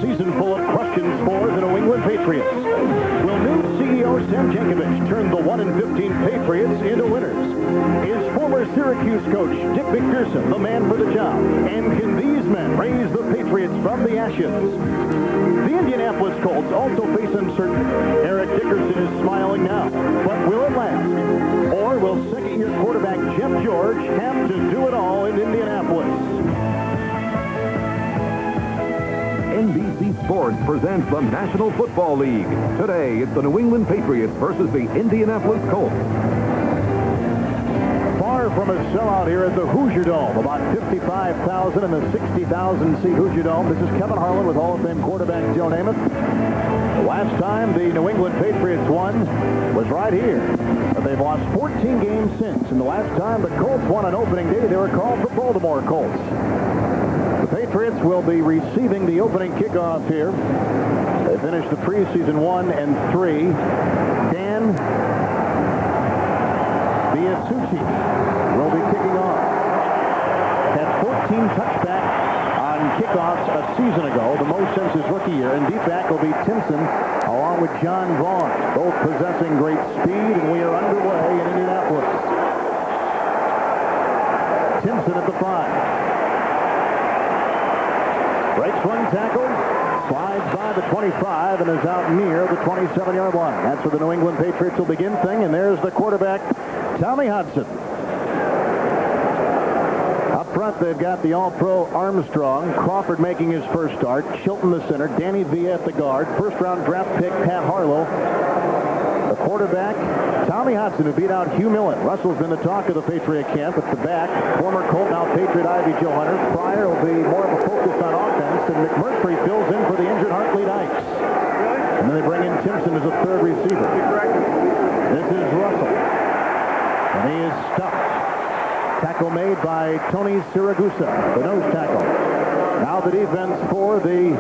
season full of questions for the New England Patriots. Will new CEO Sam Jankovich turn the 1-15 Patriots into winners? Is former Syracuse coach Dick MacPherson the man for the job? And can these men raise the Patriots from the ashes? The Indianapolis Colts also face uncertainty. Eric Dickerson is smiling now, but will it last? Or will second-year quarterback Jeff George have to do it all in Indianapolis? NBC Sports presents the National Football League. Today, it's the New England Patriots versus the Indianapolis Colts. Far from a sellout here at the Hoosier Dome. About 55,000 in the 60,000-seat Hoosier Dome. This is Kevin Harlan with Hall of Fame quarterback Joe Namath. The last time the New England Patriots won was right here. But they've lost 14 games since. And the last time the Colts won on opening day, they were called the Baltimore Colts. The Patriots will be receiving the opening kickoff here. They finished the preseason 1-3. Dan Biasucci will be kicking off. Had 14 touchbacks on kickoffs a season ago, the most since his rookie year. And deep back will be Timpson along with John Vaughn, both possessing great speed, and we are underway in Indianapolis. Timpson at the 5. Breaks one tackle, slides by the 25, and is out near the 27-yard line. That's where the New England Patriots will begin thing, and there's the quarterback, Tommy Hudson. Up front, they've got the All-Pro Armstrong, Crawford making his first start, Chilton the center, Danny Villa at the guard, first-round draft pick Pat Harlow. The quarterback, Tommy Hudson, who beat out Hugh Millen. Russell's been the talk of the Patriot camp at the back. Former Colt, now Patriot Ivy Joe Hunter. Pryor will be more of a focus on offense, and McMurtry fills in for the injured Hartley Dykes. And then they bring in Timpson as a third receiver. This is Russell. And he is stuffed. Tackle made by Tony Siragusa, the nose tackle. Now the defense for the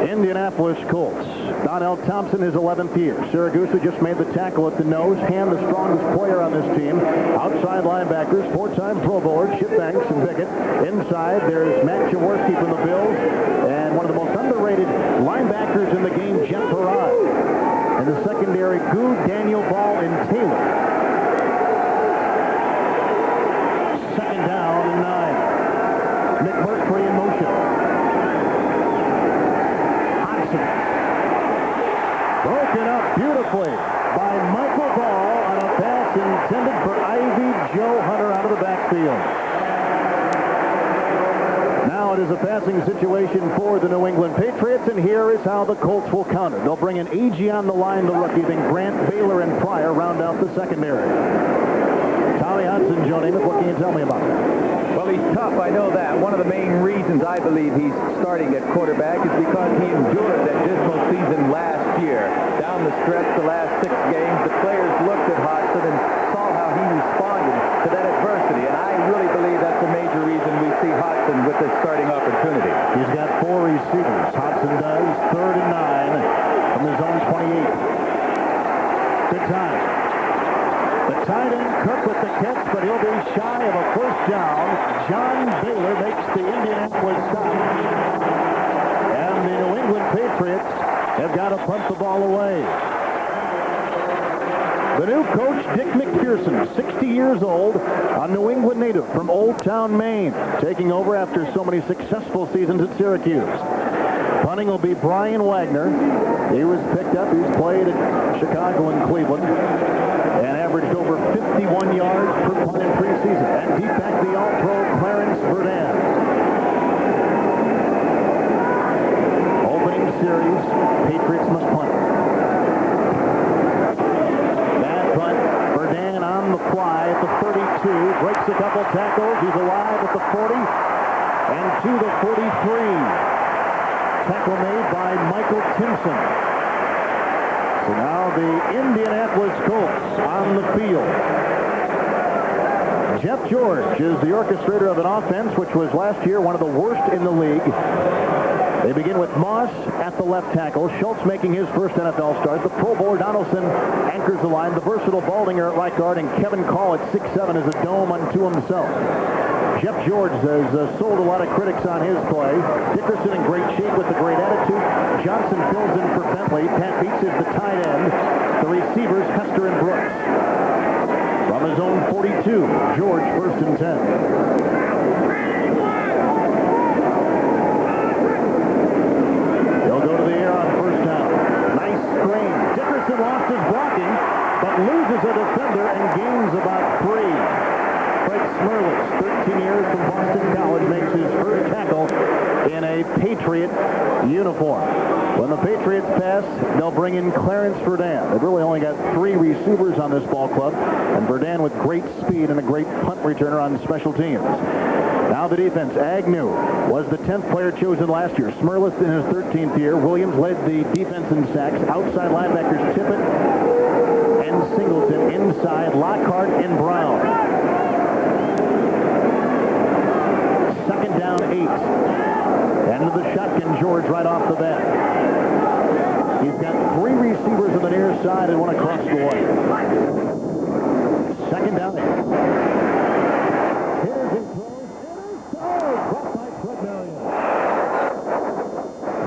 Indianapolis Colts. Donnell Thompson, his 11th year. Siragusa just made the tackle at the nose. Ham, the strongest player on this team. Outside linebackers, four-time Pro Bowler, Shipbanks and Bickett. Inside, there's Matt Jaworski from the Bills. And one of the most underrated linebackers in the game, Jeff Perrine. In the secondary, Good, Daniel Ball, and Taylor. Second down and 9. McMurtry in motion. Broken up beautifully by Michael Ball on a pass intended for Ivy Joe Hunter out of the backfield. Now it is a passing situation for the New England Patriots, and here is how the Colts will counter. They'll bring in A.G. on the line, the rookie, then Grant, Baylor, and Pryor round out the secondary. Tommy Hudson, Joe Namath, what can you tell me about that? Well, he's tough, I know that. One of the main reasons I believe he's starting at quarterback is because he endured that dismal season last year. Down the stretch, the last 6 games, the players looked at Hodgson and saw how he responded to that adversity. And I really believe that's a major reason we see Hodgson with this starting opportunity. He's got 4 receivers. Hodgson does. 3rd and 9 from his own 28. Good time. The tight end, Cook with the catch, but he'll be shy of a first down. John Baylor makes the Indianapolis stop. And the New England Patriots have got to punt the ball away. The new coach, Dick MacPherson, 60 years old, a New England native from Old Town, Maine, taking over after so many successful seasons at Syracuse. Punting will be Brian Wagner. He was picked up. He's played at Chicago and Cleveland and averaged over 51 yards per punt in preseason. And deep back, the All-Pro Clarence Verdun. Opening series, Patriots must punt. Bad punt. Verdun on the fly at the 32. Breaks a couple tackles. He's alive at the 40 and to the 43. Tackle made by Michael Timpson. So now the Indianapolis Colts on the field. Jeff George is the orchestrator of an offense which was last year one of the worst in the league. They begin with Moss at the left tackle. Schultz making his first NFL start. The Pro Bowler Donaldson anchors the line. The versatile Baldinger at right guard. And Kevin Call at 6'7" is a dome unto himself. Jeff George has sold a lot of critics on his play. Dickerson in great shape with a great attitude. Johnson fills in for Bentley. Pat Beats is the tight end. The receivers, Hester and Brooks. From his own 42, George 1st and 10. He'll go to the air on 1st down. Nice screen. Dickerson lost his blocking, but loses a defender and gains about 3. Fred Smerlis, 13 years from Boston College, makes his first tackle in a Patriot uniform. When the Patriots pass, they'll bring in Clarence Verdun. They've really only got 3 receivers on this ball club, and Verdun with great speed and a great punt returner on special teams. Now the defense. Agnew was the 10th player chosen last year. Smerlis in his 13th year. Williams led the defense in sacks. Outside linebackers Tippett and Singleton. Inside Lockhart and Brown. 2nd down 8. End of the shotgun, George, right off the bat. He's got 3 receivers on the near side and 1 across the way. 2nd down 8. Here's his throw. Caught by Fred Marion.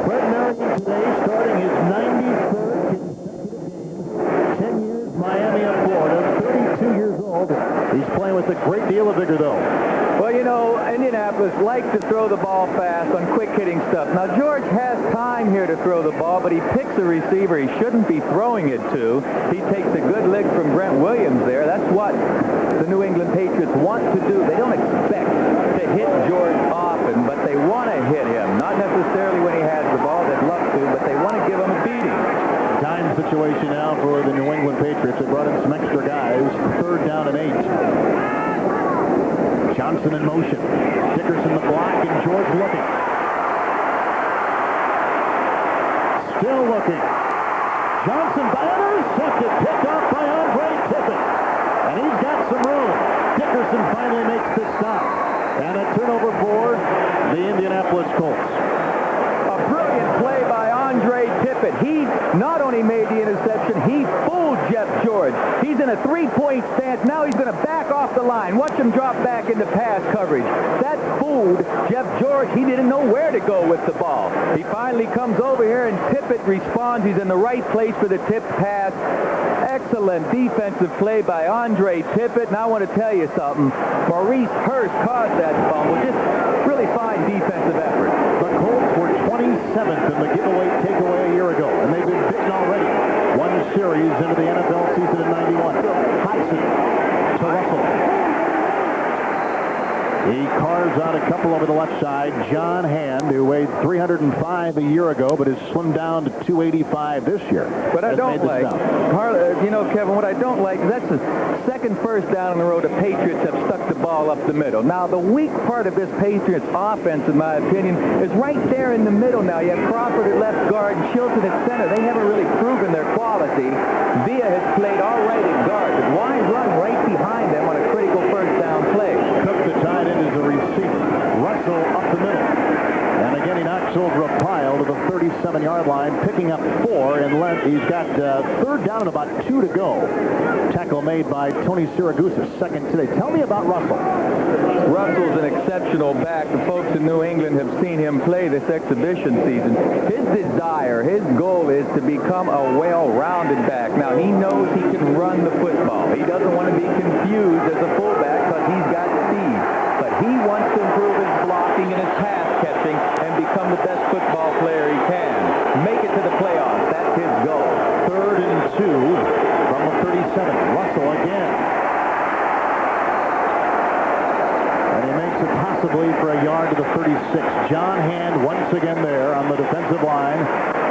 Fred Marion today starting his 93rd consecutive game. 10 years Miami of Florida. 32 years old. He's playing with a great deal of vigor, though. Well, you know, Indianapolis likes to throw the ball fast on quick-hitting stuff. Now, George has time here to throw the ball, but he picks a receiver he shouldn't be throwing it to. He takes a good lick from Brent Williams there. That's what the New England Patriots want to do. They don't expect to hit George often, but they want to hit him. Not necessarily when he has the ball. They'd love to, but they want to give him a beating. Time situation now for the New England Patriots. They brought in some extra guys. 3rd down and 8. Johnson in motion. Dickerson the block, and George looking. Still looking. Johnson by intercepted. Picked off by Andre Tippett. And he's got some room. Dickerson finally makes the stop. And a turnover for the Indianapolis Colts. A brilliant play by Andre Tippett. He not only made the interception, he fooled Jeff George. He's in a 3-point stance. Now he's going to back off the line. Watch him drop back into pass coverage. That fooled Jeff George. He didn't know where to go with the ball. He finally comes over here, and Tippett responds. He's in the right place for the tipped pass. Excellent defensive play by Andre Tippett. Now I want to tell you something. Maurice Hurst caused that fumble. Just really fine defensive effort. The Colts were 27th in the giveaway takeaway a year ago, and they've been bitten already. 1 series into the NFL season in 91. Heisen to Russell. He carves out a couple over the left side. John Hand, who weighed 305 a year ago, but has slimmed down to 285 this year. But I don't like, Harlan, you know, Kevin, what I don't like is that's the 2nd first down in a row the Patriots have stuck the ball up the middle. Now, the weak part of this Patriots offense, in my opinion, is right there in the middle now. You have Crawford at left guard and Shilton at center. They haven't really proven their quality. Villa has played all right at guard, but why run right behind them on a critical first down play? Cook the tight end is a receiver. Russell up the middle. And again, he knocks over a pile to the 37-yard line, picking up 4 and left. He's got 3rd down and about 2 to go. Tackle made by Tony Siragusa, 2nd today. Tell me about Russell. Russell's an exceptional back. The folks in New England have seen him play this exhibition season. His desire, his goal is to become a well-rounded back. Now, he knows he can run the football. He doesn't want to be confused as a fullback because he's got speed. But he wants to improve his blocking and his pass catching and become the best football player he can. Make it to the playoffs. That's his goal. 3rd and 2 from the 37. Russell again. And he makes it possibly for a yard to the 36. John Hand once again there on the defensive line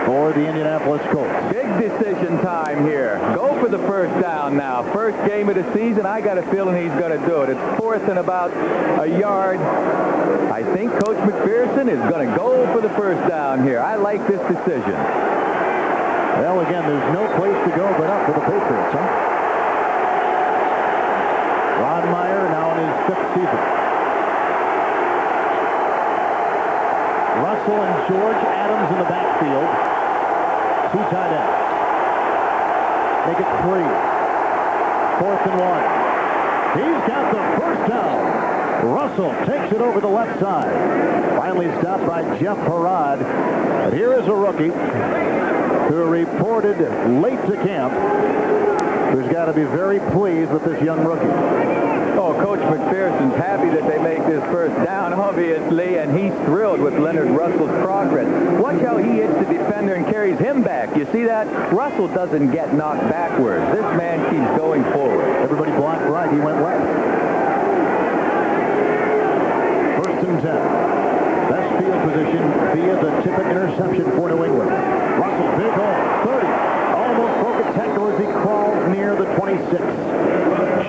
for the Indianapolis Colts. Big decision time here. Go for the first down now. First game of the season. I got a feeling he's going to do it. It's 4th and about a yard. I think Coach MacPherson is going to go for the first down here. I like this decision. Well, again, there's no place to go but up for the Patriots, huh? Ron Meyer now in his 5th season. Russell and George Adams in the backfield. 2 tight ends. Make it 3. 4th and 1. He's got the first down. Russell takes it over the left side. Finally stopped by Jeff Harlan. But here is a rookie who reported late to camp, who's got to be very pleased with this young rookie. Oh, Coach MacPherson's happy that they make this first down, obviously, and he's thrilled with Leonard Russell's progress. Watch how he hits the defender and carries him back. You see that? Russell doesn't get knocked backwards. This man keeps going forward. Everybody blocked right. He went left. First and 10. Best field position via the Tippett interception for New England. Russell, big hole, 30. Almost broke a tackle as he crawled near the 26.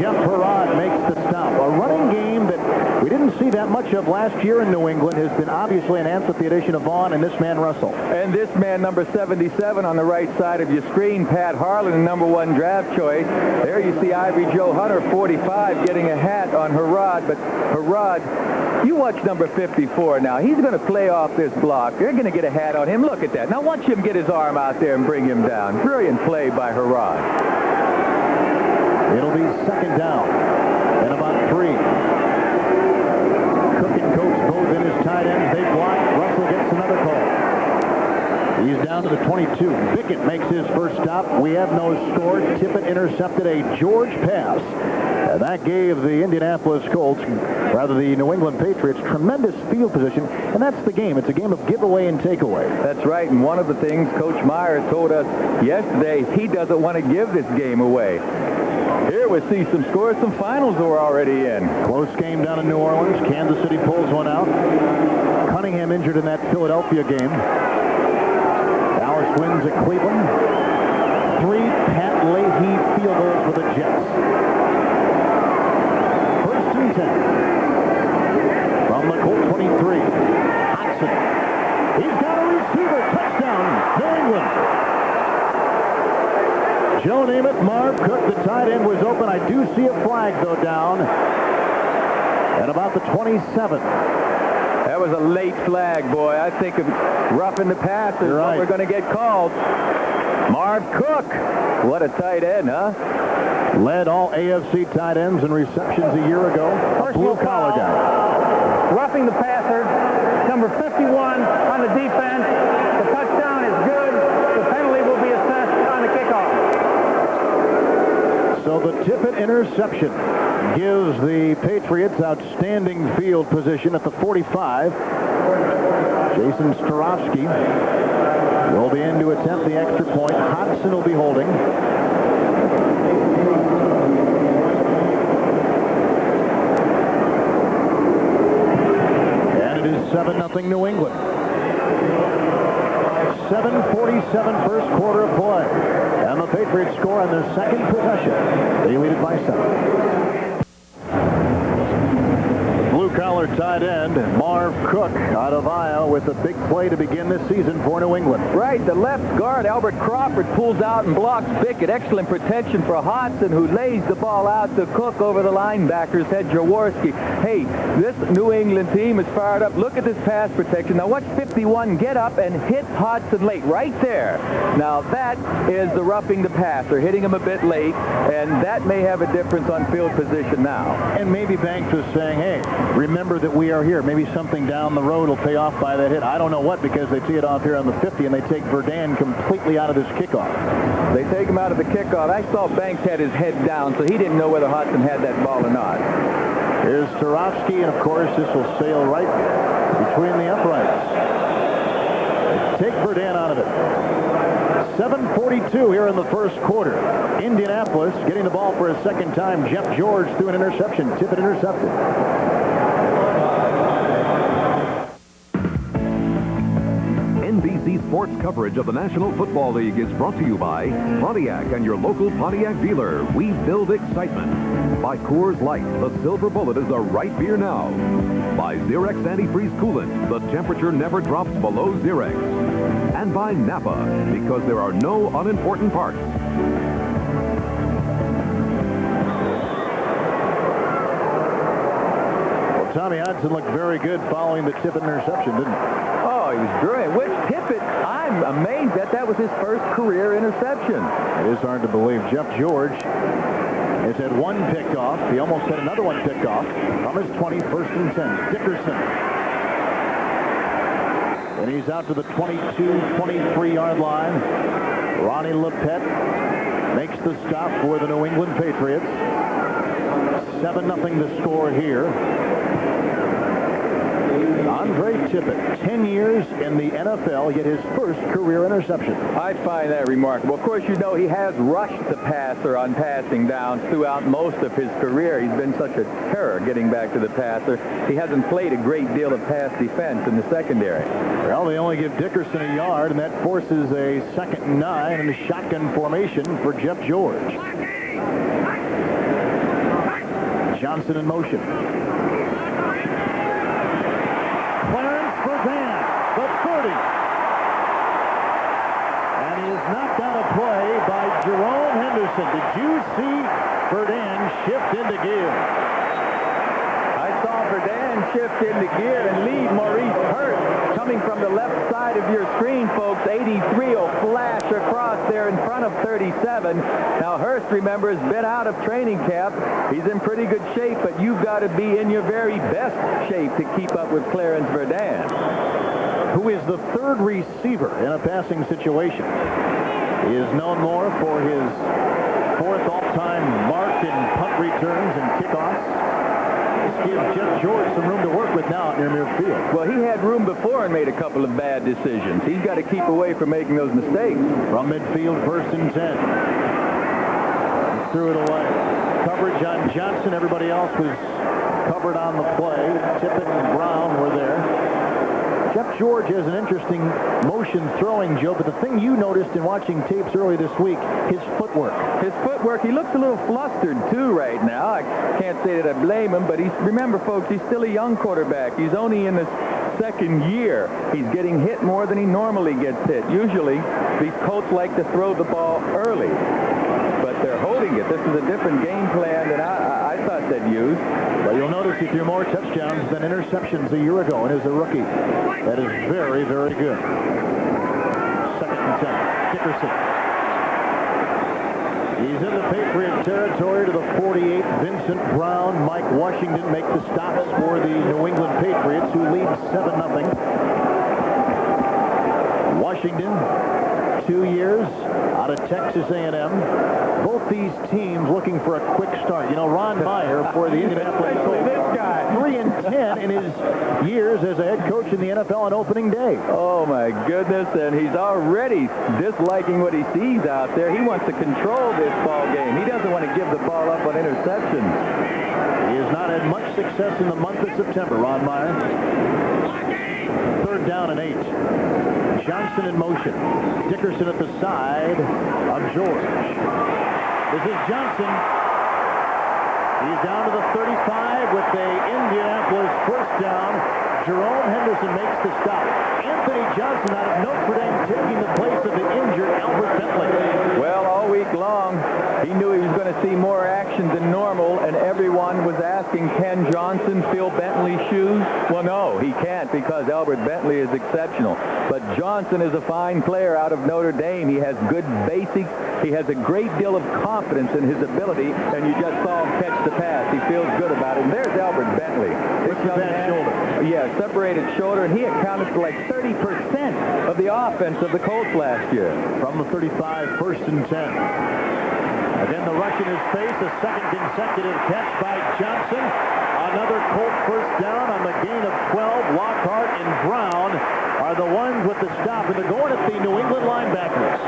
Jeff Harlan makes the stop. A running game that we didn't see that much of last year in New England has been obviously enhanced with the addition of Vaughn and this man Russell. And this man, number 77 on the right side of your screen, Pat Harlan, the number 1 draft choice. There you see Ivory Joe Hunter, 45, getting a hat on Harad. But Harad, you watch number 54 now. He's going to play off this block. They're going to get a hat on him. Look at that. Now watch him get his arm out there and bring him down. Brilliant play by Harad. It'll be second down and about 3. Cook and Coates both in his tight ends. They block. Russell gets another call. He's down to the 22. Bickett makes his first stop. We have no score. Tippett intercepted a George pass. And that gave the Indianapolis Colts, rather the New England Patriots, tremendous field position. And that's the game. It's a game of giveaway and takeaway. That's right. And one of the things Coach Meyer told us yesterday, he doesn't want to give this game away. Here we see some scores, some finals we're already in. Close game down in New Orleans. Kansas City pulls one out. Cunningham injured in that Philadelphia game. Dallas wins at Cleveland. 3 Pat Leahy field goals for the Jets. First and 10. From the Colt 23. Hodgson. He's got a receiver. Touchdown, New England. Joe Namath, Marv Cook, the tight end was open. I do see a flag, though, down at about the 27. That was a late flag, boy. I think of roughing the passer is what we're going to get called. Marv Cook. What a tight end, huh? Led all AFC tight ends in receptions a year ago. A blue-collar guy. Roughing the passer, number 51 on the defense. The touchdown is good. The penalty will be assessed on the kickoff. So the Tippett interception gives the Patriots outstanding field position at the 45. Jason Starofsky will be in to attempt the extra point. Hodgson will be holding. And it is 7-0 New England. 7:47 first quarter of play. And the Patriots score on their second possession. They lead it by 7. Blue-collar tight end Marv Cook out of Iowa with a big play to begin this season for New England. Right, the left guard, Albert Crawford, pulls out and blocks Bickett. Excellent protection for Hodgson, who lays the ball out to Cook over the linebacker's head, Jaworski. Hey, this New England team is fired up. Look at this pass protection. Now watch 51 get up and hit Hodgson late, right there. Now that is the roughing the passer, hitting him a bit late, and that may have a difference on field position now. And maybe Banks was saying, hey, remember that we are here. Maybe something down the road will pay off by that hit. I don't know what, because they tee it off here on the 50, and they take Verdun completely out of this kickoff. They take him out of the kickoff. I saw Banks had his head down, so he didn't know whether Hodgson had that ball or not. Here's Starofsky, and of course, this will sail right between the uprights. They take Verdun out of it. 7:42 here in the first quarter. Indianapolis getting the ball for a second time. Jeff George threw an interception. Tippett intercepted. NBC Sports coverage of the National Football League is brought to you by Pontiac and your local Pontiac dealer. We build excitement. By Coors Light, the Silver Bullet is the right beer now. By Xerox Antifreeze Coolant, the temperature never drops below Xerox. And by Napa, because there are no unimportant parts. Well, Tommy Hodgson looked very good following the Tippett interception, didn't he? Oh, he was brilliant. Which Tippett, I'm amazed that was his first career interception. It is hard to believe. Jeff George He's had one picked off. He almost had another one picked off from his 20, first and 10. Dickerson. And he's out to the 22, 23-yard line. Ronnie Lepet makes the stop for the New England Patriots. 7-0 to score here. Andre Tippett, 10 years in the NFL, yet his first career interception. I find that remarkable. Of course, you know he has rushed the passer on passing downs throughout most of his career. He's been such a terror getting back to the passer. He hasn't played a great deal of pass defense in the secondary. Well, they only give Dickerson a yard, and that forces a 2nd and 9 and a shotgun formation for Jeff George. Johnson in motion. Clearance for Van, the 30. And he is knocked out of play by Jerome Henderson. Did you see Verdun shift into gear? I saw Verdun shift into gear and lead Maurice Hurst coming from the left side of your screen, folks. 83 will flash across there in front of 37. Now Hurst, remember, has been out of training camp. He's in pretty good shape, but you've got to be in your very best shape to keep up with Clarence Verdun, who is the 3rd receiver in a passing situation. He is known more for his 4th all-time mark in punt returns and kickoffs. This gives Jeff George some room to work with now near midfield. Well, he had room before and made a couple of bad decisions. He's got to keep away from making those mistakes. From midfield, 1st and 10. He threw it away. Coverage on Johnson. Everybody else was covered on the play. Tippett and Brown were there. Jeff George has an interesting motion throwing, Joe, but the thing you noticed in watching tapes early this week, his footwork. His footwork, he looks a little flustered, too, right now. I can't say that I blame him, but remember, folks, he's still a young quarterback. He's only in his 2nd year. He's getting hit more than he normally gets hit. Usually, these Colts like to throw the ball early, but they're holding it. This is a different game plan than I thought they'd use. Well, you'll notice he threw more touchdowns than interceptions a year ago and is a rookie. That is very, very good. 2nd and 10. Dickerson. He's in the Patriot territory to the 48. Vincent Brown, Mike Washington make the stops for the New England Patriots, who lead 7-0. Washington, 2 years out of Texas A&M. Both these teams looking for a quick start. You know, Ron Meyer for the Indianapolis Colts, 3-10 in his years as a head coach in the NFL on opening day. Oh, my goodness, and he's already disliking what he sees out there. He wants to control this ball game. He doesn't want to give the ball up on interceptions. He has not had much success in the month of September, Ron Meyer. 3rd down and 8. Johnson in motion. Dickerson at the side of George. This is Johnson. He's down to the 35 with a Indianapolis 1st down. Jerome Henderson makes the stop. Anthony Johnson out of Notre Dame taking the place of the injured Albert Bentley. Well, all week long, he knew he was going to see more action than normal, and everyone was asking, can Johnson fill Bentley's shoes? Well, no, he can't, because Albert Bentley is exceptional. But Johnson is a fine player out of Notre Dame. He has good basics. He has a great deal of confidence in his ability, and you just saw him catch the pass. He feels good about it. And there's Albert Bentley. What's the bad shoulder? Yeah, separated shoulder, and he accounted for like 30% of the offense of the Colts last year. From the 35, 1st and 10. Again, the rush in his face, a 2nd consecutive catch by Johnson. Another Colt 1st down on the gain of 12. Lockhart and Brown are the ones with the stop, and they're going at the New England linebackers.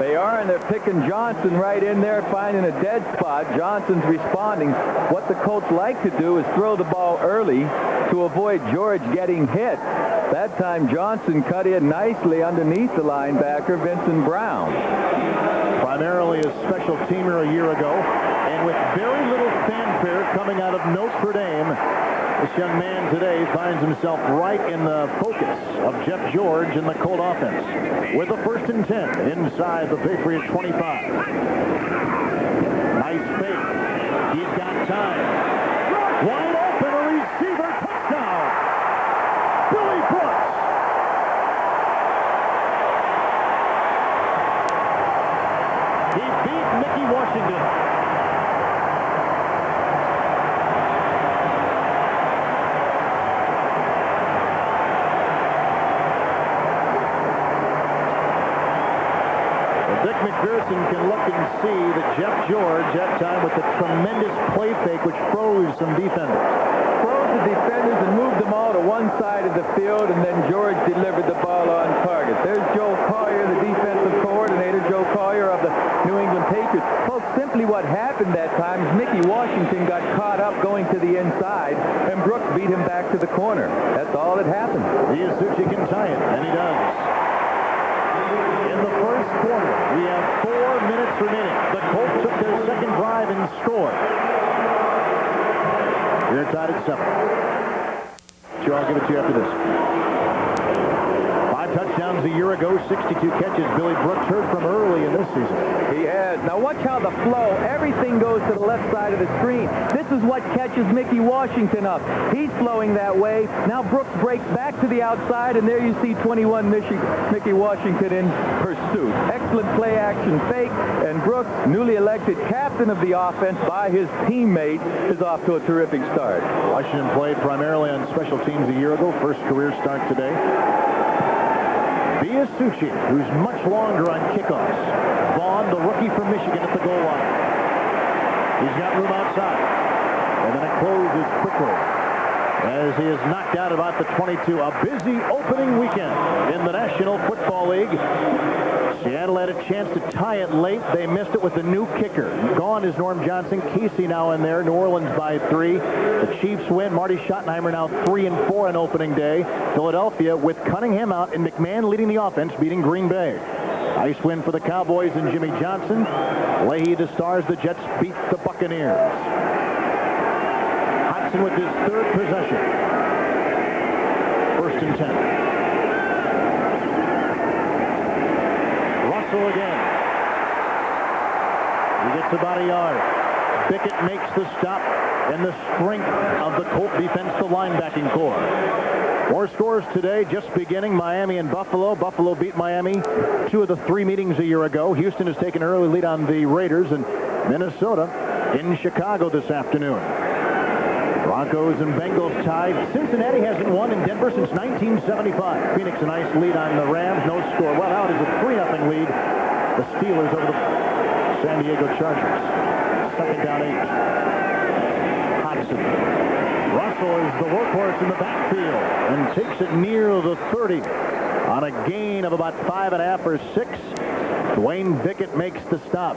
They are, and they're picking Johnson right in there, finding a dead spot. Johnson's responding. What the Colts like to do is throw the ball early to avoid George getting hit. That time, Johnson cut in nicely underneath the linebacker, Vincent Brown. Primarily a special teamer a year ago, and with very little fanfare coming out of Notre Dame, this young man today finds himself right in the focus of Jeff George and the Colt offense. With a 1st and 10 inside the Patriot 25. Nice fake. He's got time. Wide open, a receiver, touchdown. Billy Brooks. He beat Mickey Washington. Dick MacPherson can look and see that Jeff George, that time with a tremendous play fake, which froze some defenders. Froze the defenders and moved them all to one side of the field, and then George delivered the ball on target. There's Joe Collier, the defensive coordinator, Joe Collier of the New England Patriots. Folks, simply what happened that time is Mickey Washington got caught up going to the inside, and Brooks beat him back to the corner. That's all that happened. Diasucci can tie it, and he does. In the first quarter, we have 4 minutes remaining. The Colts took their second drive and scored. They're tied at 7. Sure, I'll give it to you after this. 5 touchdowns a year ago, 62 catches. Billy Brooks heard from early in this season. He has. Now watch how the flow, everything goes to the left side of the screen. This is what catches Mickey Washington up. He's flowing that way. Now Brooks breaks back to the outside, and there you see 21 Mickey Washington in pursuit. Excellent play action fake, and Brooks, newly elected captain of the offense by his teammates, is off to a terrific start. Washington played primarily on special teams a year ago. First career start today. Diasucci, who's much longer on kickoffs. Vaughn, the rookie from Michigan, at the goal line. He's got room outside. And then it closes quickly as he is knocked out about the 22. A busy opening weekend in the National Football League. Seattle had a chance to tie it late. They missed it with a new kicker. Gone is Norm Johnson. Casey now in there. New Orleans by 3. The Chiefs win. Marty Schottenheimer now 3-4 on opening day. Philadelphia with Cunningham out and McMahon leading the offense, beating Green Bay. Nice win for the Cowboys and Jimmy Johnson. Leahy the Stars. The Jets beat the Buccaneers. Hodgson with his third possession. 1st and 10. Russell again. He gets about a yard. Bickett makes the stop, and the strength of the Colt defense, the linebacking core. More scores today, just beginning. Miami and Buffalo. Buffalo beat Miami 2 of the 3 meetings a year ago. Houston has taken an early lead on the Raiders, and Minnesota in Chicago this afternoon. Broncos and Bengals tied. Cincinnati hasn't won in Denver since 1975. Phoenix a nice lead on the Rams. No score. Well, now it is a 3-0 lead. The Steelers over the San Diego Chargers. 2nd down 8. Hodgson. Russell is the workhorse in the backfield and takes it near the 30 on a gain of about 5.5 or 6. Dwayne Bickett makes the stop.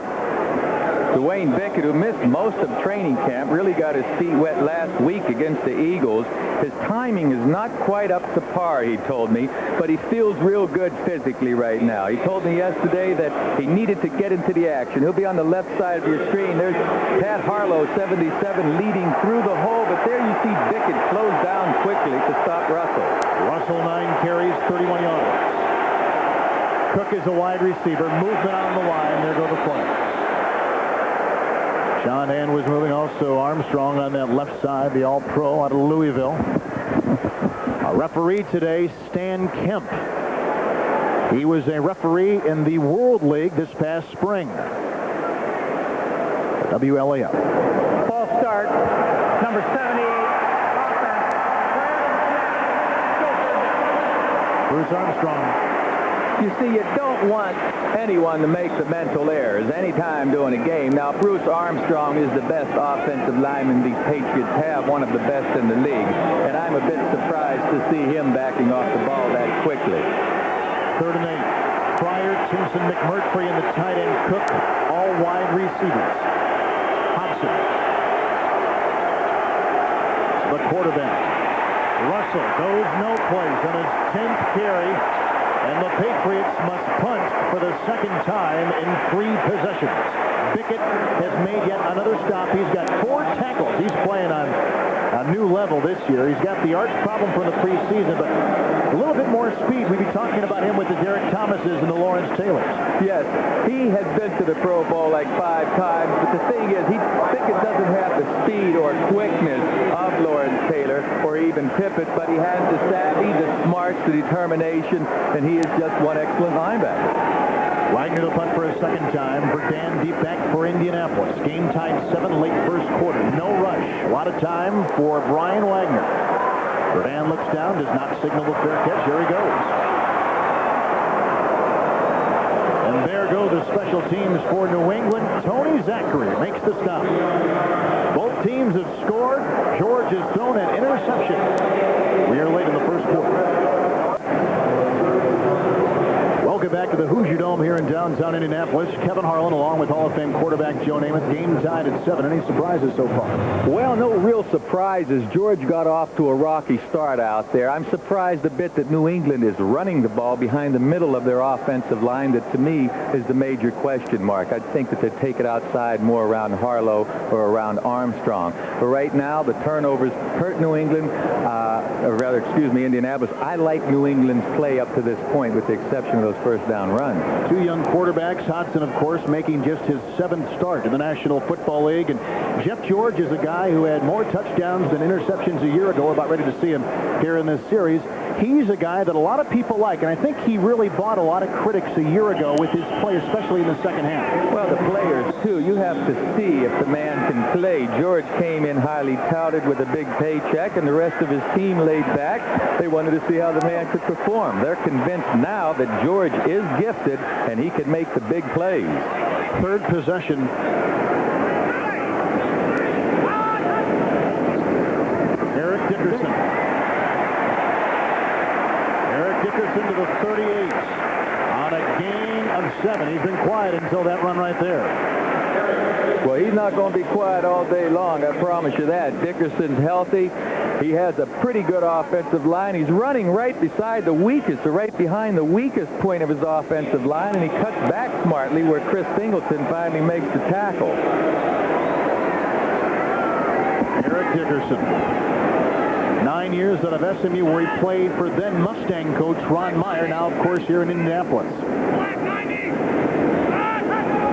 Dwayne Bickett, who missed most of training camp, really got his feet wet last week against the Eagles. His timing is not quite up to par, he told me, but he feels real good physically right now. He told me yesterday that he needed to get into the action. He'll be on the left side of your screen. There's Pat Harlow, 77, leading through the hole, but there you see Bickett close down quickly to stop Russell. Russell 9 carries, 31 yards. Cook is a wide receiver. Movement on the line. There go the play. John Hand was moving. Also Armstrong on that left side, the All-Pro out of Louisville. A referee today, Stan Kemp. He was a referee in the World League this past spring. WLAF. False start. Number 78. Bruce Armstrong. You see, you don't want anyone to make the mental errors anytime during a game. Now, Bruce Armstrong is the best offensive lineman these Patriots have, one of the best in the league. And I'm a bit surprised to see him backing off the ball that quickly. 3rd and 8. Pryor, Timpson, McMurtry, and the tight end Cook, all wide receivers. Hobson. The quarterback. Russell goes no place on his 10th carry. And the Patriots must punt for the 2nd time in 3 possessions. Bickett has made yet another stop. He's got 4 tackles. He's playing on a new level this year. He's got the arch problem from the preseason, but a little bit more speed. We'd be talking about him with the Derek Thomases and the Lawrence Taylors. Yes, he has been to the Pro Bowl like 5 times, but the thing is, Bickett doesn't have the speed or quickness of Lawrence Taylor or even Pippett, but he has the savvy, the smarts, the determination, and he is just one excellent linebacker. Wagner to punt for a 2nd time. Burdan deep back for Indianapolis. Game tied 7 late first quarter. No rush. A lot of time for Brian Wagner. Burdan looks down, does not signal the fair catch. Here he goes. And there There go the special teams for New England. Tony Zachary makes the stop. Both teams have scored. George has thrown an interception. We are late in the first quarter. Welcome back to the Hoosier Dome here in downtown Indianapolis. Kevin Harlan along with Hall of Fame quarterback Joe Namath. Game tied at 7. Any surprises so far? Well, no real surprises. George got off to a rocky start out there. I'm surprised a bit that New England is running the ball behind the middle of their offensive line. That, to me, is the major question mark. I'd think that they'd take it outside more around Harlow or around Armstrong. But right now, the turnovers hurt New England, or rather, excuse me, Indianapolis. I like New England's play up to this point, with the exception of those first down runs. Two young quarterbacks. Hodson, of course, making just his 7th start in the National Football League. And Jeff George is a guy who had more touchdowns than interceptions a year ago. About ready to see him here in this series. He's a guy that a lot of people like, and I think he really bought a lot of critics a year ago with his play, especially in the second half. Well, the players, too. You have to see if the man can play. George came in highly touted with a big paycheck, and the rest of his team laid back. They wanted to see how the man could perform. They're convinced now that George is gifted, and he can make the big plays. Third possession. Eric Dickerson. Dickerson to the 38 on a gain of 7. He's been quiet until that run right there. Well, he's not going to be quiet all day long, I promise you that. Dickerson's healthy. He has a pretty good offensive line. He's running right beside the weakest, or right behind the weakest point of his offensive line, and he cuts back smartly where Chris Singleton finally makes the tackle. Eric Dickerson. 9 years out of SMU, where he played for then Mustang coach Ron Meyer, now, of course, here in Indianapolis.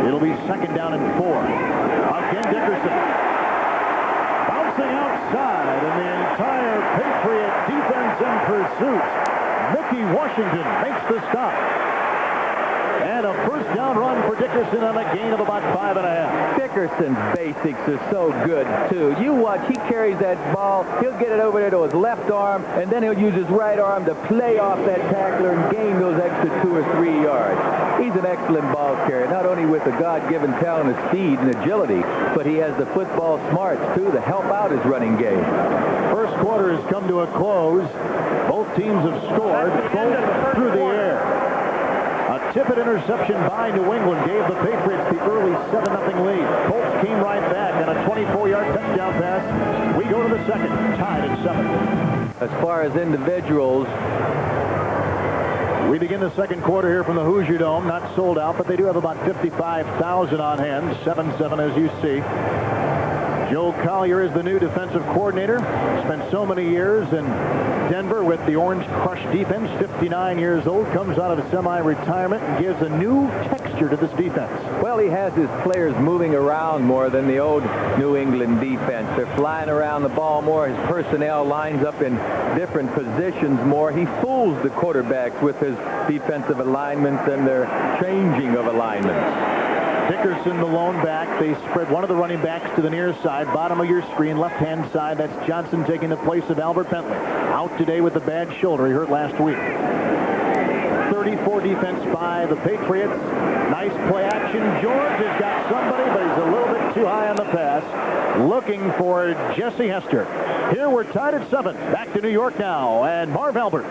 It'll be 2nd down and 4. Again, Dickerson. Bouncing outside, and the entire Patriot defense in pursuit. Mickey Washington makes the stop. And a first down run for Dickerson on a gain of about 5.5. Dickerson's basics are so good, too. You watch, he carries that ball. He'll get it over there to his left arm, and then he'll use his right arm to play off that tackler and gain those extra 2 or 3 yards. He's an excellent ball carrier, not only with the God-given talent of speed and agility, but he has the football smarts, too, to help out his running game. First quarter has come to a close. Both teams have scored, both through the air. A tippet interception by New England gave the Patriots the early 7-0 lead. Colts came right back on a 24-yard touchdown pass. We go to the second, tied at 7. As far as individuals, we begin the second quarter here from the Hoosier Dome. Not sold out, but they do have about 55,000 on hand. 7-7 as you see. Joe Collier is the new defensive coordinator. Spent so many years in Denver with the Orange Crush defense. 59 years old, comes out of semi-retirement and gives a new texture to this defense. Well, he has his players moving around more than the old New England defense. They're flying around the ball more. His personnel lines up in different positions more. He fools the quarterbacks with his defensive alignments and their changing of alignments. Dickerson, the lone back. They spread one of the running backs to the near side. Bottom of your screen, left-hand side. That's Johnson taking the place of Albert Bentley. Out today with a bad shoulder. He hurt last week. 34 defense by the Patriots. Nice play action. George has got somebody, but he's a little bit too high on the pass. Looking for Jesse Hester. Here we're tied at 7. Back to New York now, and Marv Albert.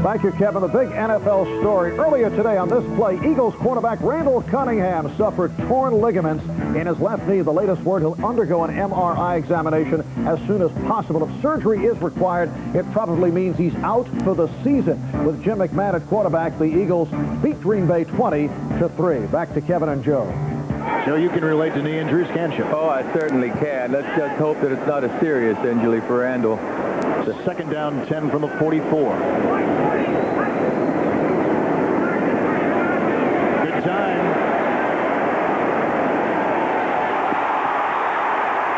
Thank you, Kevin. The big NFL story earlier today on this play, Eagles quarterback Randall Cunningham suffered torn ligaments in his left knee. The latest word, he'll undergo an MRI examination as soon as possible. If surgery is required, it probably means he's out for the season. With Jim McMahon at quarterback, the Eagles beat Green Bay 20-3. Back to Kevin and Joe. Joe, you can relate to knee injuries, can't you? Oh, I certainly can. Let's just hope that it's not a serious injury for Randall. The 2nd down, 10 from the 44. Good time.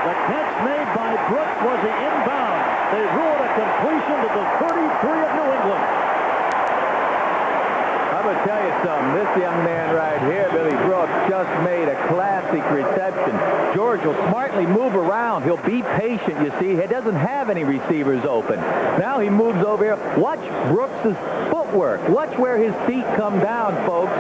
The catch made by Brooks was the inbound. They ruled a completion to the 33 of New England. I'm going to tell you something. This young man right here, Billy Brooks, just made a classic reception. George will smartly move around. He'll be patient, you see. He doesn't have any receivers open. Now he moves over here. Watch Brooks's footwork. Watch where his feet come down, folks.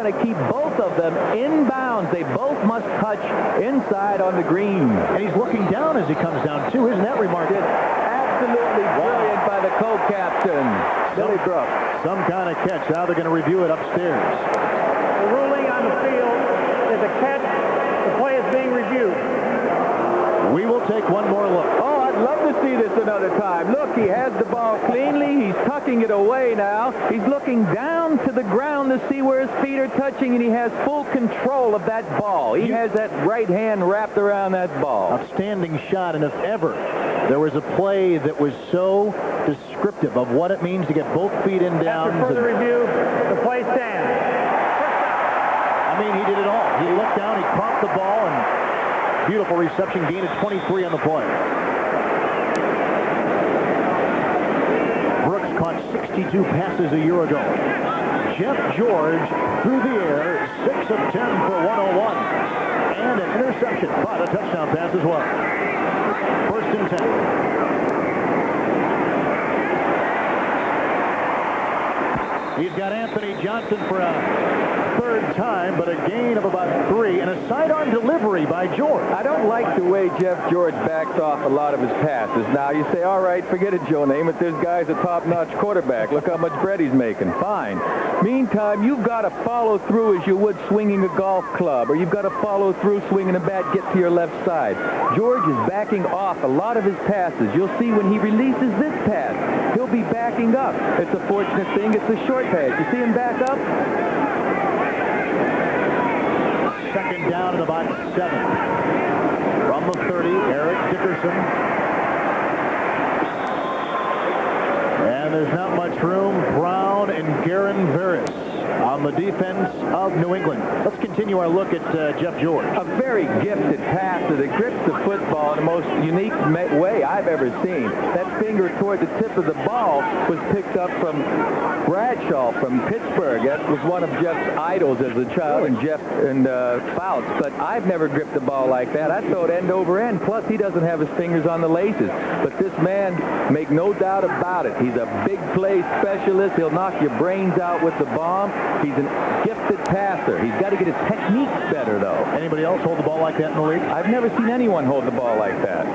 want to keep both of them in bounds. They both must touch inside on the green. And he's looking down as he comes down, too. Isn't that remarkable? Absolutely brilliant by the co-captain, Billy Brooks. Some kind of catch. Now they're going to review it upstairs. The ruling on the field is a catch. The play is being reviewed. We will take one more look. Oh, I'd love to see this another time. Look, he has the ball cleanly. He's tucking it away now. He's looking down to the ground to see where his feet are touching, and he has full control of that ball. He has that right hand wrapped around that ball. Outstanding shot, and if ever there was a play that was so descriptive of what it means to get both feet in down. After further review, the play stands. I mean, he did it all. He looked down, he caught the ball, and beautiful reception, gain of 23 on the play. Brooks caught 62 passes a year ago. Jeff George through the air, 6 of 10 for 101. And an interception, but a touchdown pass as well. First and 10. He's got Anthony Johnson for a third time, but a gain of about 3, and a sidearm delivery by George. I don't like the way Jeff George backs off a lot of his passes. Now, you say, all right, forget it, Joe Namath. This guy's a top-notch quarterback. Look how much bread he's making. Fine. Meantime, you've got to follow through as you would swinging a golf club, or you've got to follow through swinging a bat, get to your left side. George is backing off a lot of his passes. You'll see when he releases this pass, he'll be backing up. It's a fortunate thing. It's a short pass. You see him back up? Second down at about 7. From the 30, Eric Dickerson. And there's not much room. Brown and Garen Veris on the defense of New England. Let's continue our look at Jeff George. A very gifted passer that grips the football in the most unique way I've ever seen. That finger toward the tip of the ball was picked up from Bradshaw from Pittsburgh. That was one of Jeff's idols as a child, and Jeff and Fouts. But I've never gripped the ball like that. I throw it end over end. Plus, he doesn't have his fingers on the laces. But this man, make no doubt about it, he's a big play specialist. He'll knock your brains out with the bomb. He's a gifted passer. He's got to get his techniques better, though. Anybody else hold the ball like that in the league? I've never seen anyone hold the ball like that.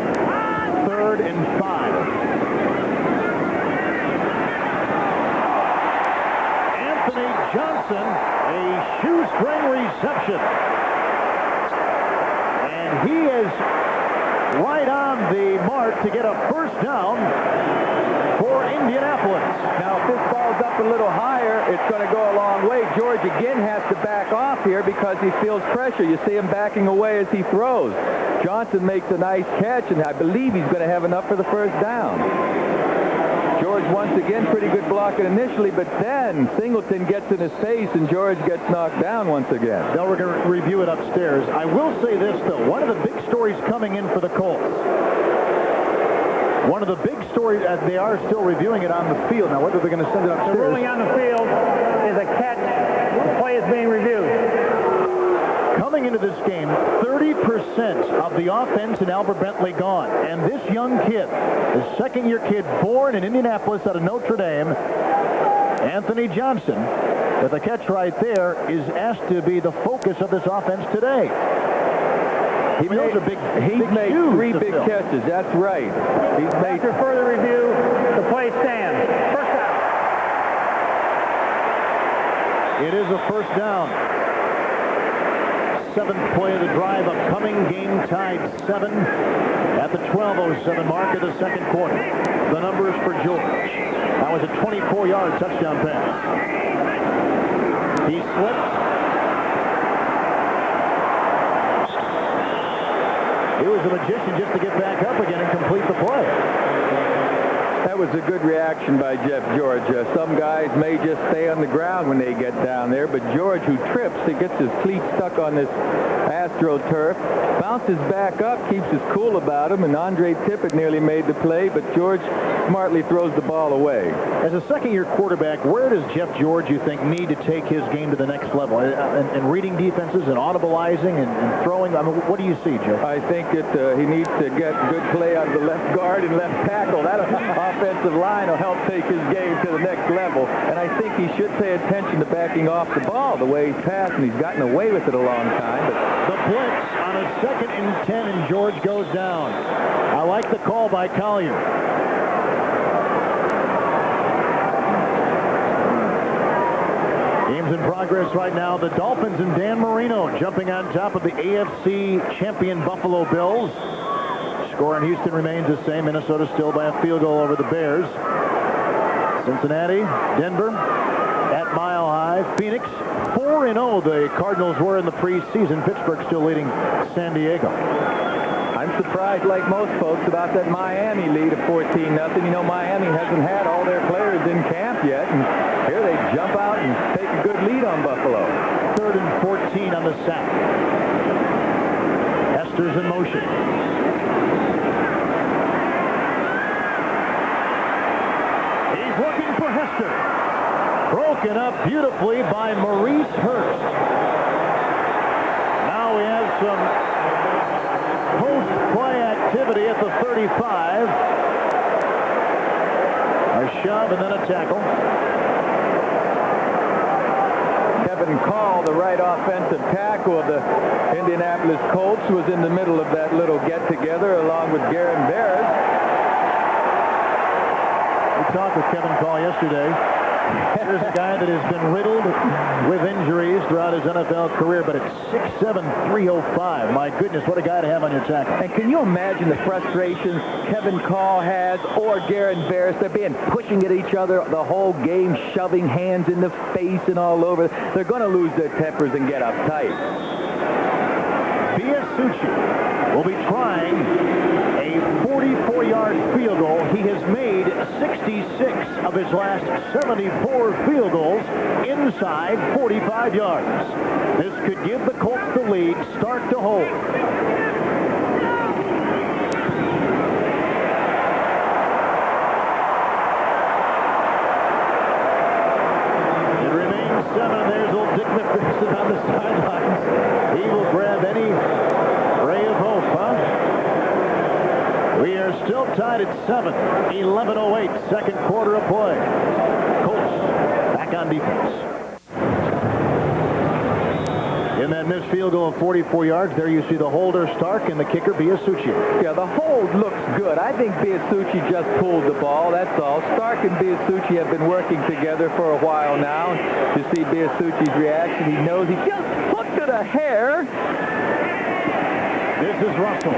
3rd and 5. Anthony Johnson, a shoestring reception. And he is right on the mark to get a first down for Indianapolis. Now, if this ball's up a little higher, it's going to go a long way. George again has to back off here because he feels pressure. You see him backing away as he throws. Johnson makes a nice catch, and I believe he's going to have enough for the first down. George, once again, pretty good blocking initially, but then Singleton gets in his face, and George gets knocked down once again. Now we're going to review it upstairs. I will say this, though. One of the big stories coming in for the Colts. One of the big stories, they are still reviewing it on the field. Now, whether they're going to send it upstairs. The ruling on the field is a catch. The play is being reviewed. Coming into this game, 30% of the offense in Albert Bentley gone. And this young kid, the second-year kid born in Indianapolis out of Notre Dame, Anthony Johnson, with a catch right there, is asked to be the focus of this offense today. He made 3 big catches. That's right. After further review, the play stands. First down. It is a first down. 7th play of the drive, upcoming, game tied 7 at the 12:07 mark of the second quarter. The numbers for George. That was a 24-yard touchdown pass. He slipped. He was a magician just to get back up again and complete the play. That was a good reaction by Jeff George. Some guys may just stay on the ground when they get down there, but George, who trips, he gets his cleat stuck on this AstroTurf, bounces back up, keeps his cool about him, and Andre Tippett nearly made the play, but George smartly throws the ball away. As a second-year quarterback, where does Jeff George, you think, need to take his game to the next level? And reading defenses and audibilizing and throwing? I mean, what do you see, Joe? I think that he needs to get good play out of the left guard and left tackle. That offensive line will help take his game to the next level. And I think he should pay attention to backing off the ball the way he's passing. He's gotten away with it a long time. But the blitz on a 2nd and 10, and George goes down. I like the call by Collier. Game's in progress right now. The Dolphins and Dan Marino jumping on top of the AFC champion Buffalo Bills. Score in Houston remains the same. Minnesota still by a field goal over the Bears. Cincinnati, Denver, at Mile High. Phoenix, 4-0 the Cardinals were in the preseason. Pittsburgh still leading San Diego. I'm surprised, like most folks, about that Miami lead of 14-0. You know, Miami hasn't had all their players in camp yet, and here they jump out and take a good lead on Buffalo. 3rd and 14 on the sack. Hester's in motion. He's looking for Hester. Broken up beautifully by Maurice Hurst. Now we have some post-play activity at the 35. A shove and then a tackle. Kevin Call, the right offensive tackle of the Indianapolis Colts, was in the middle of that little get-together along with Garen Barrett. We talked with Kevin Call yesterday. Here's a guy that has been riddled with injuries throughout his NFL career, but it's 6'7", 305. My goodness, what a guy to have on your tackle. And can you imagine the frustrations Kevin Call has, or Garen Barris? They're being pushing at each other the whole game, shoving hands in the face and all over. They're going to lose their tempers and get uptight. Biasucci will be trying a 44-yard field goal. He has made 66 of his last 74 field goals inside 45 yards. This could give the Colts the lead, start to hold. It remains 7. There's old Dick MacPherson on the sidelines. He will grab any ray of hope, huh? We are still tied at 7. 11:08, second quarter of play. Colts back on defense. In that missed field goal of 44 yards, there you see the holder Stark and the kicker Biasucci. Yeah, the hold looks good. I think Biasucci just pulled the ball, that's all. Stark and Biasucci have been working together for a while now. You see Biasucci's reaction. He knows he just hooked it a hair. This is Russell.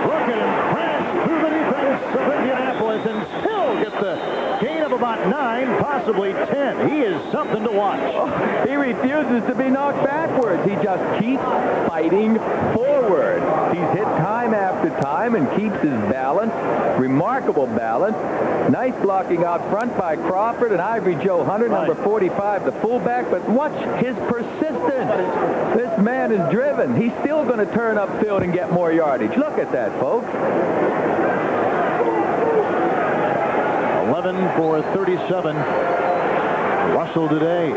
Look at him crash through the defense of Indianapolis and still get the gain of about 9, possibly 10. He is something to watch. Oh, he refuses to be knocked backwards. He just keeps fighting forward. He's hit time after time and keeps his balance. Remarkable balance. Nice blocking out front by Crawford and Ivory Joe Hunter, number 45, the fullback. But watch his persistence. This man is driven. He's still going to turn upfield and get more yardage. Look at that, folks. 11 for 37. Russell today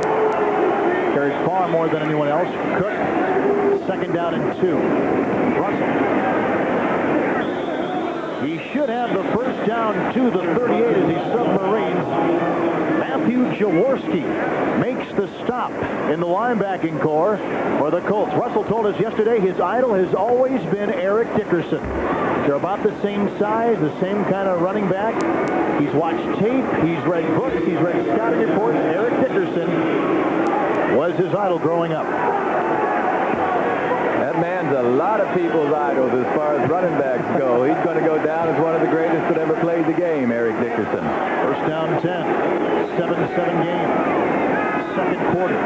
carries far more than anyone else. Cook, 2nd down and 2. Russell. He should have the first down to the 38 as he submarines. Matthew Jaworski makes the stop in the linebacking core for the Colts. Russell told us yesterday his idol has always been Eric Dickerson. They're about the same size, the same kind of running back. He's watched tape, he's read books, he's read scouting reports. Eric Dickerson was his idol growing up. That man's a lot of people's idols as far as running backs go. He's going to go down as one of the greatest that ever played the game, Eric Dickerson. First down 10. 7-7 game. Second quarter.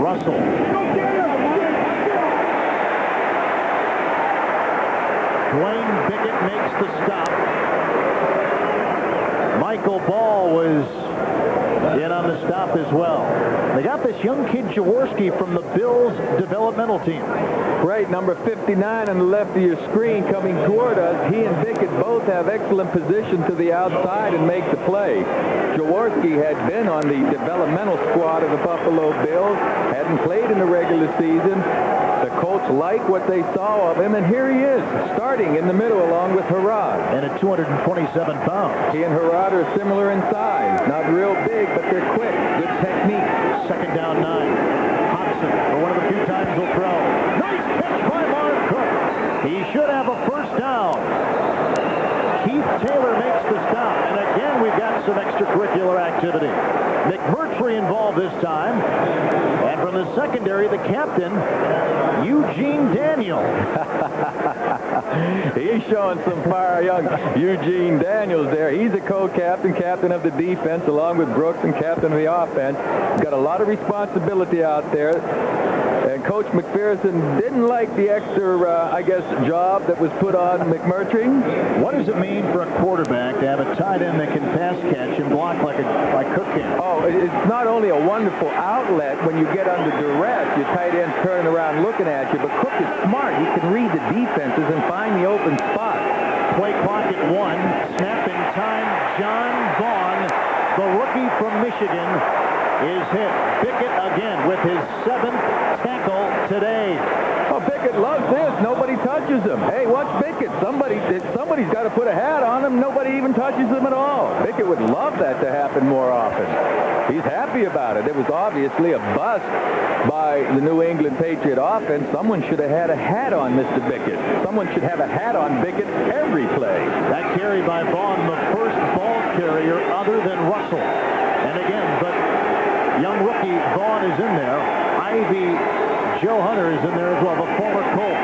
Russell. Dwayne Bickett makes the stop. Michael Ball was in on the stop as well. They got this young kid Jaworski from the Bills developmental team. Right, number 59 on the left of your screen coming toward us. He and Bickett both have excellent position to the outside and make the play. Jaworski had been on the developmental squad of the Buffalo Bills, hadn't played in the regular season. The Colts like what they saw of him, and here he is, starting in the middle along with Harlan. And at 227 pounds. He and Harlan are similar in size. Not real big, but they're quick. Good technique. Second down 9. Hobson, for one of the few times he'll throw. Nice catch by Marv Cook. He should have a first down. Keith Taylor makes the stop. And again, we've got some extracurricular activity. McMurtry involved this time. And from the secondary, the captain, Eugene Daniel. He's showing some fire, young Eugene Daniels there. He's a co-captain, captain of the defense, along with Brooks and captain of the offense. Got a lot of responsibility out there. And Coach MacPherson didn't like the extra, job that was put on McMurtry. What does it mean for a quarterback to have a tight end that can pass catch and block like Cook can? Oh, it's not only a wonderful outlet when you get under duress, your tight end's turning around looking at you, but Cook is smart. He can read the defenses and find the open spot. Play clock at 1. Snapping time. John Vaughn, the rookie from Michigan, is hit. Bickett again with his 7th tackle today. Oh, Bickett loves this. Nobody touches him. Hey, watch Bickett. Somebody's got to put a hat on him. Nobody even touches him at all. Bickett would love that to happen more often. He's happy about it. It was obviously a bust by the New England Patriot offense. Someone should have had a hat on Mr. Bickett. Someone should have a hat on Bickett every play. That carry by Vaughn, the first ball carrier other than Russell. And again, but young rookie Vaughn is in there. Joe Hunter is in there as well, the former Colt.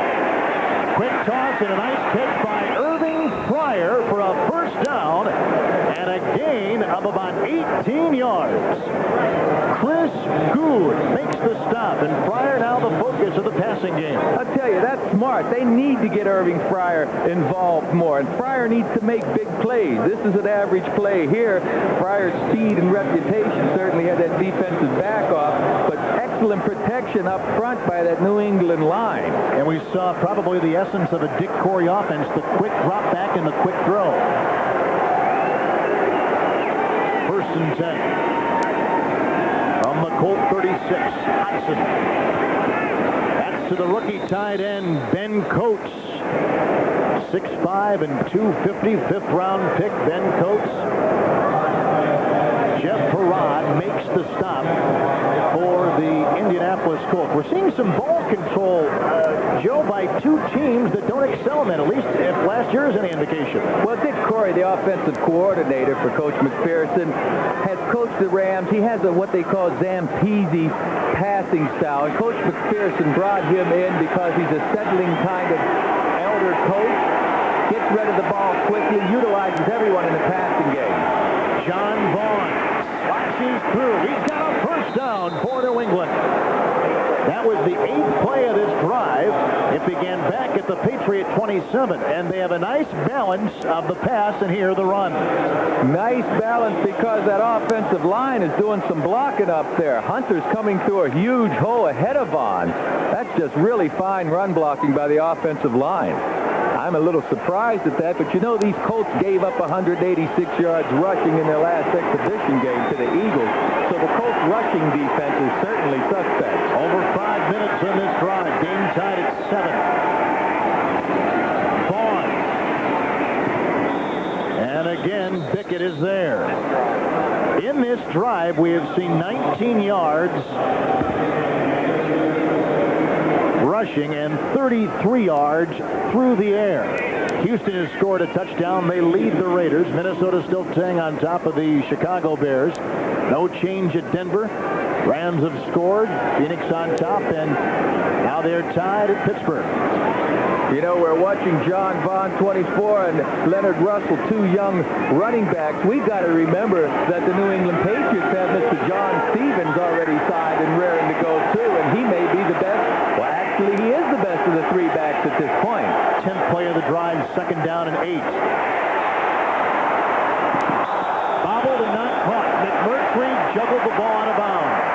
Quick toss and a nice catch by Irving Fryer for a first down and a gain of about 18 yards. Chris Good makes the stop, and Fryer now the focus of the passing game. I'll tell you, that's smart. They need to get Irving Fryer involved more, and Fryer needs to make big plays. This is an average play here. Fryer's speed and reputation certainly had that defensive back off, but excellent protection up front by that New England line. And we saw probably the essence of a Dick Corey offense, the quick drop back and the quick throw. First and 10. From the Colt 36, Hudson. That's to the rookie tight end, Ben Coates. 6'5" and 250, 5th round pick, Ben Coates. Jeff Perrott makes the stop for the Indianapolis Colts. We're seeing some ball control, Joe, by two teams that don't excel in that, at least if last year is any indication. Well, Dick Corey, the offensive coordinator for Coach MacPherson, has coached the Rams. He has what they call Zampese passing style. And Coach MacPherson brought him in because he's a settling kind of elder coach. Gets rid of the ball quickly, utilizes everyone in the passing game. John Vaughn slashes through. He's got a first down for New England. That was the 8th play of this drive. It began back at the Patriot 27, and they have a nice balance of the pass and here the run. Nice balance because that offensive line is doing some blocking up there. Hunter's coming through a huge hole ahead of Vaughn. That's just really fine run blocking by the offensive line. I'm a little surprised at that, but you know these Colts gave up 186 yards rushing in their last exhibition game to the Eagles, so the Colts rushing defense is certainly suspect. Over 5 minutes in this drive, game tied at 7. Vaughn. And again, Bickett is there. In this drive, we have seen 19 yards rushing and 33 yards through the air. Houston has scored a touchdown. They lead the Raiders. Minnesota still staying on top of the Chicago Bears. No change at Denver. Rams have scored. Phoenix on top, and now they're tied at Pittsburgh. You know, we're watching John Vaughn, 24, and Leonard Russell, 2 young running backs. We've got to remember that the New England Patriots have Mr. John Stevens already signed and raring to go, too, and he may be the best. Well, actually, he is the best of the 3 backs at this point. 10th play of the drive, 2nd down and 8. Bobbled and not caught. McMurtry juggled the ball out of bounds.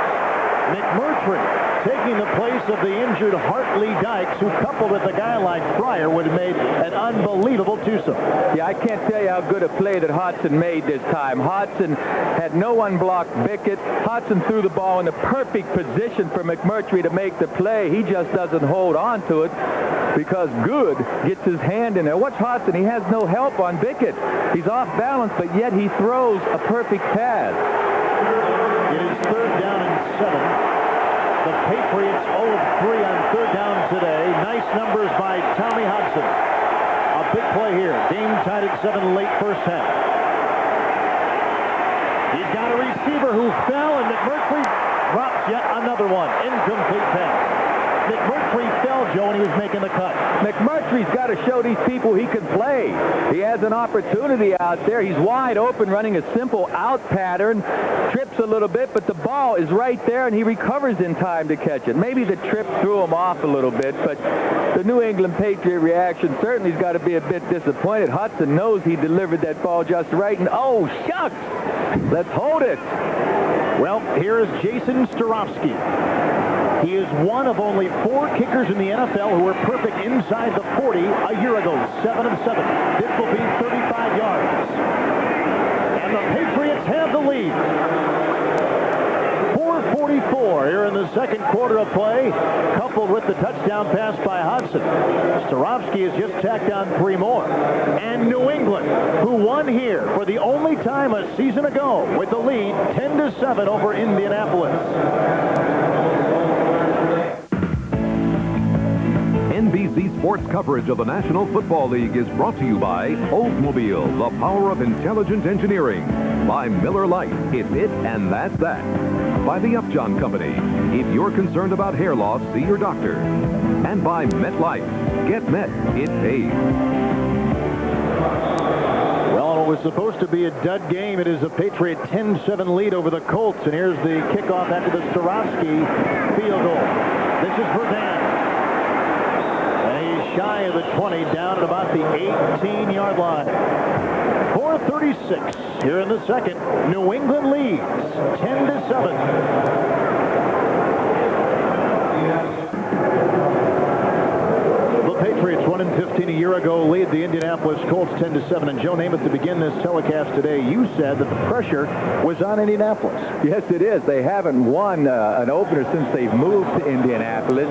McMurtry taking the place of the injured Hartley Dykes, who coupled with a guy like Fryer would have made an unbelievable twosome. Yeah, I can't tell you how good a play that Hodson made this time. Hodson had no unblocked Bickett. Hodson threw the ball in the perfect position for McMurtry to make the play. He just doesn't hold on to it because Good gets his hand in there. Watch Hodson. He has no help on Bickett. He's off balance, but yet he throws a perfect pass. It is 3rd down and 7. The Patriots 0 of 3 on 3rd down today. Nice numbers by Tommy Hodson. A big play here. Game tied at 7 late first half. He's got a receiver who fell, and McMurtry drops yet another one. Incomplete pass. McMurtry fell, Joe, and he was making the cut. McMurtry's got to show these people he can play. He has an opportunity out there. He's wide open, running a simple out pattern. Trips a little bit, but the ball is right there, and he recovers in time to catch it. Maybe the trip threw him off a little bit, but the New England Patriot reaction certainly has got to be a bit disappointed. Hudson knows he delivered that ball just right, and oh, shucks! Let's hold it. Well, here is Jason Starofsky. He is one of only 4 kickers in the NFL who were perfect inside the 40 a year ago. 7 of 7. This will be 35 yards. And the Patriots have the lead. 4:44 here in the second quarter of play, coupled with the touchdown pass by Hodson. Starofsky has just tacked on 3 more. And New England, who won here for the only time a season ago with the lead 10-7 over Indianapolis. NBC Sports coverage of the National Football League is brought to you by Oldsmobile, the power of intelligent engineering. By Miller Lite, it's it and that's that. By the Upjohn Company, if you're concerned about hair loss, see your doctor. And by MetLife, get Met, it pays. Well, it was supposed to be a dud game. It is a Patriot 10-7 lead over the Colts. And here's the kickoff after the Starofsky field goal. This is Verdant. Shy of the 20, down at about the 18-yard line. 4:36 here in the second. New England leads 10-7. The Patriots 1-15 a year ago lead the Indianapolis Colts 10-7. And Joe Namath, to begin this telecast today, you said that the pressure was on Indianapolis. Yes, it is. They haven't won an opener since they've moved to Indianapolis.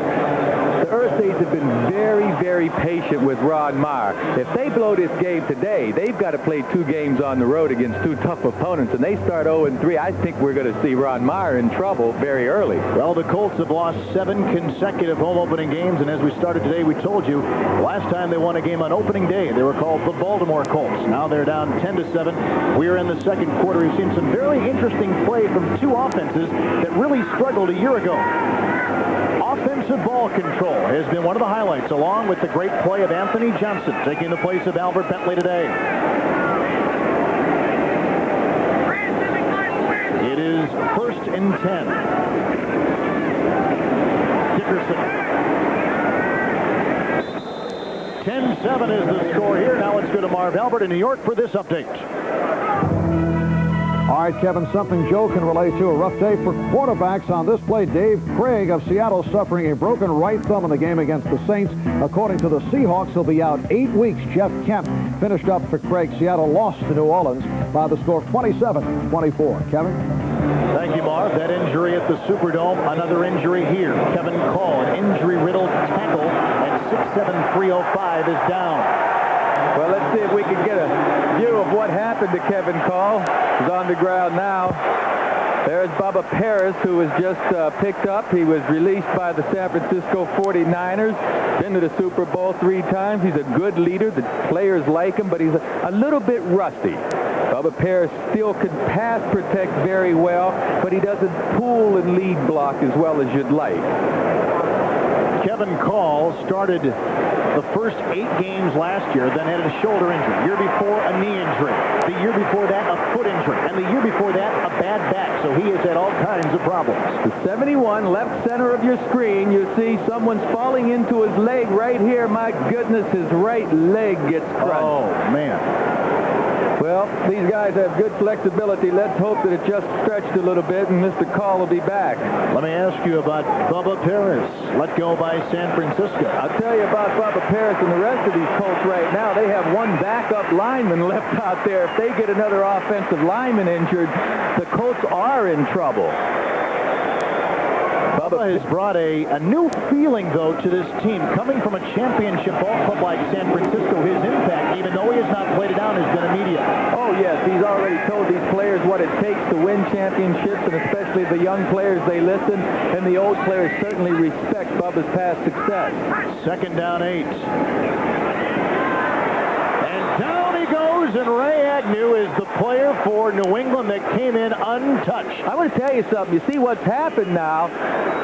The Earthsaids have been very, very patient with Ron Meyer. If they blow this game today, they've got to play 2 games on the road against 2 tough opponents, and they start 0-3. I think we're going to see Ron Meyer in trouble very early. Well, the Colts have lost 7 consecutive home opening games, and as we started today, we told you last time they won a game on opening day, they were called the Baltimore Colts. Now they're down 10-7. We are in the second quarter. We've seen some very interesting play from 2 offenses that really struggled a year ago. Offensive ball control has been one of the highlights, along with the great play of Anthony Johnson taking the place of Albert Bentley today. It is 1st and 10. Dickerson. 10-7 is the score here. Now let's go to Marv Albert in New York for this update. All right, Kevin, something Joe can relate to. A rough day for quarterbacks on this play. Dave Craig of Seattle suffering a broken right thumb in the game against the Saints. According to the Seahawks, he'll be out 8 weeks. Jeff Kemp finished up for Craig. Seattle lost to New Orleans by the score of 27-24. Kevin? Thank you, Marv. That injury at the Superdome, another injury here. Kevin Call, an injury-riddled tackle, and 6'7", 305 is down. Well, let's see if we can get a view of what happened to Kevin Call. He's on the ground now. There's Bubba Paris, who was just picked up. He was released by the San Francisco 49ers. Been to the Super Bowl 3 times. He's a good leader. The players like him, but he's a little bit rusty. Bubba Paris still can pass protect very well, but he doesn't pull and lead block as well as you'd like. Kevin Call started the first 8 games last year, then had a shoulder injury. Year before, a knee injury. The year before that, a foot injury. And the year before that, a bad back. So he has had all kinds of problems. The 71, left center of your screen, you see someone's falling into his leg right here. My goodness, his right leg gets crushed. Oh, man. Well, these guys have good flexibility. Let's hope that it just stretched a little bit, and Mr. Call will be back. Let me ask you about Bubba Paris, let go by San Francisco. I'll tell you about Bubba Paris and the rest of these Colts right now. They have one backup lineman left out there. If they get another offensive lineman injured, the Colts are in trouble. Bubba has brought a new feeling, though, to this team. Coming from a championship ball club like San Francisco, his impact, even though he has not played it down, has been immediate. Oh, yes, he's already told these players what it takes to win championships, and especially the young players, they listen, and the old players certainly respect Bubba's past success. 2nd down 8. And down he goes, and Ray Agnew is the player for New England that came in untouched. I want to tell you something. You see what's happened now?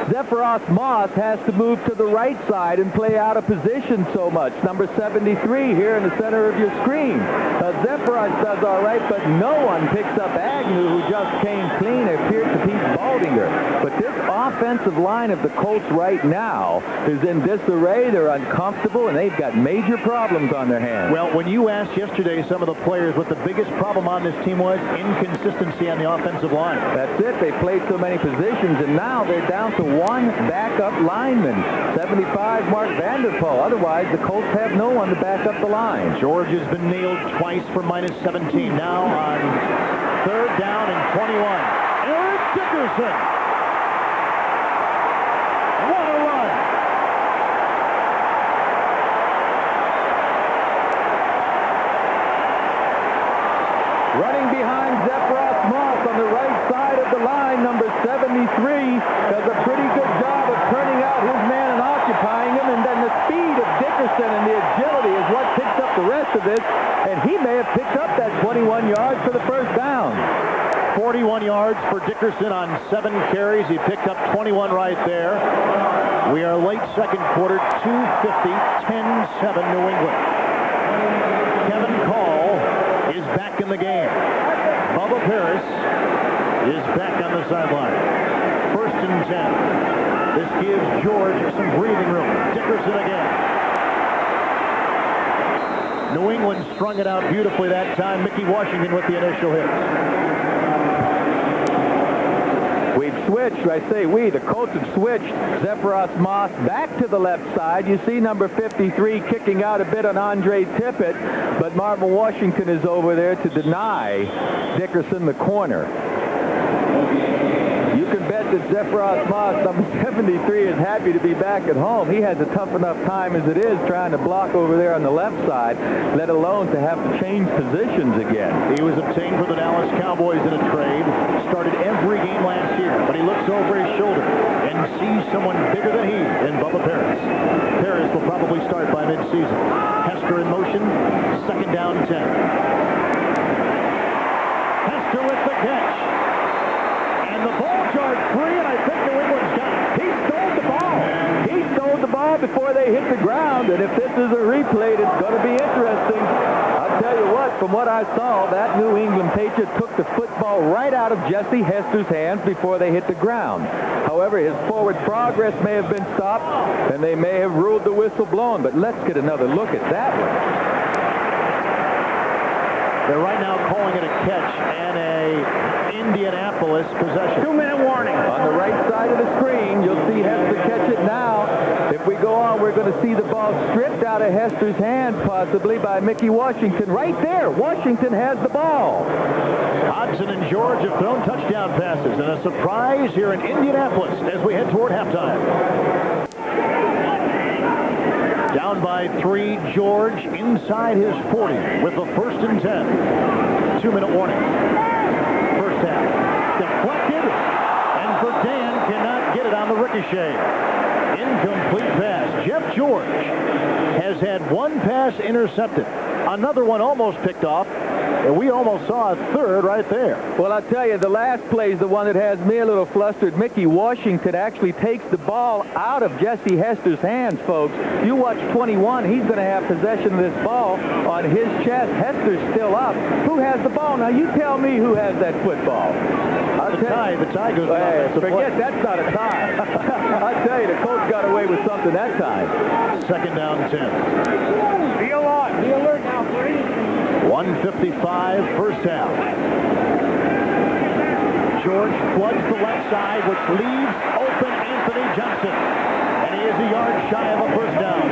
Zephyros Moss has to move to the right side and play out of position so much. Number 73 here in the center of your screen. Zephyros does all right, but no one picks up Agnew, who just came clean. It appeared to Pete Baldinger. But this offensive line of the Colts right now is in disarray. They're uncomfortable, and they've got major problems on their hands. Well, when you asked yesterday some of the players what the biggest problem on this team was, inconsistency on the offensive line. That's it. They played so many positions, and now they're down to one backup lineman, 75 Mark Vanderpool. Otherwise, the Colts have no one to back up the line. George has been nailed twice for -17. Now on 3rd down and 21. Eric Dickerson. What a run. Running behind Zephyros Moss on the right side of the line, number 73 does a pretty good job of turning out his man and occupying him, and then the speed of Dickerson and the agility is what picks up the rest of it, and he may have picked up that 21 yards for the first down. 41 yards for Dickerson on 7 carries. He picked up 21 right there. We are late 2nd quarter, 2:50, 10-7 New England. Kevin Call is back in the game. Bubba Paris is back on the sideline. 1st and 10. This gives George some breathing room. Dickerson again. New England strung it out beautifully that time. Mickey Washington with the initial hit. We've switched, I say we, the Colts have switched Zephyros Moss back to the left side. You see number 53 kicking out a bit on Andre Tippett, but Marvin Washington is over there to deny Dickerson the corner. You can bet that Zephyros Moss, number 73, is happy to be back at home. He has a tough enough time as it is trying to block over there on the left side, let alone to have to change positions again. He was obtained for the Dallas Cowboys in a trade. Started every game last year, but he looks over his shoulder and sees someone bigger than he in Bubba Paris. Paris will probably start by midseason. Hester in motion, 2nd down 10. Hester with the catch. And the ball charged free, and I think New England's got it. He stole the ball. He stole the ball before they hit the ground, and if this is a replay, it's going to be interesting. I'll tell you what, from what I saw, that New England Patriot took the football right out of Jesse Hester's hands before they hit the ground. However, his forward progress may have been stopped, and they may have ruled the whistle blown, but let's get another look at that one. They're right now calling it a catch and a Indianapolis possession. 2-minute warning. On the right side of the screen, you'll see Hester catch it now. If we go on, we're going to see the ball stripped out of Hester's hands, possibly by Mickey Washington. Right there, Washington has the ball. Hodgson and George have thrown touchdown passes, and a surprise here in Indianapolis as we head toward halftime. Down by 3, George inside his 40 with the 1st and 10. 2-minute warning. First half. Deflected, and Verdan cannot get it on the ricochet. Incomplete pass. Jeff George has had 1 pass intercepted. Another one almost picked off. And we almost saw a 3rd right there. Well, I'll tell you, the last play is the one that has me a little flustered. Mickey Washington actually takes the ball out of Jesse Hester's hands, folks. You watch 21, he's going to have possession of this ball on his chest. Hester's still up. Who has the ball? Now, you tell me who has that football. The tie goes down. Forget that's not a tie. I'll tell you, the Colts got away with something that time. 2nd down 10. Be alert. Be alert now, please. 1:55 first half. George floods the left side, which leaves open Anthony Johnson. And he is a yard shy of a first down.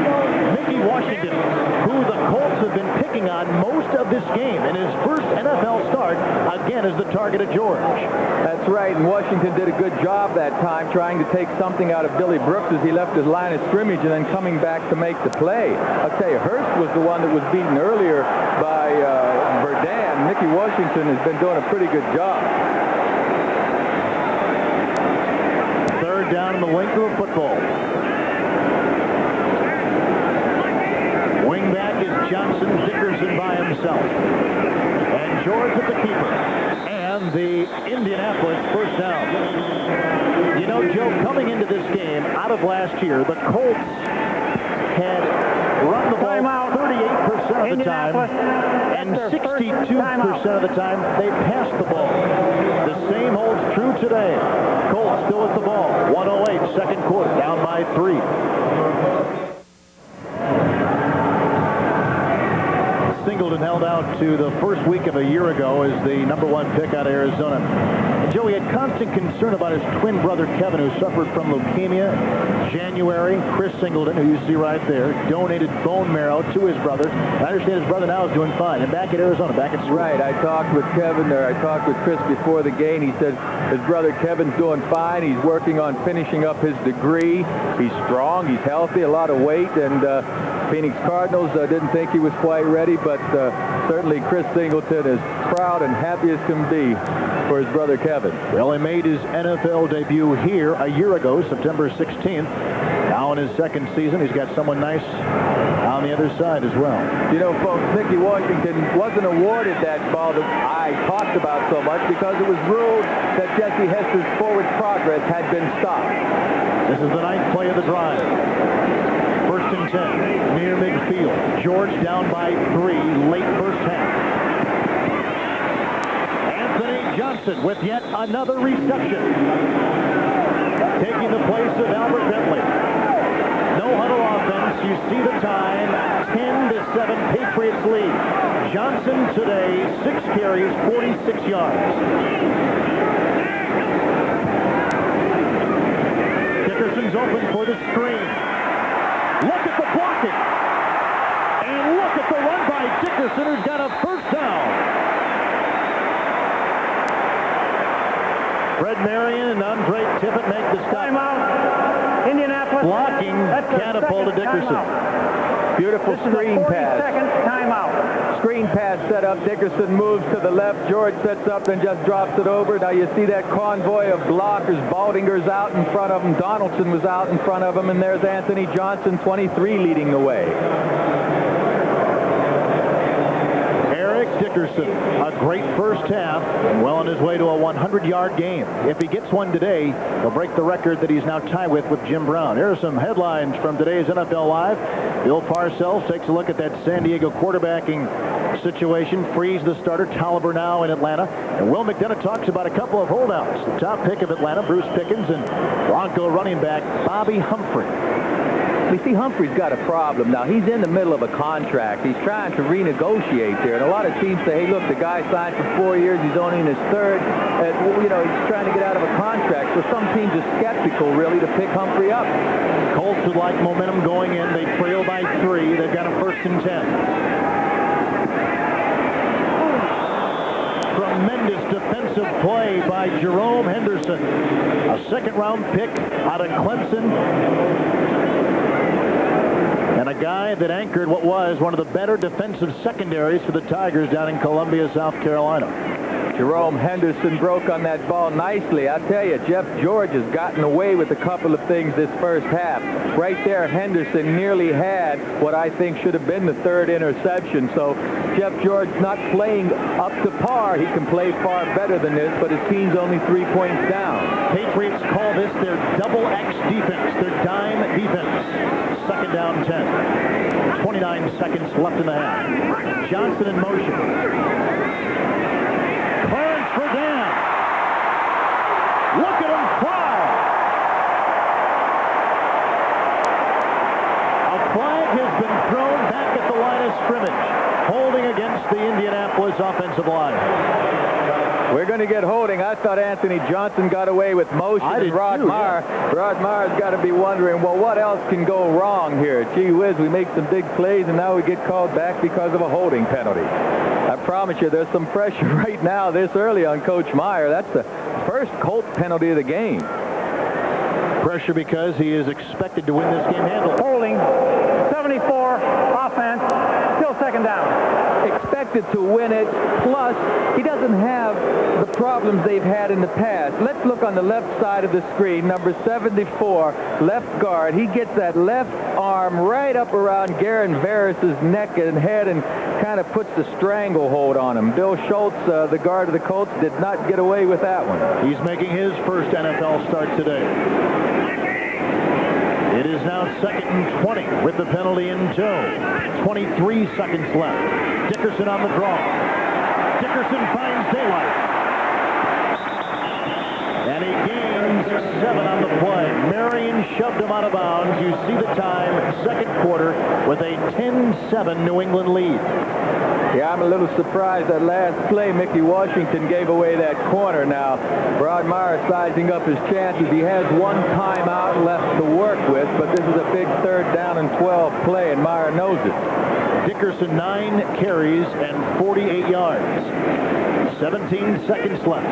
Mickey Washington, who the Colts have been picking on most of this game, in his first NFL start, again is the target of George. That's right, and Washington did a good job that time trying to take something out of Billy Brooks as he left his line of scrimmage and then coming back to make the play. I'll tell you, Hurst was the one that was beaten earlier by Verdun. Mickey Washington has been doing a pretty good job. Third down in the length of the football. Wingback is Johnson, Dickerson by himself. And George at the keeper. And the Indianapolis first down. You know, Joe, coming into this game out of last year, the Colts had run the ball 38% of the time, and 62% of the time they passed the ball. The same holds true today. Colts still with the ball. 1:08, second quarter, down by 3. Singleton held out to the first week of a year ago as the #1 pick out of Arizona. And Joey had constant concern about his twin brother Kevin, who suffered from leukemia in January. Chris Singleton, who you see right there, donated bone marrow to his brother. I understand his brother now is doing fine. And back at Arizona, back at school. Right, I talked with Kevin there. I talked with Chris before the game. He said his brother Kevin's doing fine. He's working on finishing up his degree. He's strong. He's healthy, a lot of weight, and Phoenix Cardinals didn't think he was quite ready, but certainly Chris Singleton is proud and happy as can be for his brother Kevin. Well, he made his NFL debut here a year ago, September 16th. Now in his second season, he's got someone nice on the other side as well. You know, folks, Mickey Washington wasn't awarded that ball that I talked about so much because it was ruled that Jesse Hester's forward progress had been stopped. This is the ninth play of the drive. First and 10, near midfield. George down by 3, late first half. Anthony Johnson with yet another reception. Taking the place of Albert Bentley. No huddle offense. You see the time. 10-7 Patriots lead. Johnson today, 6 carries, 46 yards. Dickerson's open for the screen. Look at the blocking. And look at the run by Dickerson, who's got a first down. Fred Marion and Andre Tippett make the stop. Timeout. Indianapolis. Blocking catapulted Dickerson. Beautiful screen pass. Second timeout. Screen pass set up. Dickerson moves to the left. George sets up and just drops it over. Now you see that convoy of blockers. Baldinger's out in front of him. Donaldson was out in front of him. And there's Anthony Johnson, 23, leading the way. Dickerson, a great first half, and well on his way to a 100-yard game. If he gets one today, he'll break the record that he's now tied with Jim Brown. Here are some headlines from today's NFL Live. Bill Parcells takes a look at that San Diego quarterbacking situation. Freeze the starter, Tolliver now in Atlanta. And Will McDonough talks about a couple of holdouts. The top pick of Atlanta, Bruce Pickens, and Bronco running back Bobby Humphrey. We see Humphrey's got a problem. Now, he's in the middle of a contract. He's trying to renegotiate there. And a lot of teams say, hey, look, the guy signed for 4 years. He's only in his third. And, you know, he's trying to get out of a contract. So some teams are skeptical, really, to pick Humphrey up. Colts would like momentum going in. They trail by 3. They've got a first and 10. Tremendous defensive play by Jerome Henderson. A second-round pick out of Clemson. And a guy that anchored what was one of the better defensive secondaries for the Tigers down in Columbia, South Carolina. Jerome Henderson broke on that ball nicely. I tell you, Jeff George has gotten away with a couple of things this first half. Right there, Henderson nearly had what I think should have been the third interception. So Jeff George not playing up to par. He can play far better than this, but his team's only 3 points down. Patriots call this their double X defense, their dime defense. Second down 10. 29 seconds left in the half. Johnson in motion. Clarence for down. Look at him fly. A flag has been thrown back at the line of scrimmage. Holding against against the Indianapolis offensive line. We're going to get holding. I thought Anthony Johnson got away with motion. And Rod Maher. Yeah. Rod Maher's got to be wondering, well, what else can go wrong here? Gee whiz, we make some big plays, and now we get called back because of a holding penalty. I promise you, there's some pressure right now this early on Coach Maher. That's the first Colt penalty of the game. Pressure because he is expected to win this game handily. Holding, 74, offense, still second down. Expected to win it, plus he doesn't have the problems they've had in the past. Let's look on the left side of the screen. Number 74, left guard. He gets that left arm right up around Garen Varus's neck and head and kind of puts the stranglehold on him. Bill Schultz, the guard of the Colts, did not get away with that one. He's making his first NFL start today. It is now 2nd and 20 with the penalty in tow. 23 seconds left. Dickerson on the draw. Dickerson finds daylight. And he gains 7 on the play. Marion shoved him out of bounds. You see the time, second quarter, with a 10-7 New England lead. Yeah, I'm a little surprised that last play Mickey Washington gave away that corner. Now, Rod Maher sizing up his chances. He has one timeout left to work with, but this is a big 3rd down and 12 play, and Maher knows it. Dickerson 9 carries and 48 yards. 17 seconds left.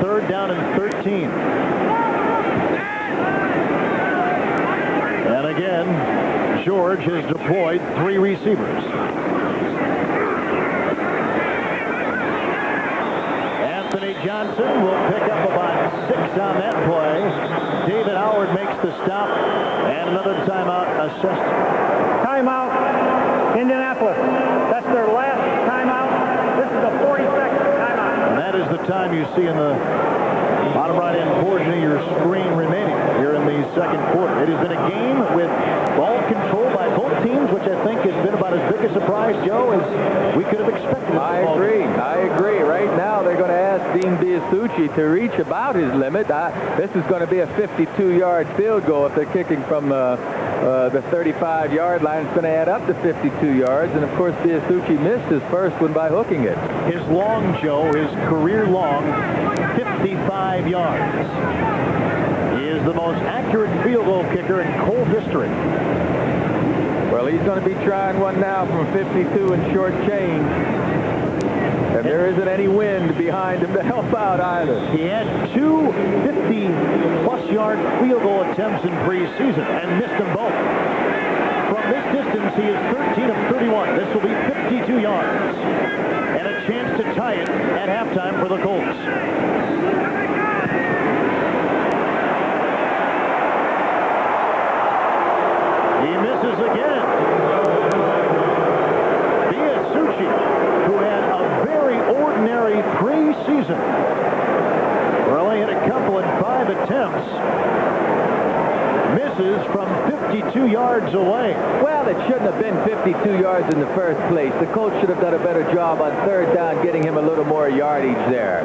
3rd down and 13. And again, George has deployed 3 receivers. Anthony Johnson will pick up about 6 on that play. David Howard makes the stop, and another timeout assessed. Timeout, Indianapolis. That's their last timeout. This is a 40-second timeout. And that is the time you see in the bottom right-hand portion of your screen remaining here in the second quarter. It has been a game with ball control by both teams, which I think has been about as big a surprise, Joe, as we could have expected. I agree. Right now, they're going to ask Dean Biasucci to reach about his limit. This is going to be a 52-yard field goal if they're kicking from the 35-yard line. It's going to add up to 52 yards, and of course Biasucci missed his first one by hooking it. His long, Joe, his career long, 55 yards. He is the most accurate field goal kicker in Colt history. Well, he's going to be trying one now from 52 and short change. And there isn't any wind behind him to help out either. He had 2 50-plus yard field goal attempts in preseason and missed them both. From this distance, he is 13 of 31. This will be 52 yards. And a chance to tie it at halftime for the Colts. He misses again. Biasucci, who had a very ordinary preseason, only had a couple in 5 attempts, misses from 52 yards away. Well, it shouldn't have been 52 yards in the first place. The coach should have done a better job on 3rd down, getting him a little more yardage there.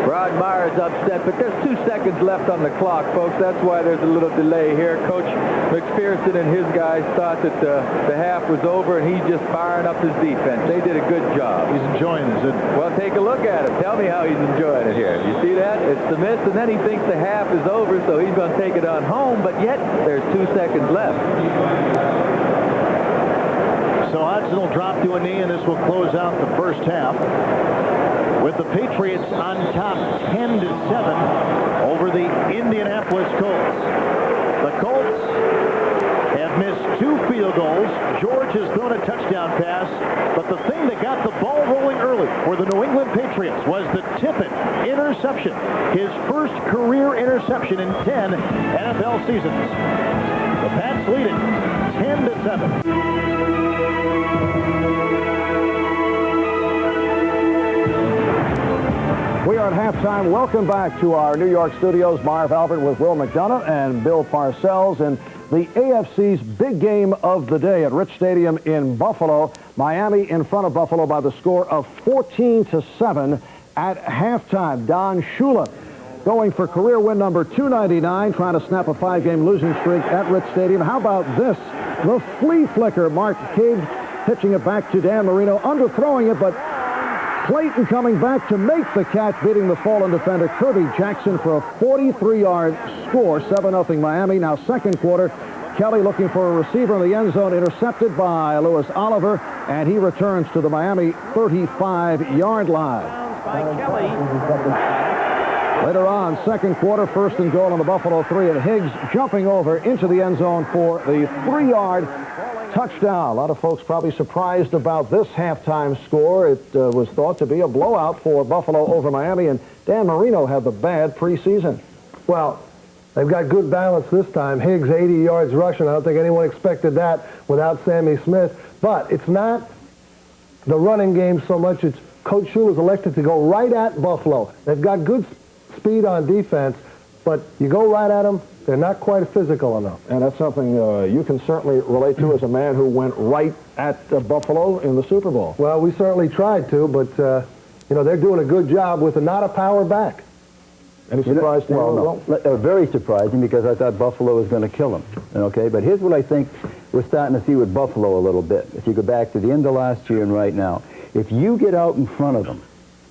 Rod Maher is upset, but there's 2 seconds left on the clock, folks. That's why there's a little delay here. Coach MacPherson and his guys thought that the half was over, and he's just firing up his defense. They did a good job. He's enjoying this, isn't he? Well, take a look at it. Tell me how he's enjoying it here. You see that? It's the miss, and then he thinks the half is over, so he's going to take it on home, but yet there's 2 seconds left. So Hodgson will drop to a knee, and this will close out the first half, with the Patriots on top 10-7 over the Indianapolis Colts. The Colts have missed 2 field goals. George has thrown a touchdown pass, but the thing that got the ball rolling early for the New England Patriots was the Tippett interception, his first career interception in 10 NFL seasons. The Pats lead it 10-7. We are at halftime. Welcome back to our New York studios. Marv Albert with Will McDonough and Bill Parcells. And the AFC's big game of the day at Rich Stadium in Buffalo. Miami in front of Buffalo by the score of 14-7 at halftime. Don Shula going for career win number 299, trying to snap a 5-game losing streak at Rich Stadium. How about this? The flea flicker, Mark Cave pitching it back to Dan Marino, underthrowing it, but Clayton coming back to make the catch, beating the fallen defender Kirby Jackson for a 43-yard score, 7-0 Miami. Now second quarter, Kelly looking for a receiver in the end zone, intercepted by Lewis Oliver, and he returns to the Miami 35-yard line. By Kelly. Later on, second quarter, first and goal on the Buffalo 3, and Higgs jumping over into the end zone for the 3-yard touchdown. A lot of folks probably surprised about this halftime score. It was thought to be a blowout for Buffalo over Miami, and Dan Marino had the bad preseason. Well, they've got good balance this time. Higgs 80 yards rushing. I don't think anyone expected that without Sammy Smith. But it's not the running game so much. It's Coach Shula's elected to go right at Buffalo. They've got good speed on defense, but you go right at them, they're not quite physical enough. And that's something you can certainly relate to as a man who went right at Buffalo in the Super Bowl. Well, we certainly tried to, but, you know, they're doing a good job with not a power back. Any surprise to you? Well, no. Very surprising, because I thought Buffalo was going to kill them. Okay, but here's what I think we're starting to see with Buffalo a little bit. If you go back to the end of last year and right now, if you get out in front of them,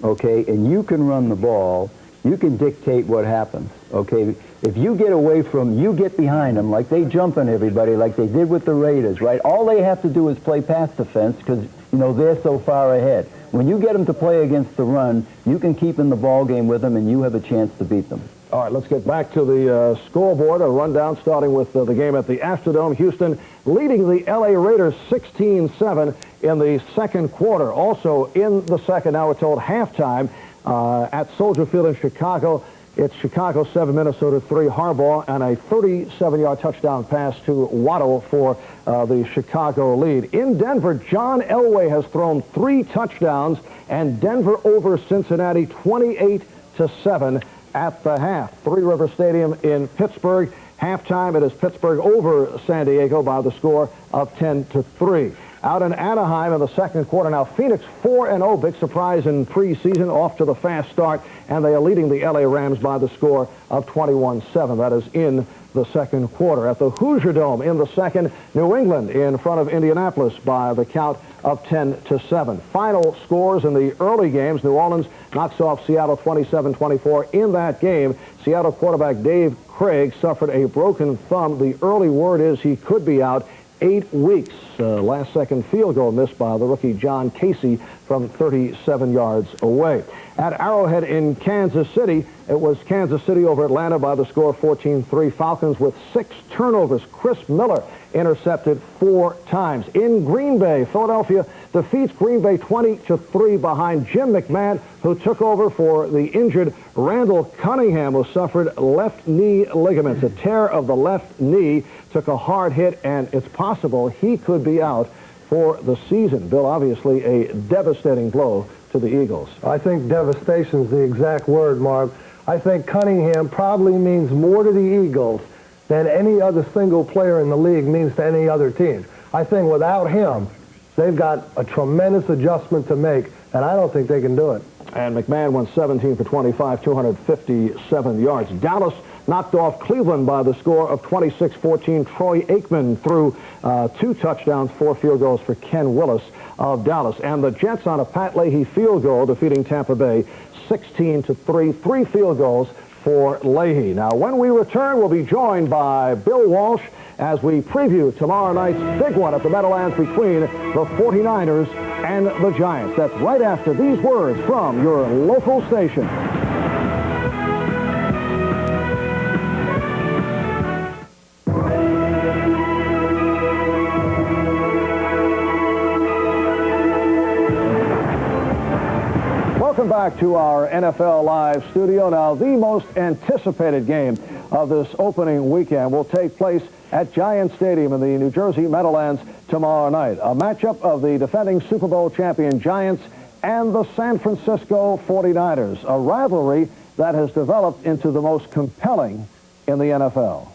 okay, and you can run the ball, you can dictate what happens, okay? If you get away from, you get behind them, like they jump on everybody, like they did with the Raiders, right? All they have to do is play pass defense, because, you know, they're so far ahead. When you get them to play against the run, you can keep in the ball game with them, and you have a chance to beat them. All right, let's get back to the scoreboard. A rundown starting with the game at the Astrodome. Houston leading the L.A. Raiders 16-7 in the second quarter. Also in the second, now we're told halftime, at Soldier Field in Chicago. It's Chicago 7, Minnesota 3. Harbaugh and a 37-yard touchdown pass to Waddle for the Chicago lead. In Denver, John Elway has thrown 3 touchdowns, and Denver over Cincinnati 28-7 at the half. Three River Stadium in Pittsburgh. Halftime, it is Pittsburgh over San Diego by the score of 10-3. Out in Anaheim in the second quarter. Now, Phoenix 4-0, big surprise in preseason, off to the fast start, and they are leading the L.A. Rams by the score of 21-7. That is in the second quarter. At the Hoosier Dome in the second, New England in front of Indianapolis by the count of 10-7. Final scores in the early games. New Orleans knocks off Seattle 27-24. In that game, Seattle quarterback Dave Craig suffered a broken thumb. The early word is he could be out 8 weeks. Last-second field goal missed by the rookie John Casey from 37 yards away. At Arrowhead in Kansas City, it was Kansas City over Atlanta by the score 14-3. Falcons with 6 turnovers. Chris Miller intercepted 4 times. In Green Bay, Philadelphia defeats Green Bay 20-3 behind Jim McMahon, who took over for the injured Randall Cunningham, who suffered left knee ligaments. A tear of the left knee, took a hard hit, and it's possible he could be out for the season. Bill, obviously a devastating blow to the Eagles. I think devastation is the exact word, Marv. I think Cunningham probably means more to the Eagles than any other single player in the league means to any other team. I think without him, they've got a tremendous adjustment to make, and I don't think they can do it. And McMahon went 17 for 25, 257 yards. Dallas knocked off Cleveland by the score of 26-14. Troy Aikman threw 2 touchdowns, 4 field goals for Ken Willis of Dallas. And the Jets on a Pat Leahy field goal defeating Tampa Bay 16-3. 3 field goals for Leahy. Now, when we return, we'll be joined by Bill Walsh as we preview tomorrow night's big one at the Meadowlands between the 49ers and the Giants. That's right after these words from your local station. Welcome back to our NFL Live studio. Now, the most anticipated game of this opening weekend will take place at Giant Stadium in the New Jersey Meadowlands tomorrow night. A matchup of the defending Super Bowl champion Giants and the San Francisco 49ers. A rivalry that has developed into the most compelling in the NFL.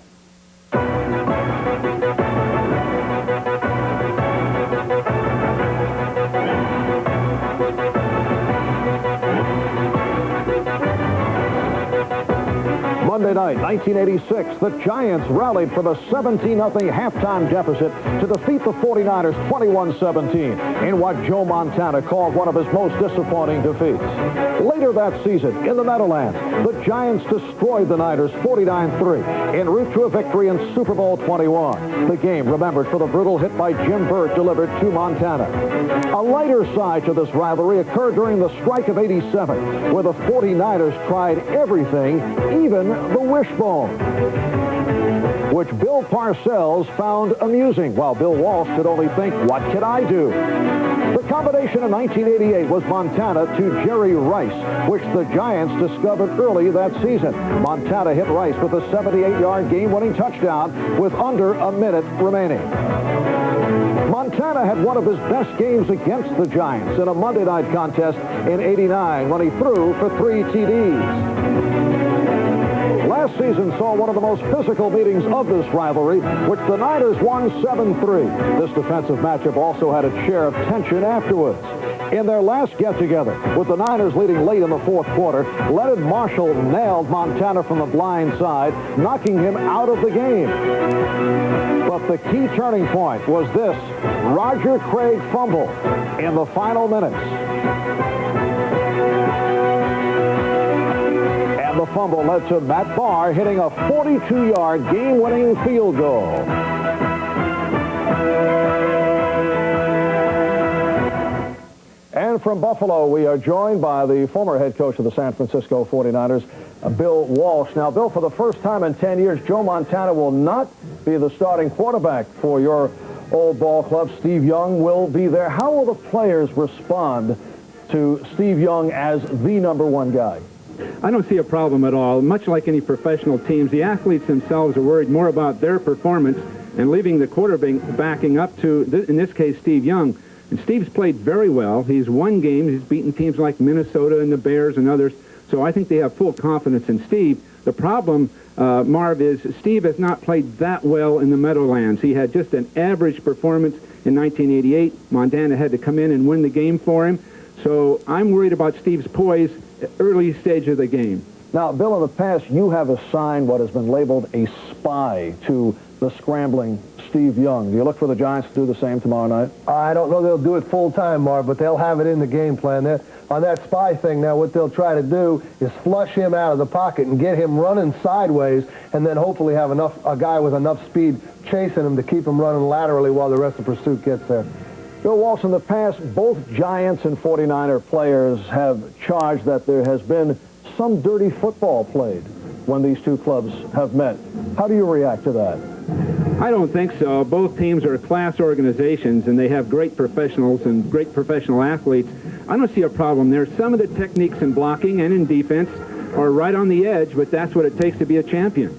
Monday night, 1986, the Giants rallied from a 17-0 halftime deficit to defeat the 49ers 21-17 in what Joe Montana called one of his most disappointing defeats. Later that season, in the Meadowlands, the Giants destroyed the Niners 49-3 en route to a victory in Super Bowl 21. The game remembered for the brutal hit by Jim Burt delivered to Montana. A lighter side to this rivalry occurred during the strike of '87, where the 49ers tried everything, even the wishbone, which Bill Parcells found amusing, while Bill Walsh could only think, what can I do? The combination in 1988 was Montana to Jerry Rice, which the Giants discovered early that season. Montana hit Rice with a 78-yard game-winning touchdown with under a minute remaining. Montana had one of his best games against the Giants in a Monday night contest in '89 when he threw for 3 TDs. Last season saw one of the most physical meetings of this rivalry, which the Niners won 7-3. This defensive matchup also had a share of tension afterwards. In their last get-together, with the Niners leading late in the fourth quarter, Leonard Marshall nailed Montana from the blind side, knocking him out of the game. But the key turning point was this Roger Craig fumble in the final minutes. And the fumble led to Matt Barr hitting a 42-yard game-winning field goal. And from Buffalo, we are joined by the former head coach of the San Francisco 49ers, Bill Walsh. Now, Bill, for the first time in 10 years, Joe Montana will not be the starting quarterback for your old ball club. Steve Young will be there. How will the players respond to Steve Young as the #1 guy? I don't see a problem at all. Much like any professional teams, the athletes themselves are worried more about their performance and leaving the quarterbacking up to, in this case, Steve Young. And Steve's played very well. He's won games. He's beaten teams like Minnesota and the Bears and others. So I think they have full confidence in Steve. The problem, Marv, is Steve has not played that well in the Meadowlands. He had just an average performance in 1988. Montana had to come in and win the game for him. So I'm worried about Steve's poise at early stage of the game. Now, Bill, in the past, you have assigned what has been labeled a spy to the scrambling Steve Young. Do you look for the Giants to do the same tomorrow night? I don't know they'll do it full-time, Marv, but they'll have it in the game plan. On that spy thing now, what they'll try to do is flush him out of the pocket and get him running sideways, and then hopefully have a guy with enough speed chasing him to keep him running laterally while the rest of the pursuit gets there. Bill Walsh, in the past, both Giants and 49er players have charged that there has been some dirty football played when these two clubs have met. How do you react to that? I don't think so. Both teams are class organizations, and they have great professionals and great professional athletes. I don't see a problem there. Some of the techniques in blocking and in defense are right on the edge, but that's what it takes to be a champion.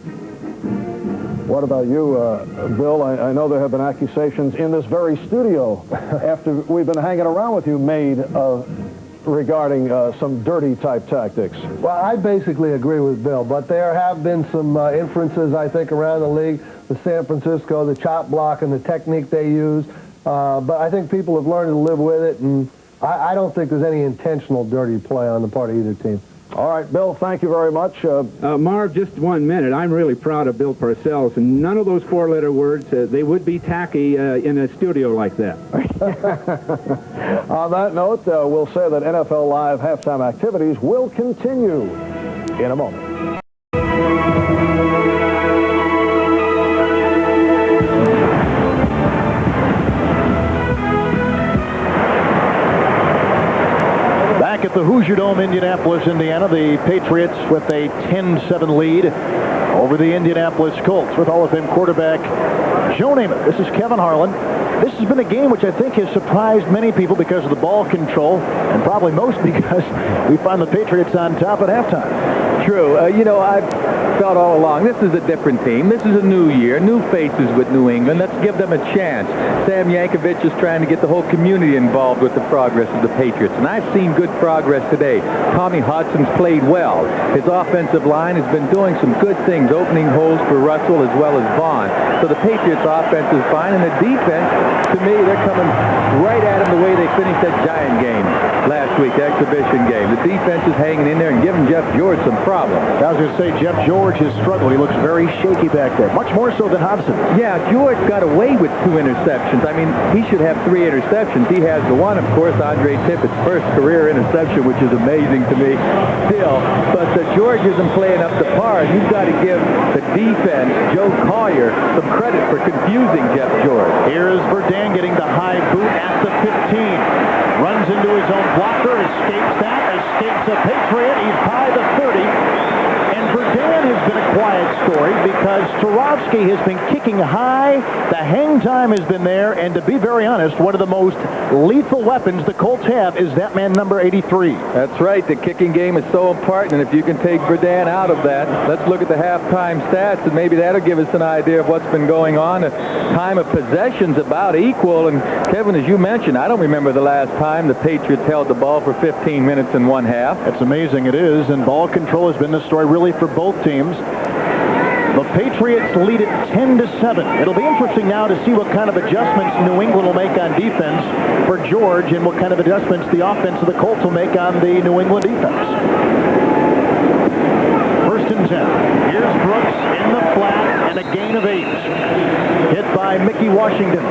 What about you, Bill? I know there have been accusations in this very studio after we've been hanging around with you made regarding some dirty-type tactics. Well, I basically agree with Bill, but there have been some inferences, I think, around the league. The San Francisco, the chop block, and the technique they use. But I think people have learned to live with it, and I don't think there's any intentional dirty play on the part of either team. All right, Bill, thank you very much. Marv, just 1 minute. I'm really proud of Bill Parcells, and none of those four-letter words, they would be tacky in a studio like that. On that note, we'll say that NFL Live halftime activities will continue in a moment. Back at the Hoosier Dome, Indianapolis, Indiana, the Patriots with a 10-7 lead over the Indianapolis Colts with Hall of Fame quarterback Joe Namath. This is Kevin Harlan. This has been a game which I think has surprised many people because of the ball control, and probably most because we find the Patriots on top at halftime. True. You know, I've felt all along, this is a different team. This is a new year, new faces with New England. Let's give them a chance. Sam Yankovic is trying to get the whole community involved with the progress of the Patriots, and I've seen good progress today. Tommy Hodson's played well. His offensive line has been doing some good things, opening holes for Russell as well as Vaughn. So the Patriots' offense is fine, and the defense, to me, they're coming right at him the way they finished that Giant game last week, the exhibition game. The defense is hanging in there and giving Jeff George some problems. problem. I was going to say, Jeff George has struggled. He looks very shaky back there, much more so than Hobson. Yeah, George got away with 2 interceptions. I mean, he should have 3 interceptions. He has the one, of course, Andre Tippett's first career interception, which is amazing to me still. But George isn't playing up to par. You've got to give the defense, Joe Collier, some credit for confusing Jeff George. Here's Verdun getting the high boot at the 15. Runs into his own blocker, escapes a Patriot. He's by the 30. And Verdun has been a quiet story because Turovsky has been kicking high. The hang time has been there. And to be very honest, one of the most lethal weapons the Colts have is that man number 83. That's right. The kicking game is so important. And if you can take Verdun out of that, let's look at the halftime stats, and maybe that'll give us an idea of what's been going on. The time of possession's about equal. And Kevin, as you mentioned, I don't remember the last time the Patriots held the ball for 15 minutes and 1/2. It's amazing, it is. And ball control has been the story really for both teams. The Patriots lead it 10-7. It'll be interesting now to see what kind of adjustments New England will make on defense for George and what kind of adjustments the offense of the Colts will make on the New England defense. 1st and 10. Here's Brooks in the flat and a gain of 8. Hit by Mickey Washington.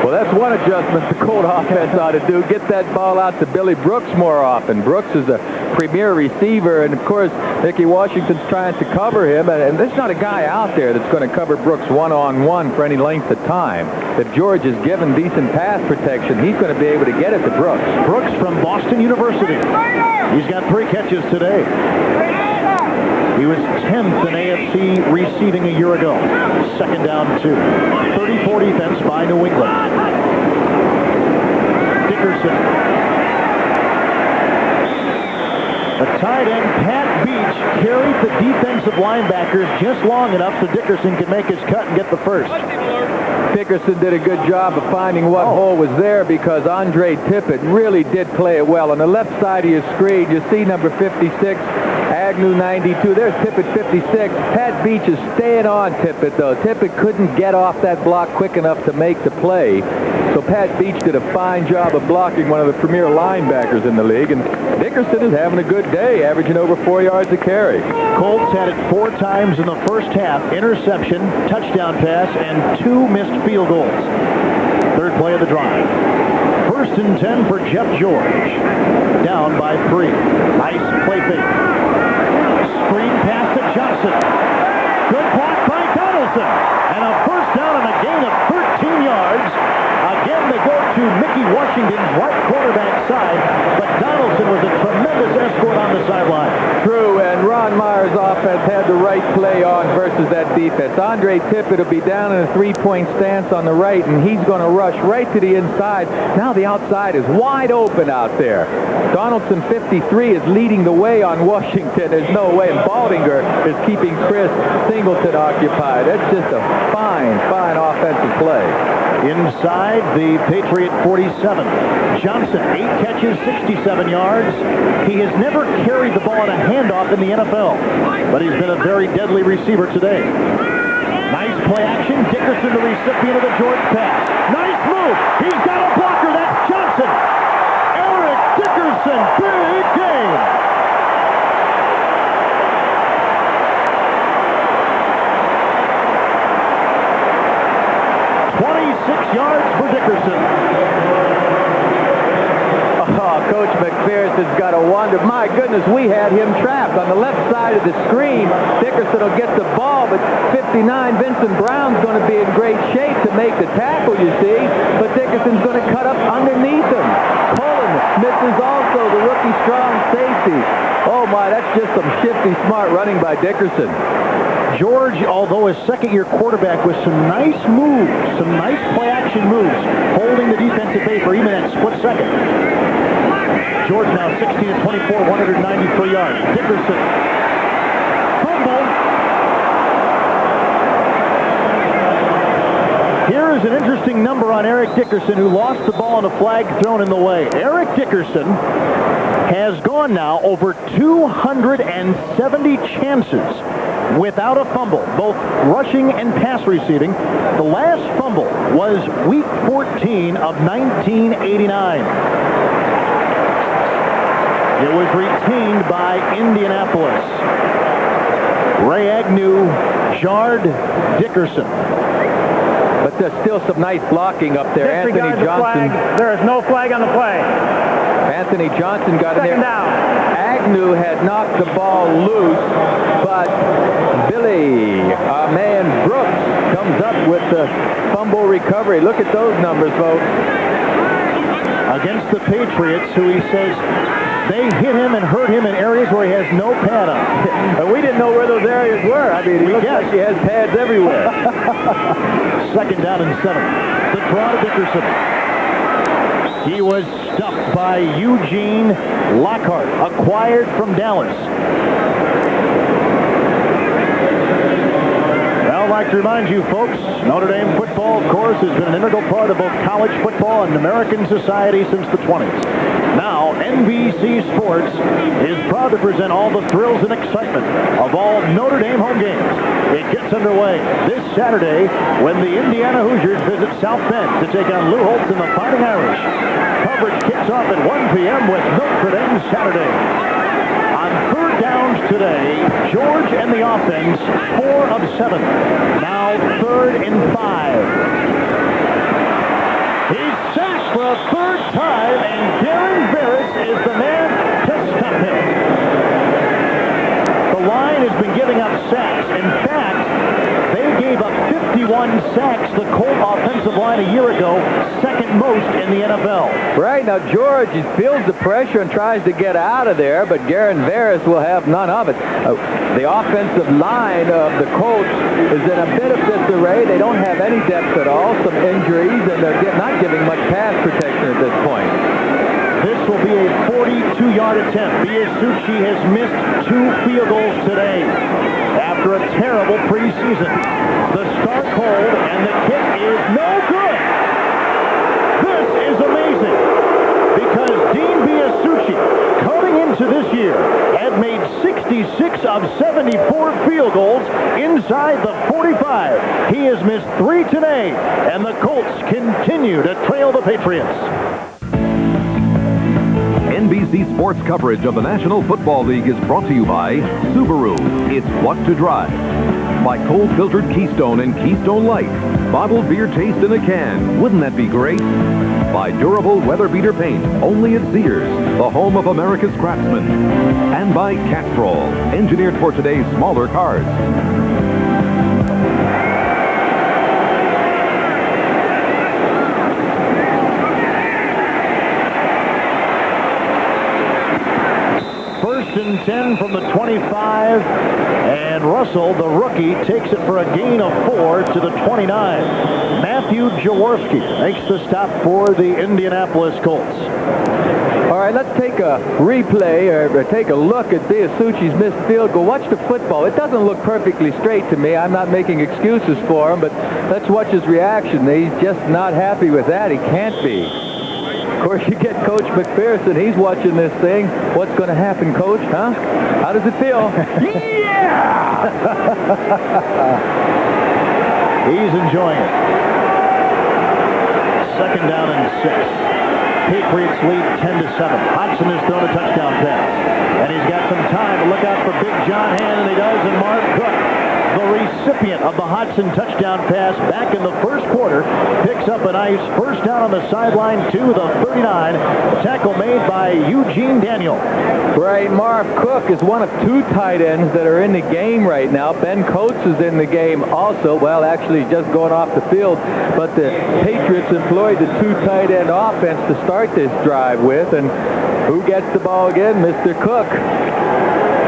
Well, that's one adjustment the Colt offense ought to do. Get that ball out to Billy Brooks more often. Brooks is a premier receiver, and of course, Mickey Washington's trying to cover him, and there's not a guy out there that's going to cover Brooks one-on-one for any length of time. If George is given decent pass protection, he's going to be able to get it to Brooks. Brooks from Boston University. He's got 3 catches today. He was 10th in AFC receiving a year ago. 2nd down 2. 34 defense by New England. Dickerson. The tight end, Pat Beach, carried the defensive linebackers just long enough so Dickerson could make his cut and get the first. Dickerson did a good job of finding what hole was there because Andre Tippett really did play it well. On the left side of your screen, you see number 56, Agnew 92. There's Tippett 56. Pat Beach is staying on Tippett, though. Tippett couldn't get off that block quick enough to make the play. So Pat Beach did a fine job of blocking one of the premier linebackers in the league. And Dickerson is having a good day, averaging over 4 yards a carry. Colts had it 4 times in the first half. Interception, touchdown pass, and 2 missed field goals. 3rd play of the drive. 1st and 10 for Jeff George. Down by 3. Nice play fake. Screen pass to Johnson. Good block by Donaldson. And a first down and a gain of 13 yards. Again, they go to Mickey Washington's right quarterback side, but Donaldson was a tremendous escort on the sideline. True, and Ron Meyer's offense had the right play on versus that defense. Andre Tippett will be down in a 3-point stance on the right, and he's going to rush right to the inside. Now the outside is wide open out there. Donaldson, 53, is leading the way on Washington. There's no way, and Baldinger is keeping Chris Singleton occupied. That's just a fine, fine offensive play. Inside the Patriot 47. Johnson, 8 catches, 67 yards. He has never carried the ball on a handoff in the NFL, but he's been a very deadly receiver today. Nice play action. Dickerson, the recipient of the George pass. Nice move. He's got a blocker. That's Johnson. Eric Dickerson, big game. 26 yards for Dickerson. Oh, Coach MacPherson's got a wonder. My goodness, we had him trapped on the left side of the screen. Dickerson will get the ball, but 59, Vincent Brown's going to be in great shape to make the tackle, you see. But Dickerson's going to cut up underneath him. Cullen misses also, the rookie strong safety. Oh, my, that's just some shifty, smart running by Dickerson. George, although a second-year quarterback with some nice moves, some nice play-action moves, holding the defense at bay for even that split second. George now 16 of 24, 193 yards. Dickerson. Fumble. Here is an interesting number on Eric Dickerson, who lost the ball on a flag thrown in the way. Eric Dickerson has gone now over 270 chances without a fumble, both rushing and pass receiving. The last fumble was week 14 of 1989. It was retained by Indianapolis. Ray Agnew jarred Dickerson. But there's still some nice blocking up there. Anthony Johnson. There is no flag on the play. Anthony Johnson got in there. Second down. Agnew had knocked the ball loose, but Billy, our man Brooks, comes up with the fumble recovery. Look at those numbers, folks. Against the Patriots, who he says they hit him and hurt him in areas where he has no pad on. And we didn't know where those areas were. I mean, he looks like he has pads everywhere. Second down and 7. The draw to Dickerson. He was stuffed by Eugene Lockhart, acquired from Dallas. Well, I'd like to remind you folks, Notre Dame football, of course, has been an integral part of both college football and American society since the 20s. Now, NBC Sports is proud to present all the thrills and excitement of all Notre Dame home games. It gets underway this Saturday when the Indiana Hoosiers visit South Bend to take on Lou Holtz and the Fighting Irish. Coverage kicks off at 1 p.m. with Notre Dame Saturday. On third downs today, George and the offense, 4 of 7. Now 3rd and 5. He's sacked for a third time, and Darren Barris is the man to stop him. The line has been giving up sacks. In fact, they gave up 51 sacks, the Colt offensive line a year ago, second most in the NFL. Right, now George feels the pressure and tries to get out of there, but Darren Barris will have none of it. The offensive line of the Colts is in a bit of disarray. They don't have any depth at all, some injuries, and they're not giving much pass protection at this point. This will be a 42-yard attempt. Biasucci has missed 2 field goals today after a terrible preseason. The start hold, and the kick is no good. This is amazing because Dean Biasucci, coming into this year, had made 66 of 74 field goals inside the 45. He has missed 3 today, and the Colts continue to trail the Patriots. NBC Sports coverage of the National Football League is brought to you by Subaru. It's what to drive. By cold-filtered Keystone and Keystone Light. Bottled beer taste in a can. Wouldn't that be great? By durable weather beater paint, only at Sears, the home of America's craftsmen. And by Castrol, engineered for today's smaller cars. And 10 from the 25, and Russell, the rookie, takes it for a gain of 4 to the 29. Matthew Jaworski makes the stop for the Indianapolis Colts. All right, let's take a replay or take a look at Biasucci's missed field goal. Watch the football. It doesn't look perfectly straight to me. I'm not making excuses for him, but let's watch his reaction. He's just not happy with that. He can't be. Of course, you get Coach MacPherson. He's watching this thing. What's going to happen, Coach? Huh? How does it feel? Yeah! He's enjoying it. Second down and 6. Patriots lead 10-7. Hodgson has thrown a touchdown pass. And he's got some time to look out for Big John Hand, and he does, and Marv Cook, the recipient of the Hodgson touchdown pass back in the first quarter, picks up a nice first down on the sideline to the 39. Tackle made by Eugene Daniel. Right, Marv Cook is one of 2 tight ends that are in the game right now. Ben Coates is in the game also. Well, actually just going off the field, but the Patriots employed the 2 tight end offense to start this drive with, and who gets the ball again? Mr. Cook.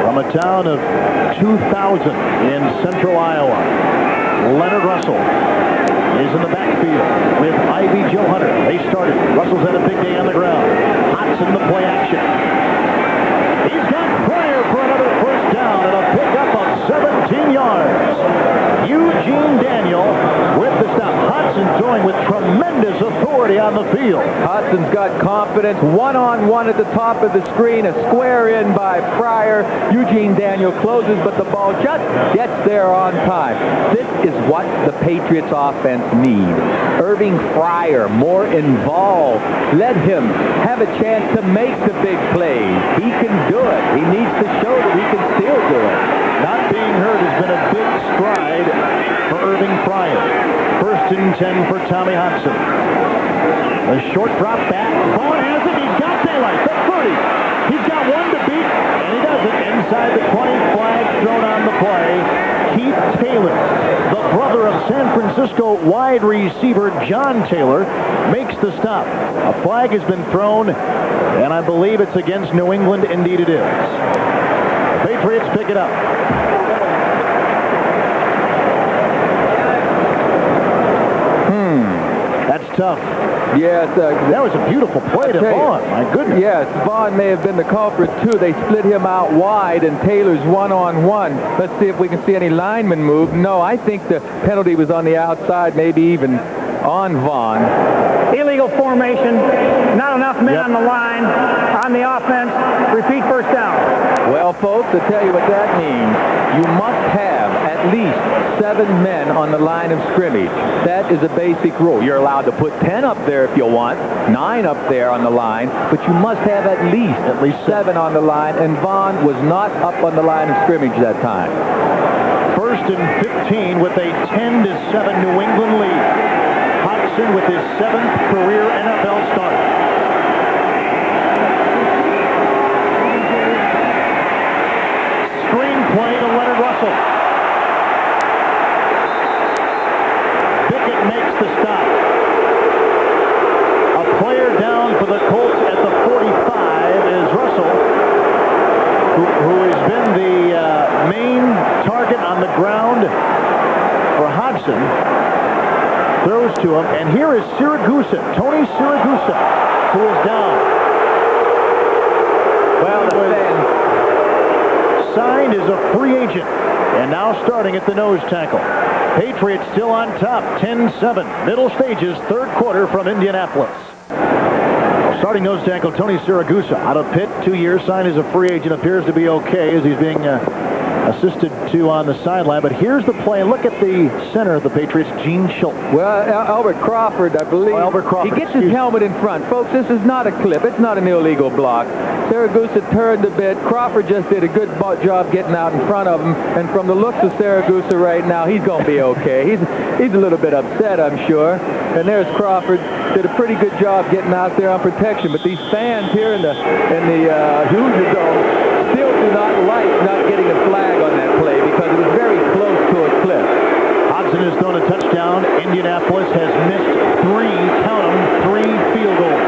From a town of 2,000 in central Iowa, Leonard Russell is in the backfield with Ivy Joe Hunter. They started. Russell's had a big day on the ground. Hodgson the play action. He's got Pryor for another first down and a pickup of 17 yards. Eugene Daniel with the stop. Hodgson throwing with tremendous authority on the field. Hodgson's got confidence. One-on-one at the top of the screen. A square in by Fryer. Eugene Daniel closes, but the ball just gets there on time. This is what the Patriots offense need. Irving Fryer, more involved. Let him have a chance to make the big plays. He can do it. He needs to show that he can still do it. Not being hurt has been a big stride for Irving Fryer. 1st and 10 for Tommy Hodgson. A short drop back. Vaughn has it. He's got daylight. The 30. He's got one to beat, and he does it inside the 20. Flag thrown on the play. Keith Taylor, the brother of San Francisco wide receiver John Taylor, makes the stop. A flag has been thrown, and I believe it's against New England. Indeed it is. The Patriots pick it up. That's tough. Yes, that was a beautiful play to Vaughn. My goodness. Yes, Vaughn may have been the culprit, too. They split him out wide, and Taylor's one-on-one. Let's see if we can see any linemen move. No, I think the penalty was on the outside, maybe even on Vaughn. Illegal formation. Not enough men on the line. On the offense. Repeat first down. Well, folks, I'll tell you what that means. You must have at least 7 men on the line of scrimmage. That is a basic rule. You're allowed to put 10 up there if you want, 9 up there on the line, but you must have at least 7 on the line, and Vaughn was not up on the line of scrimmage that time. 1st and 15 with a 10-7 New England lead. Hodgson with his 7th career NFL start. Screenplay to Leonard Russell. Pickett makes the stop. A player down for the Colts at the 45 is Russell, who has been the main target on the ground for Hodgson. Throws to him, and here is Siragusa, Tony Siragusa, who is down. Well, the fan signed as a free agent, and now starting at the nose tackle. Patriots still on top, 10-7. Middle stages, 3rd quarter from Indianapolis. Starting nose tackle Tony Siragusa out of Pitt, 2 years, signed as a free agent, appears to be okay as he's being assisted to on the sideline. But here's the play. Look at the center of the Patriots, Gene Chilton. Well, Albert Crawford, I believe. Albert Crawford. He gets his helmet in front. Folks, this is not a clip. It's not an illegal block. Siragusa turned a bit. Crawford just did a good job getting out in front of him. And from the looks of Siragusa right now, he's going to be okay. He's a little bit upset, I'm sure. And there's Crawford. Did a pretty good job getting out there on protection. But these fans here in the Hoosier Dome still do not like not getting a flag on that play because it was very close to a cliff. Hodgson has thrown a touchdown. Indianapolis has missed 3, count them, 3 field goals.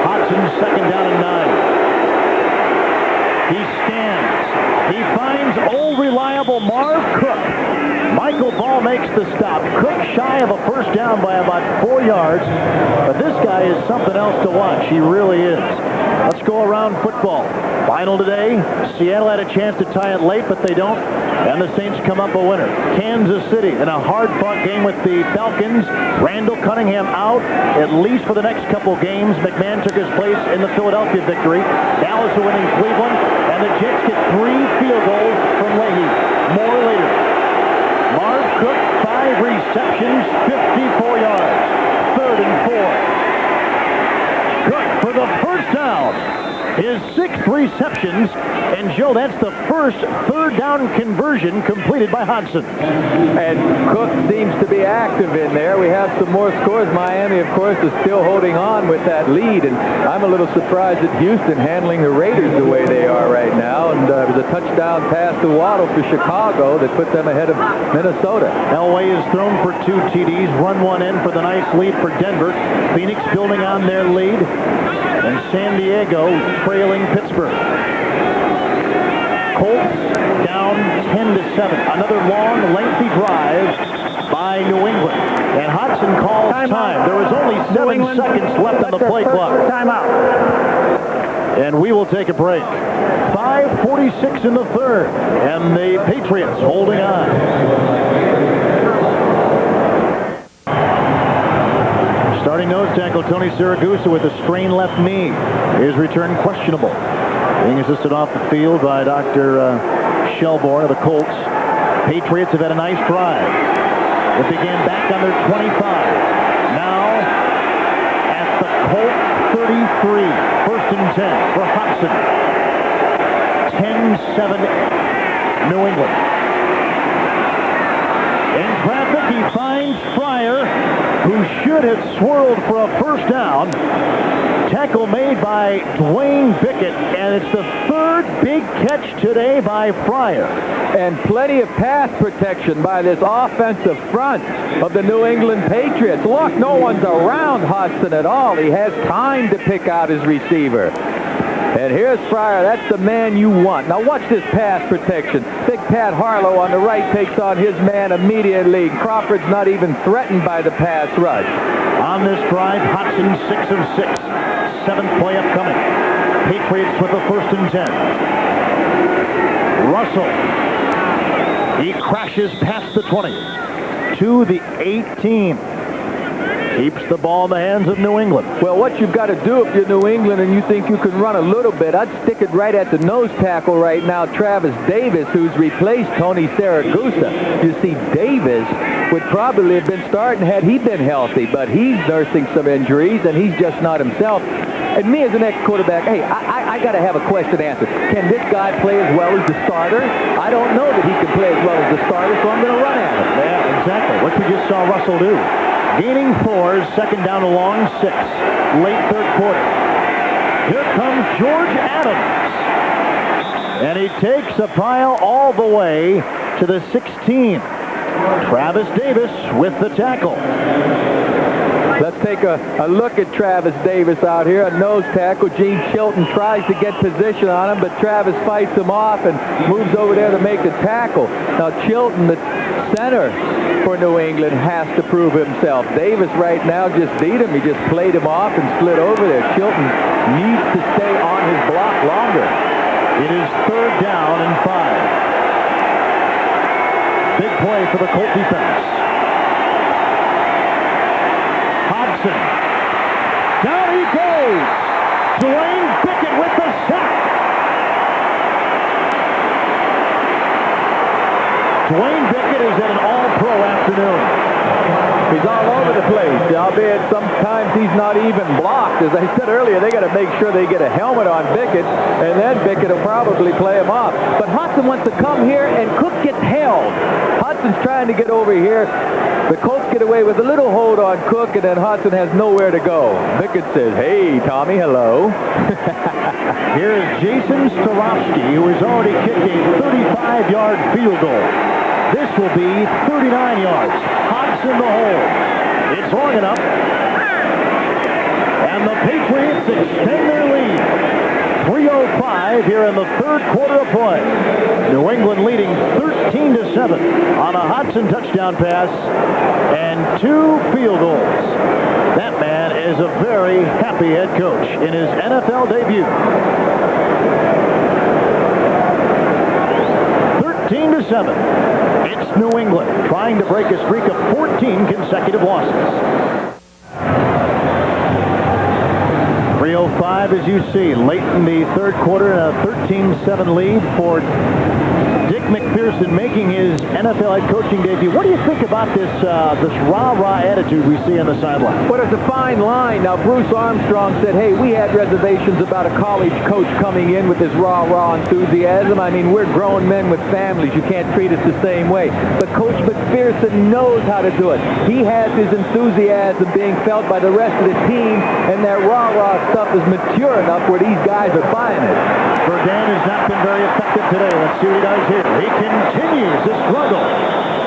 Hodgson 2nd down and 9. He stands. He finds old reliable Marv Cook. Michael Ball makes the stop. Cook shy of a first down by about 4 yards. But this guy is something else to watch. He really is. Let's go around football. Final today. Seattle had a chance to tie it late, but they don't. And the Saints come up a winner. Kansas City in a hard-fought game with the Falcons. Randall Cunningham out, at least for the next couple games. McMahon took his place in the Philadelphia victory. Dallas are winning Cleveland. And the Jets get 3 field goals from Leahy. More later. Marv Cook, 5 receptions, 54 yards. 3rd and 4. Cook for the first down. His 6th receptions, and Joe, that's the first 3rd down conversion completed by Hodgson. And Cook seems to be active in there. We have some more scores. Miami, of course, is still holding on with that lead, and I'm a little surprised at Houston handling the Raiders the way they are right now. And there was a touchdown pass to Waddle for Chicago that put them ahead of Minnesota. Elway is thrown for 2 TDs, run one in for the nice lead for Denver. Phoenix building on their lead. And San Diego trailing Pittsburgh. Colts down 10-7. Another long, lengthy drive by New England. And Hodgson calls time. There was only 7 seconds left on the play clock. Timeout. And we will take a break. 5:46 in the 3rd. And the Patriots holding on. Starting nose tackle Tony Siragusa with a sprained left knee. His return questionable. Being assisted off the field by Dr. Shelbourne of the Colts. Patriots have had a nice drive. It began back on their 25. Now at the Colts 33. 1st and 10 for Hudson. 10-7 New England. In traffic, he finds Fryer, who should have swirled for a first down. Tackle made by Dwayne Bickett, and it's the 3rd big catch today by Fryer. And plenty of pass protection by this offensive front of the New England Patriots. Look, no one's around Hudson at all. He has time to pick out his receiver. And here's Fryer. That's the man you want. Now watch this pass protection. Big Pat Harlow on the right takes on his man immediately. Crawford's not even threatened by the pass rush. On this drive, Hudson 6 of 6. 7th play upcoming. Patriots with a 1st and 10. Russell. He crashes past the 20 to the 18. Keeps the ball in the hands of New England. Well, what you've got to do if you're New England and you think you can run a little bit, I'd stick it right at the nose tackle right now, Travis Davis, who's replaced Tony Siragusa. You see, Davis would probably have been starting had he been healthy, but he's nursing some injuries, and he's just not himself. And me as an ex-quarterback, hey, I got to have a question answered. Can this guy play as well as the starter? I don't know that he can play as well as the starter, so I'm going to run at him. Yeah, exactly. What you just saw Russell do. Gaining 4, 2nd down along 6. Late 3rd quarter. Here comes George Adams. And he takes a pile all the way to the 16. Travis Davis with the tackle. Let's take a look at Travis Davis out here. A nose tackle. Gene Chilton tries to get position on him, but Travis fights him off and moves over there to make the tackle. Now Chilton, the center for New England, has to prove himself. Davis right now just beat him. He just played him off and slid over there. Chilton needs to stay on his block longer. It is 3rd down and 5. Big play for the Colt defense. Hodgson. Down he goes. Dwayne Bickett with the sack. Dwayne Bickett is at an all-pro afternoon. He's all over the place, albeit sometimes he's not even blocked. As I said earlier, they got to make sure they get a helmet on Bickett, and then Bickett will probably play him off. But Hudson wants to come here, and Cook gets held. Hudson's trying to get over here. The Colts get away with a little hold on Cook, and then Hudson has nowhere to go. Bickett says, hey, Tommy, hello. Here is Jason Starofsky, who has already kicked a 35-yard field goal. This will be 39 yards. Hodgson the hole. It's long enough. And the Patriots extend their lead. 3:05 here in the 3rd quarter of play. New England leading 13-7 on a Hodgson touchdown pass and 2 field goals. That man is a very happy head coach in his NFL debut. 13-7. It's New England trying to break a streak of 14 consecutive losses. 3:05 as you see, late in the 3rd quarter, a 13-7 lead for Dick MacPherson making his NFL head coaching debut. What do you think about this rah-rah attitude we see on the sideline? Well, it's a fine line. Now, Bruce Armstrong said, hey, we had reservations about a college coach coming in with this rah-rah enthusiasm. I mean, we're grown men with families. You can't treat us the same way. But Coach MacPherson knows how to do it. He has his enthusiasm being felt by the rest of the team, and that rah-rah stuff is mature enough where these guys are buying it. Burdan has not been very effective today. Let's see what he does here. He continues to struggle.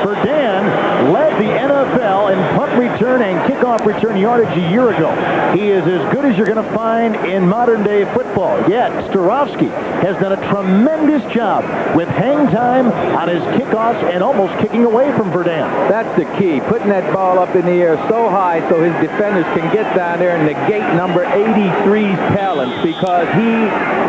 Burdan led the NFL in punt return and kickoff return yardage a year ago. He is as good as you're going to find in modern-day football. Yet, Starofsky has done a tremendous job with hang time on his kickoffs and almost kicking away from Burdan. That's the key, putting that ball up in the air so high so his defenders can get down there and negate number 83's talents, because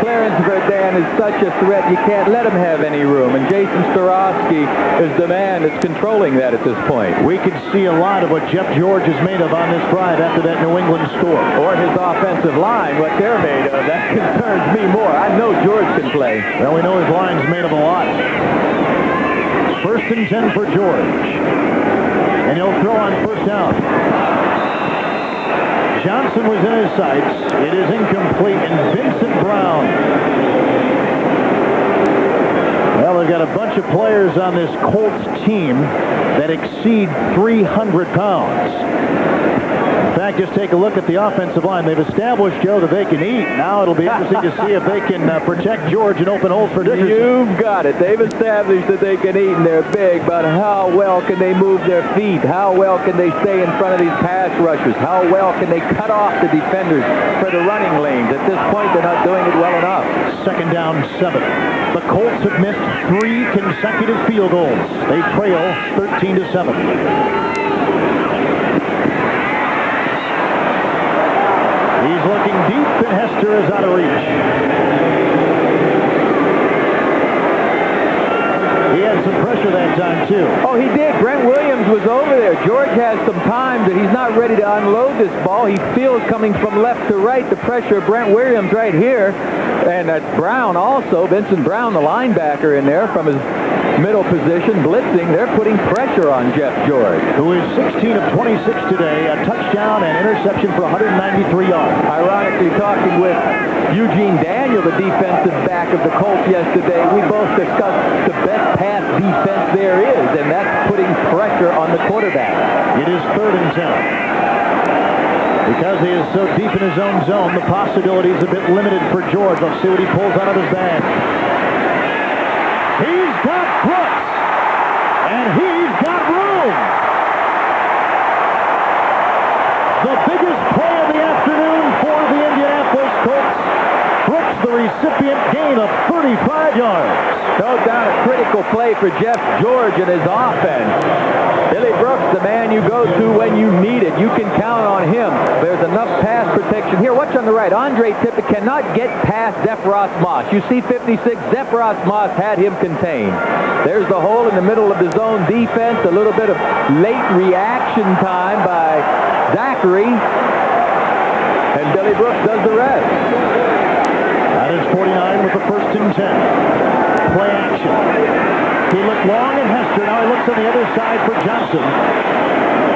Clarence Burdan is such a threat, you can't let him have any room. And Jason Starofsky is the man that's controlling that at this point. We could see a lot of what Jeff George is made of on this drive after that New England score. Or his offensive line, what they're made of. That concerns me more. I know George can play. Well, we know his line's made of a lot. 1st and 10 for George. And he'll throw on 1st down. Johnson was in his sights. It is incomplete, and Vincent Brown. Well, they've got a bunch of players on this Colts team that exceed 300 pounds. In fact, just take a look at the offensive line. They've established, Joe, that they can eat. Now it'll be interesting to see if they can protect George and open holes for Dickerson. You've got it. They've established that they can eat and they're big, but how well can they move their feet? How well can they stay in front of these pass rushers? How well can they cut off the defenders for the running lanes? At this point, they're not doing it well enough. 2nd down, 7. The Colts have missed 3 consecutive field goals. They trail 13-7. He's looking deep, and Hester is out of reach. He had some pressure that time, too. Oh, he did. Brent Williams was over there. George has some time that he's not ready to unload this ball. He feels coming from left to right, the pressure of Brent Williams right here. And that's Brown also, Vincent Brown, the linebacker in there from his middle position, blitzing. They're putting pressure on Jeff George, who is 16 of 26 today, a touchdown and interception for 193 yards. Ironically, talking with Eugene Daniel, the defensive back of the Colts yesterday, we both discussed the best pass defense there is, and that's putting pressure on the quarterback. It is 3rd and 10. Because he is so deep in his own zone, the possibility is a bit limited for George. Let's see what he pulls out of his bag. He's got Brooks, and he's got room. The biggest play of the afternoon for the Indianapolis Colts. Brooks, the recipient, gain of 35 yards. No doubt a critical play for Jeff George and his offense. Billy Brooks, the man you go to when you need it. You can count on him. There's enough pass protection. Here, watch on the right. Andre Tippett cannot get past Zephyros Moss. You see 56, Zephyros Moss had him contained. There's the hole in the middle of the zone defense. A little bit of late reaction time by Zachary. And Billy Brooks does the rest. That is 49 with the 1st and 10. Play action. He looked long at Hester. Now he looks on the other side for Johnson.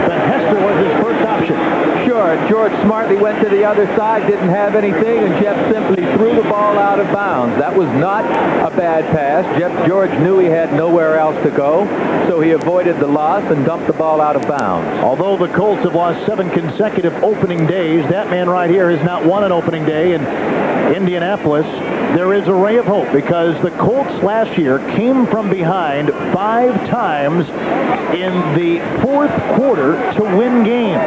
But Hester was his first option. Sure, George smartly went to the other side, didn't have anything, and Jeff simply threw the ball out of bounds. That was not a bad pass. Jeff George knew he had nowhere else to go, so he avoided the loss and dumped the ball out of bounds. Although the Colts have lost 7 consecutive opening days, that man right here has not won an opening day in Indianapolis. There is a ray of hope because the Colts last year came from behind 5 times in the 4th quarter to win games.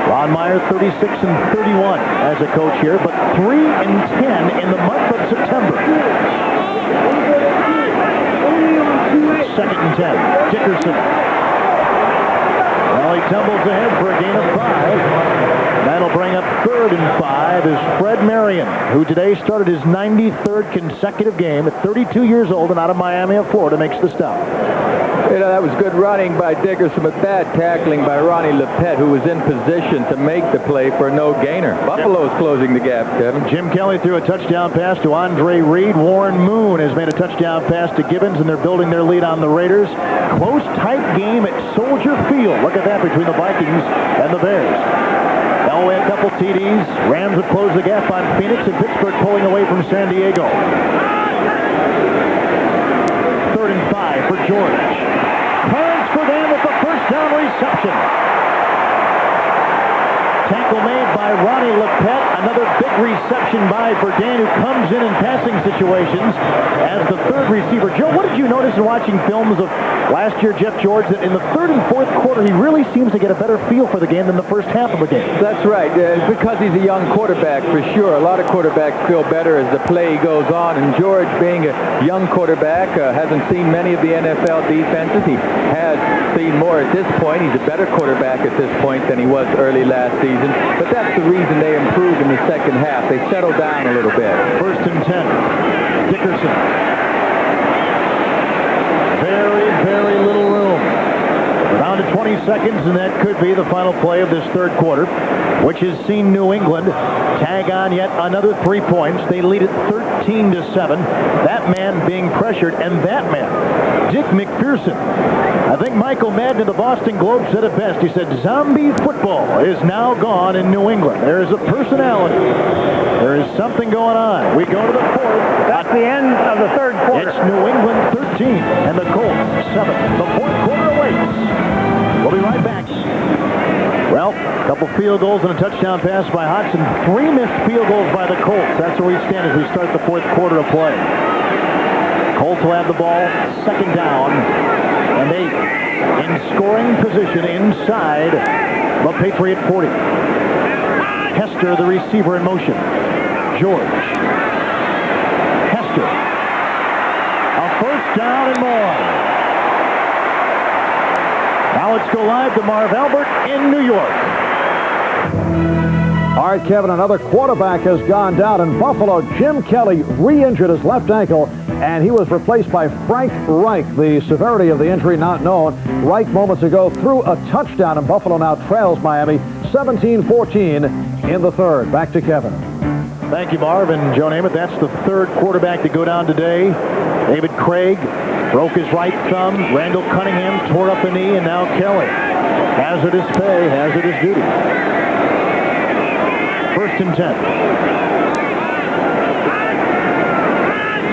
Ron Meyer 36 and 31 as a coach here, but 3 and 10 in the month of September. 2nd and 10. Dickerson. Well, he tumbles ahead for a gain of 5. That'll bring up 3rd and 5 is Fred Marion, who today started his 93rd consecutive game at 32 years old and out of Miami of Florida, makes the stop. You know, that was good running by Dickerson, but bad tackling by Ronnie Lepet, who was in position to make the play for no gainer. Buffalo's closing the gap, Kevin. Jim Kelly threw a touchdown pass to Andre Reed. Warren Moon has made a touchdown pass to Gibbons, and they're building their lead on the Raiders. Close, tight game at Soldier Field. Look at that between the Vikings and the Bears. Elway a couple TDs. Rams have closed the gap on Phoenix, and Pittsburgh pulling away from San Diego. 3rd and 5 for George. Turns for them with the 1st down reception. Tackle made by Ronnie Lepet. Another big reception by Burdan, who comes in passing situations as the 3rd receiver. Joe, what did you notice in watching films of last year Jeff George, that in the 3rd and 4th quarter he really seems to get a better feel for the game than the first half of the game? That's right. Because he's a young quarterback, for sure. A lot of quarterbacks feel better as the play goes on, and George, being a young quarterback, hasn't seen many of the NFL defenses. He has seen more at this point. He's a better quarterback at this point than he was early last season, but that's the reason they improved in the second half. They settled down a little bit. 1st and 10. Dickerson. Very, very little room to 20 seconds, and that could be the final play of this third quarter, which has seen New England tag on yet another 3 points. They lead it 13-7. That man being pressured, and that man, Dick MacPherson. I think Michael Madden of the Boston Globe said it best. He said, zombie football is now gone in New England. There is a personality. There is something going on. We go to the fourth. That's the end of the third quarter. It's New England 13 and the Colts 7. The fourth quarter awaits. We'll be right back. Well, a couple field goals and a touchdown pass by Hodgson. 3 missed field goals by the Colts. That's where we stand as we start the fourth quarter of play. Colts will have the ball, second down, and they in scoring position inside the Patriot 40. Hester, the receiver, in motion. George. Hester. A first down and more. Now let's go live to Marv Albert in New York. All right, Kevin, another quarterback has gone down in Buffalo. Jim Kelly re-injured his left ankle, and he was replaced by Frank Reich. The severity of the injury not known. Reich moments ago threw a touchdown, and Buffalo now trails Miami 17-14 in the third. Back to Kevin. Thank you, Marv and Joe Namath. That's the third quarterback to go down today. David Craig broke his right thumb. Randall Cunningham tore up a knee, and now Kelly. Hazardous pay, hazardous duty. First and 10.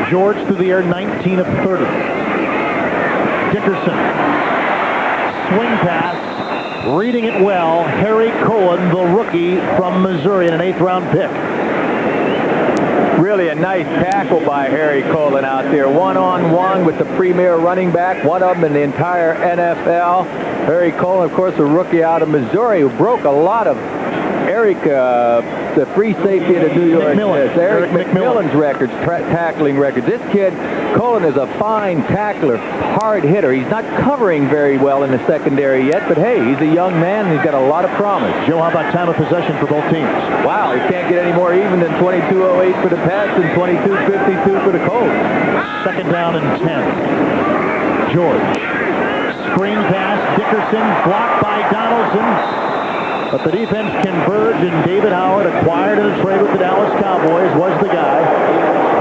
George through the air, 19 of 30. Dickerson. Swing pass. Reading it well. Harry Cohen, the rookie from Missouri, and an 8th-round pick. Really a nice tackle by Harry Colin out there. One-on-one with the premier running back, one of them in the entire NFL. Harry Colin, of course, a rookie out of Missouri who broke a lot of Eric, the free safety of the New York Jets. Eric McMillan's records, tackling records. This kid, Colin, is a fine tackler, hard hitter. He's not covering very well in the secondary yet, but hey, he's a young man and he's got a lot of promise. Joe, how about time of possession for both teams? Wow, he can't get any more even than 22:08 for the Pats and 22:52 for the Colts. Second down and 10. George. Screen pass. Dickerson blocked by Donaldson. But the defense converged, and David Howard, acquired in a trade with the Dallas Cowboys, was the guy.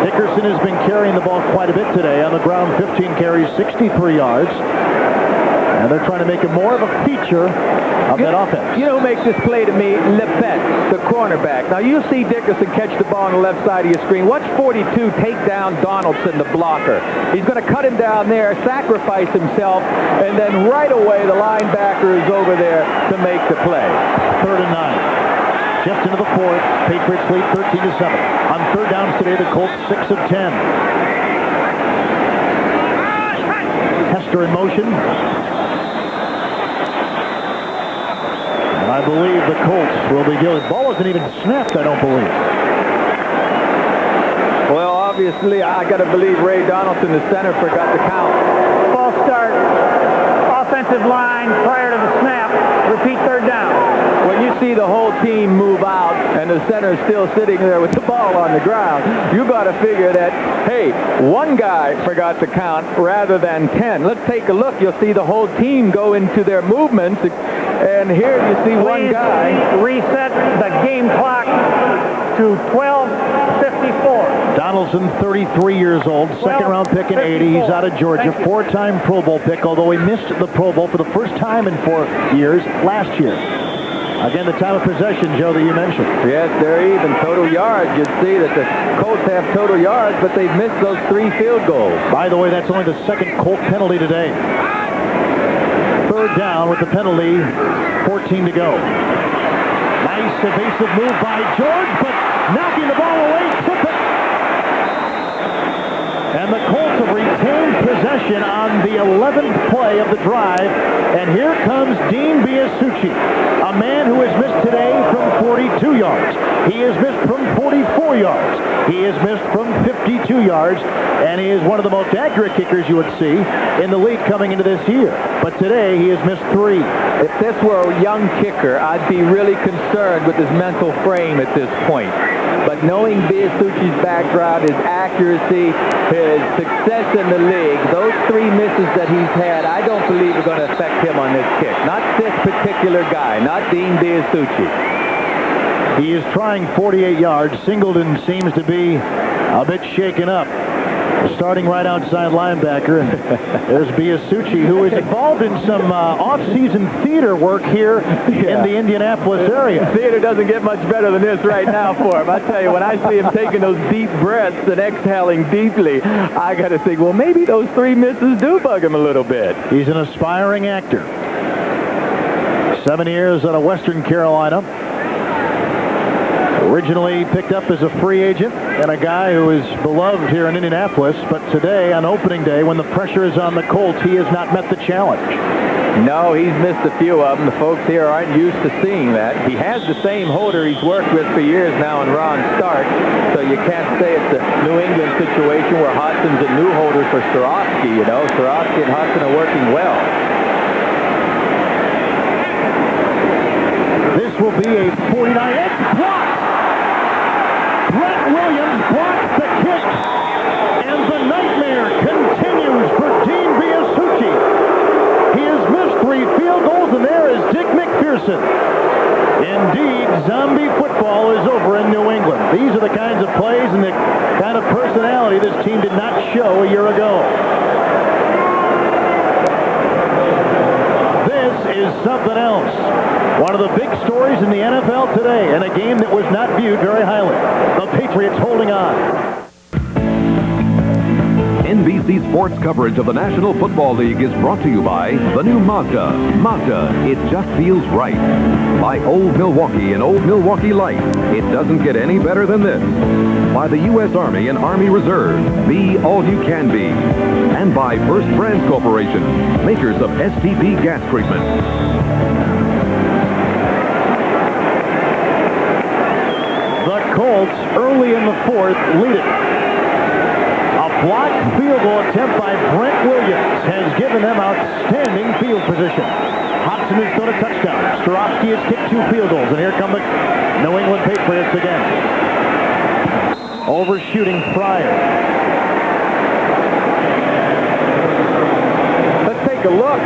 Dickerson has been carrying the ball quite a bit today. On the ground, 15 carries, 63 yards. And they're trying to make it more of a feature of that offense. You know who makes this play to me? Lepet, the cornerback. Now, you see Dickerson catch the ball on the left side of your screen. Watch 42 take down Donaldson, the blocker. He's going to cut him down there, sacrifice himself, and then right away the linebacker is over there to make the play. 3rd and 9. Just into the fourth. Patriots lead 13-7. On third downs today, the Colts 6 of 10. Hester in motion. I believe the Colts will be guilty. The ball wasn't even snapped, I don't believe. Well, obviously, I got to believe Ray Donaldson, the center, forgot to count. False start. Offensive line prior to the snap. Repeat third down. When you see the whole team move out and the center is still sitting there with the ball on the ground, you got to figure that, hey, one guy forgot to count rather than 10. Let's take a look. You'll see the whole team go into their movements. And here you see one guy. Reset the game clock to 12:54. Donaldson, 33 years old, second-round pick in 80. He's out of Georgia, 4-time Pro Bowl pick, although he missed the Pro Bowl for the first time in 4 years last year. Again, the time of possession, Joe, that you mentioned. Yes, they're even. Total yards. You'd see that the Colts have total yards, but they've missed those 3 field goals. By the way, that's only the second Colt penalty today. Third down with the penalty, 14 to go. Nice evasive move by George, but knocking the ball away, tip it. And the Colts have retained possession on the 11th play of the drive. And here comes Dean Biasucci, a man who has missed today from 42 yards. He has missed from 44 yards. He has missed from 52 yards. And he is one of the most accurate kickers you would see in the league coming into this year. But today, he has missed 3. If this were a young kicker, I'd be really concerned with his mental frame at this point. But knowing Biasucci's background, his accuracy, his success in the league, those 3 misses that he's had, I don't believe are going to affect him on this kick. Not this particular guy, not Dean Biasucci. He is trying 48 yards. Singleton seems to be a bit shaken up. Starting right outside linebacker. And there's Biasucci, who is involved in some off-season theater work here in the Indianapolis area. Theater doesn't get much better than this right now for him. I tell you, when I see him taking those deep breaths and exhaling deeply, I got to think, well, maybe those 3 misses do bug him a little bit. He's an aspiring actor. 7 years out of Western Carolina. Originally picked up as a free agent and a guy who is beloved here in Indianapolis, but today, on opening day, when the pressure is on the Colts, he has not met the challenge. No, he's missed a few of them. The folks here aren't used to seeing that. He has the same holder he's worked with for years now in Ron Stark, so you can't say it's a New England situation where Hodson's a new holder for Swarovski. You know, Swarovski and Hodson are working well. This will be a 49-inch block. Brett Williams blocks the kick, and the nightmare continues for Dean Biasucci. He has missed 3 field goals, and there is Dick MacPherson. Indeed, zombie football is over in New England. These are the kinds of plays and the kind of personality this team did not show a year ago. This is something else. One of the big stories in the NFL today, and a game that was not viewed very highly. The Patriots holding on. NBC Sports coverage of the National Football League is brought to you by the new Mazda. Mazda, it just feels right. By Old Milwaukee and Old Milwaukee Light. It doesn't get any better than this. By the U.S. Army and Army Reserve. Be all you can be. And by First Brands Corporation, makers of STP gas treatment. The Colts, early in the 4th, lead it. A blocked field goal attempt by Brent Williams has given them outstanding field position. Hodson has thrown a touchdown. Swarovski has kicked 2 field goals, and here come the New England Patriots again. Overshooting Fryer. Let's take a look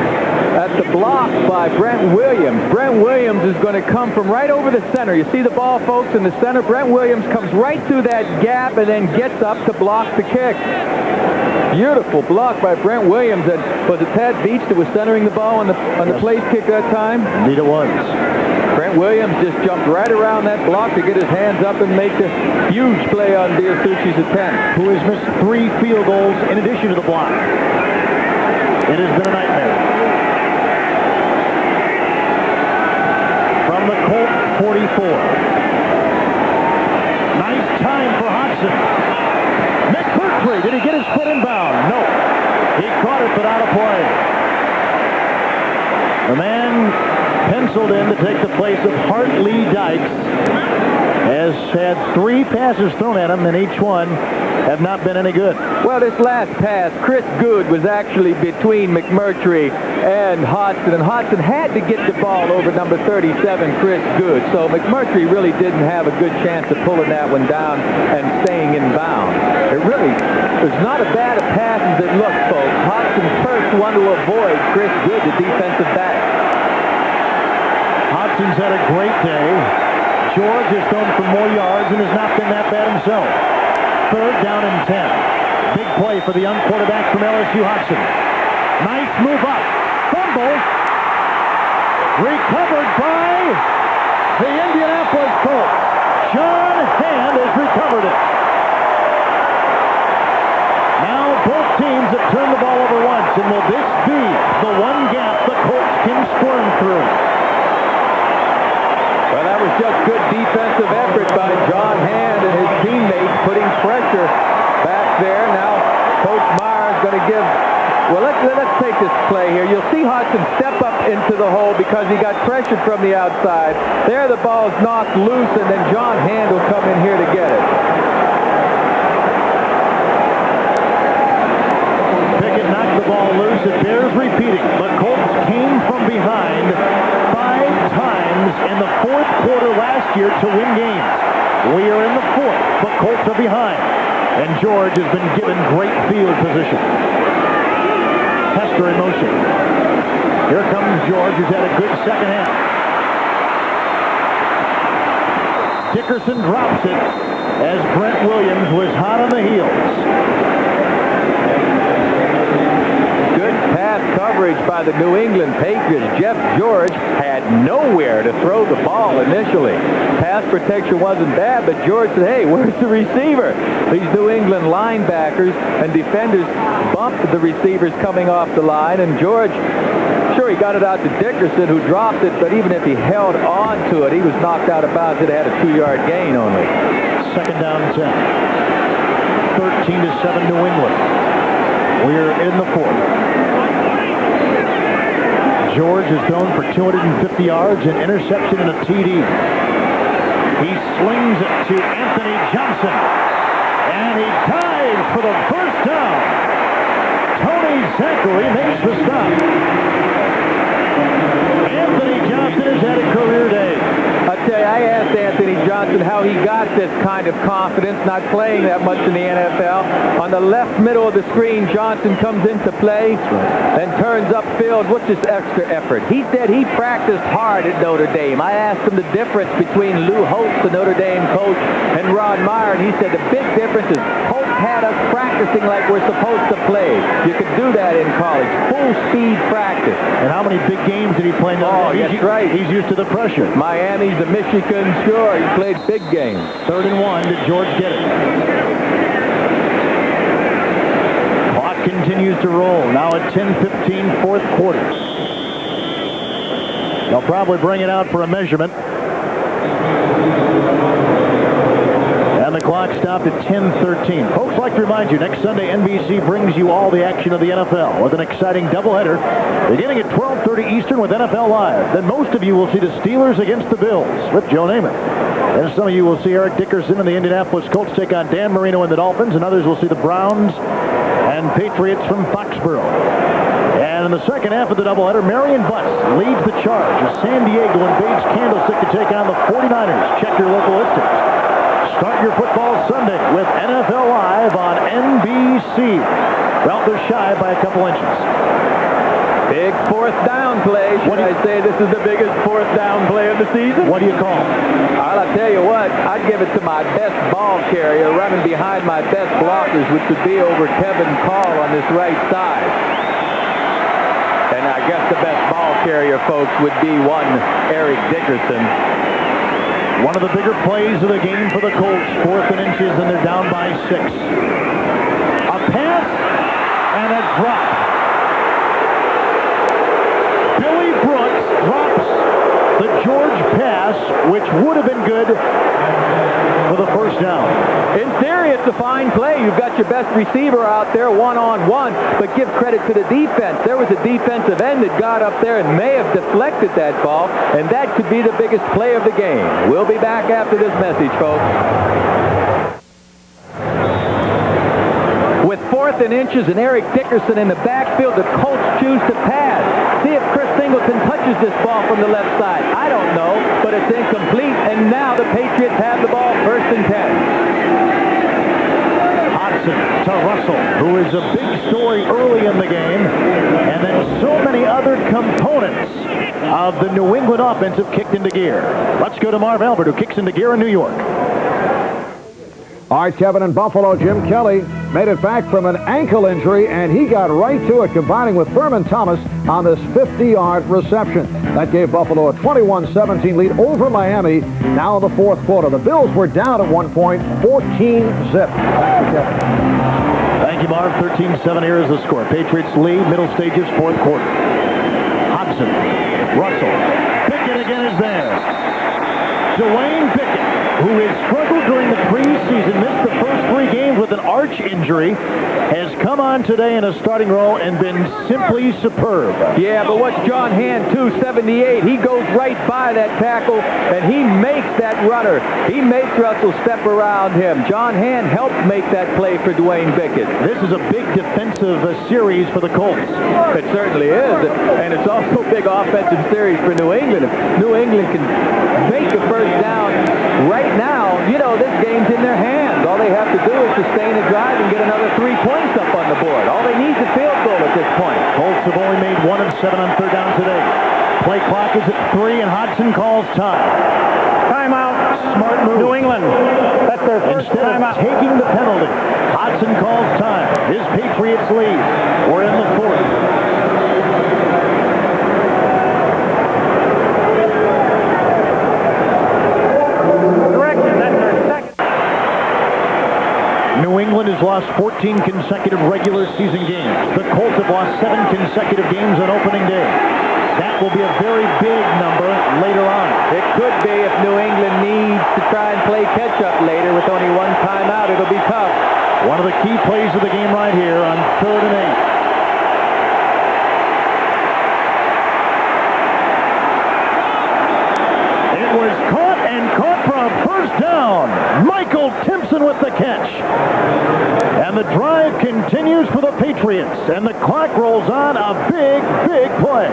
at the block by Brent Williams. Brent Williams is going to come from right over the center. You see the ball, folks, in the center. Brent Williams comes right through that gap and then gets up to block the kick. Beautiful block by Brent Williams. And was it Pat Beach that was centering the ball on the place kick that time? Indeed it was. Brent Williams just jumped right around that block to get his hands up and make a huge play on Biasucci's attempt. Who has missed 3 field goals in addition to the block. It has been a nightmare. From the Colt 44. Nice time for Hodson. McMurtry, did he get his foot inbound? No. He caught it, but out of play. The man penciled in to take the place of Hartley Dykes has had 3 passes thrown at him, and each one have not been any good. Well, this last pass, Chris Good was actually between McMurtry and Hodson had to get the ball over number 37, Chris Good. So McMurtry really didn't have a good chance of pulling that one down and staying in bounds. It really was not as bad a pass as it looked, folks. Hodson first one to avoid Chris Good, the defensive back. Hodson's had a great day. George has thrown for more yards and has not been that bad himself. 3rd down and 10. Big play for the young quarterback from LSU, Hodson. Nice move up. Fumble. Recovered by the Indianapolis Colts. John Hand has recovered it. Now both teams have turned the ball over once, and will this be the one gap the Colts can squirm through? Well, that was just good defensive effort by John Hand and his teammates putting pressure back there. Now, Coach Meyer is going to give... Well, let's take this play here. You'll see Hodson step up into the hole because he got pressured from the outside. There the ball is knocked loose, and then John Hand will come in here to get it. Pickett knocked the ball loose. It bears repeating. The Colts came from behind 5 times in the 4th quarter last year to win games. We are in the 4th, but Colts are behind. And George has been given great field position. Hester in motion. Here comes George, who's had a good second half. Dickerson drops it as Brent Williams was hot on the heels. Good pass coverage by the New England Patriots. Jeff George had nowhere to throw the ball initially. Pass protection wasn't bad, but George said, hey, where's the receiver? These New England linebackers and defenders bumped the receivers coming off the line, and George, sure, he got it out to Dickerson, who dropped it, but even if he held on to it, he was knocked out of bounds. It had a 2-yard gain only. Second down 10. 13-7 New England. We're in the fourth. George is thrown for 250 yards, an interception, and a TD. He slings it to Anthony Johnson, and he dives for the first down. Tony Zachary makes the stop. Anthony Johnson has had a career day. I tell you, I asked Anthony Johnson how he got this kind of confidence, not playing that much in the NFL. On the left middle of the screen, Johnson comes into play and turns upfield. What's his extra effort? He said he practiced hard at Notre Dame. I asked him the difference between Lou Holtz, the Notre Dame coach, and Rod Meyer, and he said the big difference is Holtz had us practicing like we're supposed to play. You could do that in college. Full speed practice. And how many big games did he play? Oh, that's right. He's used to the pressure. Miami's the Michigan, sure. He played big games. 3rd and 1. Did George get it? Clock continues to roll. Now at 10:15, fourth quarter. They'll probably bring it out for a measurement. And the clock stopped at 10:13. Folks, like to remind you, next Sunday, NBC brings you all the action of the NFL with an exciting doubleheader beginning at 12:30 Eastern with NFL Live. Then most of you will see the Steelers against the Bills with Joe Namath. And some of you will see Eric Dickerson and the Indianapolis Colts take on Dan Marino and the Dolphins, and others will see the Browns and Patriots from Foxborough. And in the second half of the doubleheader, Marion Butts leads the charge as San Diego invades Candlestick to take on the 49ers. Check your local listings. Start your football Sunday with NFL Live on NBC. Well, they're shy by a couple inches. Big fourth down play. Should I say this is the biggest fourth down play of the season? What do you call it? I'll tell you what, I'd give it to my best ball carrier running behind my best blockers, which would be over Kevin Call on this right side. And I guess the best ball carrier, folks, would be one Eric Dickerson. One of the bigger plays of the game for the Colts. 4th and inches, and they're down by 6. A pass and a drop. Billy Brooks drops the George pass, which would have been good for the first down. In theory, it's a fine play. You've got your best receiver out there one-on-one, but give credit to the defense. There was a defensive end that got up there and may have deflected that ball, and that could be the biggest play of the game. We'll be back after this message, folks. With 4th and inches and Eric Dickerson in the backfield, the Colts choose to pass. See if Chris Singleton touches this ball from the left side. I don't know, but it's incomplete, and now the Patriots have the ball 1st and 10. Hodson to Russell, who is a big story early in the game, and then so many other components of the New England offense have kicked into gear. Let's go to Marv Albert, who kicks into gear in New York. All right, Kevin, in Buffalo, Jim Kelly made it back from an ankle injury, and he got right to it, combining with Thurman Thomas on this 50-yard reception. That gave Buffalo a 21-17 lead over Miami. Now in the fourth quarter, the Bills were down at one point, 14-zip. Back to Kevin. Thank you, Marv. 13-7 here is the score. Patriots lead, middle stages, fourth quarter. Hodson, Russell, Pickett again is there. Dwayne Pickett, who has struggled during the preseason, missed the first 3 games with an arch injury, has come on today in a starting role and been simply superb. Yeah, but what's John Hand, 278? He goes right by that tackle, and he makes that runner. He makes Russell step around him. John Hand helped make that play for Dwayne Pickett. This is a big defensive series for the Colts. It certainly is, and it's also a big offensive series for New England. If New England can make the first down right now, you know, this game's in their hands. All they have to do is sustain a drive and get another 3 points up on the board. All they need is a field goal at this point. Colts have only made 1 of 7 on third down today. Play clock is at 3, and Hodgson calls time. Timeout. Smart move. New England. That's their first Instead timeout. of taking the penalty, Hodgson calls time. His Patriots lead. We're in the 4th. Correction, that's their second. New England has lost 14 consecutive regular season games. The Colts have lost 7 consecutive games on opening day. That will be a very big number later on. It could be if New England needs to try and play catch-up later with only 1 timeout. It'll be tough. One of the key plays of the game right here on 3rd and 8. It was caught for a first down. Michael Timpson with the catch. And the drive continues for the Patriots. And the clock rolls on. A big, big play.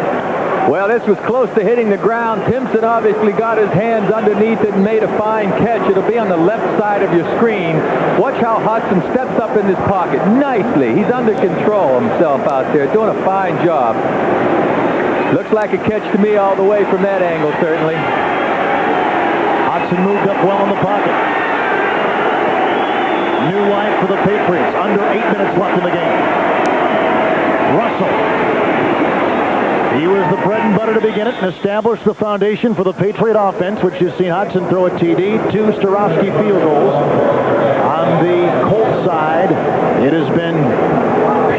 Well, this was close to hitting the ground. Timpson obviously got his hands underneath it and made a fine catch. It'll be on the left side of your screen. Watch how Hodgson steps up in this pocket nicely. He's under control himself out there, doing a fine job. Looks like a catch to me all the way from that angle, certainly. Hodgson moved up well in the pocket. New life for the Patriots. Under 8 minutes left in the game. Russell. He was the bread and butter to begin it and established the foundation for the Patriot offense, which you've seen Hodgson throw a TD, 2 Starofsky field goals. On the Colts side, it has been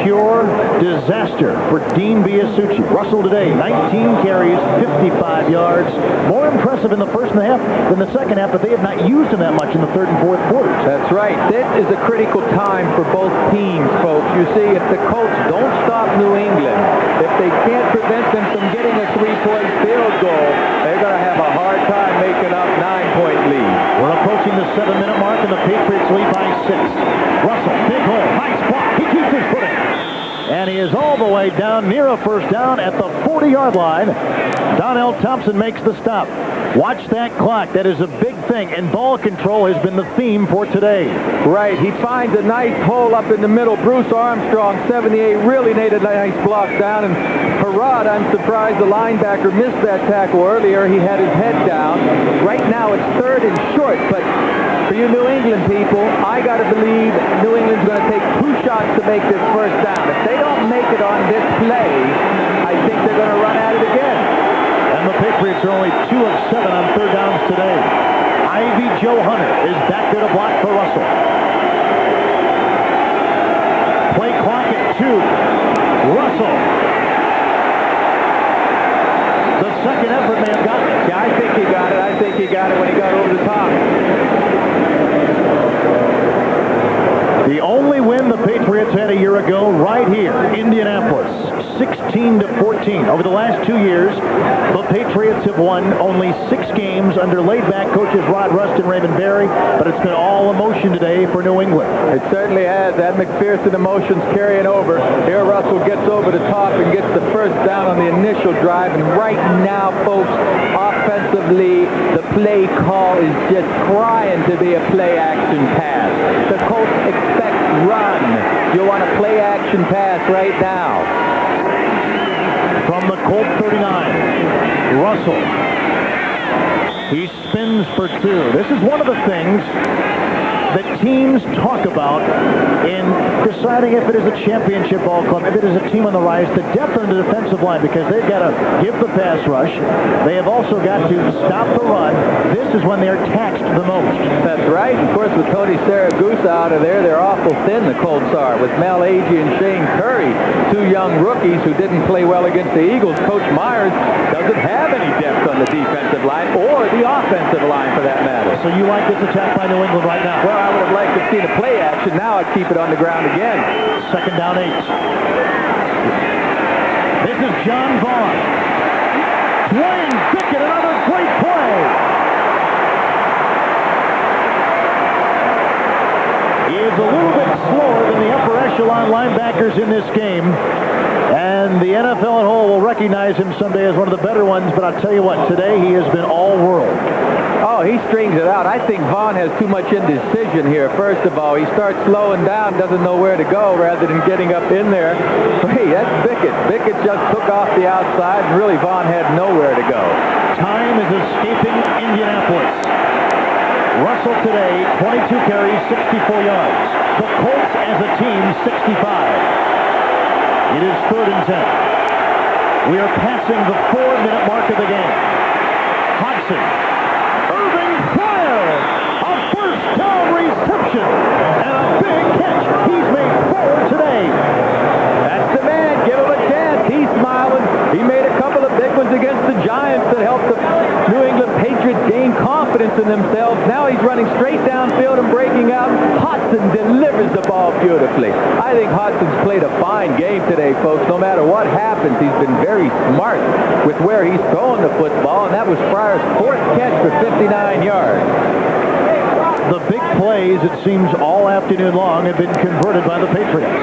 pure disaster for Dean Biasucci. Russell today, 19 carries, 55 yards. More impressive in the first and a half than the second half, but they have not used him that much in the 3rd and 4th quarters. That's right. This is a critical time for both teams, folks. You see, if the Colts don't stop New England, if they can't prevent them from getting a 3-point field goal, they're going to have a hard time making up 9-point lead. We're approaching the 7-minute mark, and the Patriots lead by 6. Russell, big hole, nice block. He keeps his footing. And he is all the way down near a first down at the 40-yard line. Donnell Thompson makes the stop. Watch that clock. That is a big thing. And ball control has been the theme for today. Right. He finds a nice hole up in the middle. Bruce Armstrong, 78, really made a nice block down. And Parrott, I'm surprised the linebacker missed that tackle earlier. He had his head down. Right now it's 3rd and short. But for you New England people, I got to believe New England's going to take 2 shots to make this first down. If they don't make it on this play, I think they're going to run at it again. And the Patriots are only 2 of 7 on third downs today. Ivy Joe Hunter is back there to block for Russell. Play clock at 2. Russell. The second effort may have gotten it. Yeah, I think he got it. I think he got it when he got over the top. The only win the Patriots had a year ago right here, Indianapolis, 16-14. Over the last 2 years, the Patriots have won only 6 games under laid-back coaches Rod Rust and Raymond Berry, but it's been all emotion today for New England. It certainly has. That MacPherson emotion's carrying over. Here Russell gets over the top and gets the first down on the initial drive. And right now, folks, offensively, the play call is just crying to be a play-action pass. The Colts expect run. You want a play-action pass right now. From the Colt 39, Russell. He spins for 2. This is one of the things that teams talk about in deciding if it is a championship ball club, if it is a team on the rise, the depth on the defensive line, because they've got to give the pass rush. They have also got to stop the run. This is when they're taxed the most. That's right. Of course, with Tony Saragusa out of there, they're awful thin, the Colts are. With Mel Agee and Shane Curry, 2 young rookies who didn't play well against the Eagles. Coach Myers doesn't have any depth on the defensive line or the offensive line, for that matter. So you like this attack by New England right now? Well, I would have liked to have seen a play action. Now I'd keep it on the ground again. 2nd down 8. This is John Vaughn. Dwayne Bickett, another great play. He is a little bit slower than the upper echelon linebackers in this game. And the NFL at whole will recognize him someday as one of the better ones. But I'll tell you what, today he has been all world. Oh, No, he strings it out. I think Vaughn has too much indecision here. First of all, he starts slowing down, doesn't know where to go rather than getting up in there. Hey, that's Bickett. Bickett just took off the outside, and really Vaughn had nowhere to go. Time is escaping Indianapolis. Russell today, 22 carries, 64 yards. The Colts as a team, 65. It is 3rd and 10. We are passing the 4-minute mark of the game. Hodson. Irving fire. A first down reception. And a big catch. He's made 4 today. That's the man. Give him a chance. He's smiling. He made a couple of big ones against the Giants that helped the New England Patriots gain confidence in themselves. Now he's running straight downfield and breaking out. Hodson delivers the ball beautifully. I think Hodson's played a fine game today, folks. No matter what happens, he's been very smart with where he's throwing the football, and that was Fryer's 4th catch for 59 yards. The big plays, it seems, all afternoon long have been converted by the Patriots.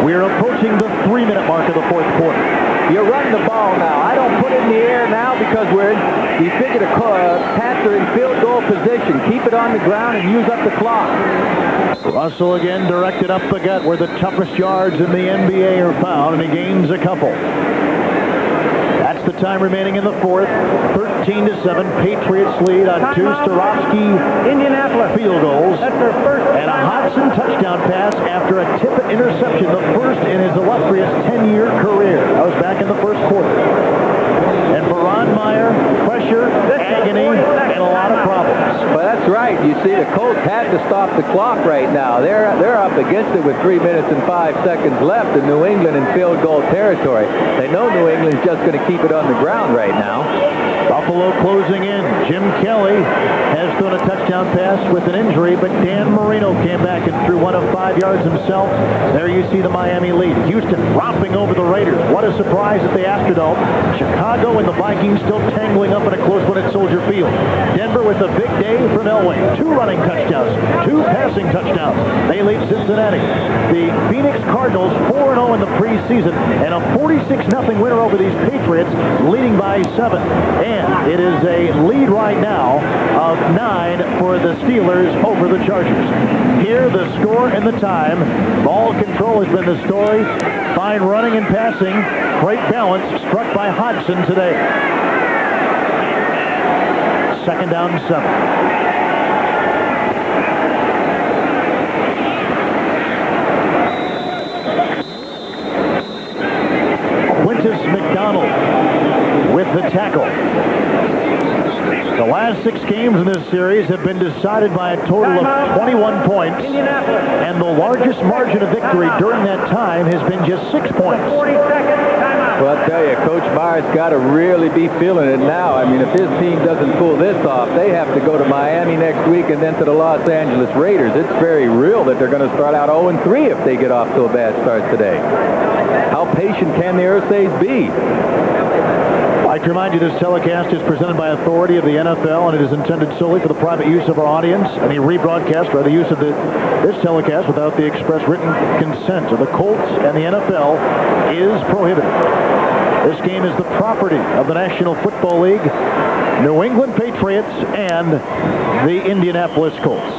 We're approaching the 3-minute mark of the 4th quarter. You run the ball now. I don't put it in the air now because we figure to pass her in field goal position. Keep it on the ground and use up the clock. Russell again directed up the gut where the toughest yards in the NBA are found, and he gains a couple. That's the time remaining in the 4th. 13-7. Patriots lead on 2 Starofsky Indianapolis field goals. That's their first and a Hodson touchdown pass after a Tippett interception, the first in his illustrious 10-year career. That was back in the 1st quarter. And for Ron Meyer, pressure, agony, and a lot of problems. But that's right. You see, the Colts had to stop the clock right now. They're up against it with 3 minutes and 5 seconds left in New England in field goal territory. They know New England's just going to keep it on the ground right now. Buffalo closing in. Jim Kelly has thrown a touchdown pass with an injury, but Dan Marino came back and threw one of 5 yards himself. There you see the Miami lead. Houston romping over the Raiders. What a surprise at the Astrodome. Chicago and the Vikings still tangling up in a close one at Soldier Field. Denver with a big day from Elway. 2 running touchdowns, 2 passing touchdowns. They lead Cincinnati. The Phoenix Cardinals 4-0 in the preseason, and a 46-0 winner over these Patriots, leading by 7. And it is a lead right now of 9 for the Steelers over the Chargers. Here, the score and the time. Ball control has been the story. Fine running and passing. Great balance struck by Hodson today. 2nd down, 7. McDonald with the tackle. The last 6 games in this series have been decided by a total of 21 points, and the largest margin of victory during that time has been just 6 points. Well, I'll tell you, Coach Myers got to really be feeling it now. I mean, if his team doesn't pull this off, they have to go to Miami next week and then to the Los Angeles Raiders. It's very real that they're going to start out 0-3 if they get off to a bad start today. How patient can the Ursays be? I'd like to remind you this telecast is presented by authority of the NFL, and it is intended solely for the private use of our audience. Any rebroadcast or the use of this telecast without the express written consent of the Colts and the NFL is prohibited. This game is the property of the National Football League, New England Patriots, and the Indianapolis Colts.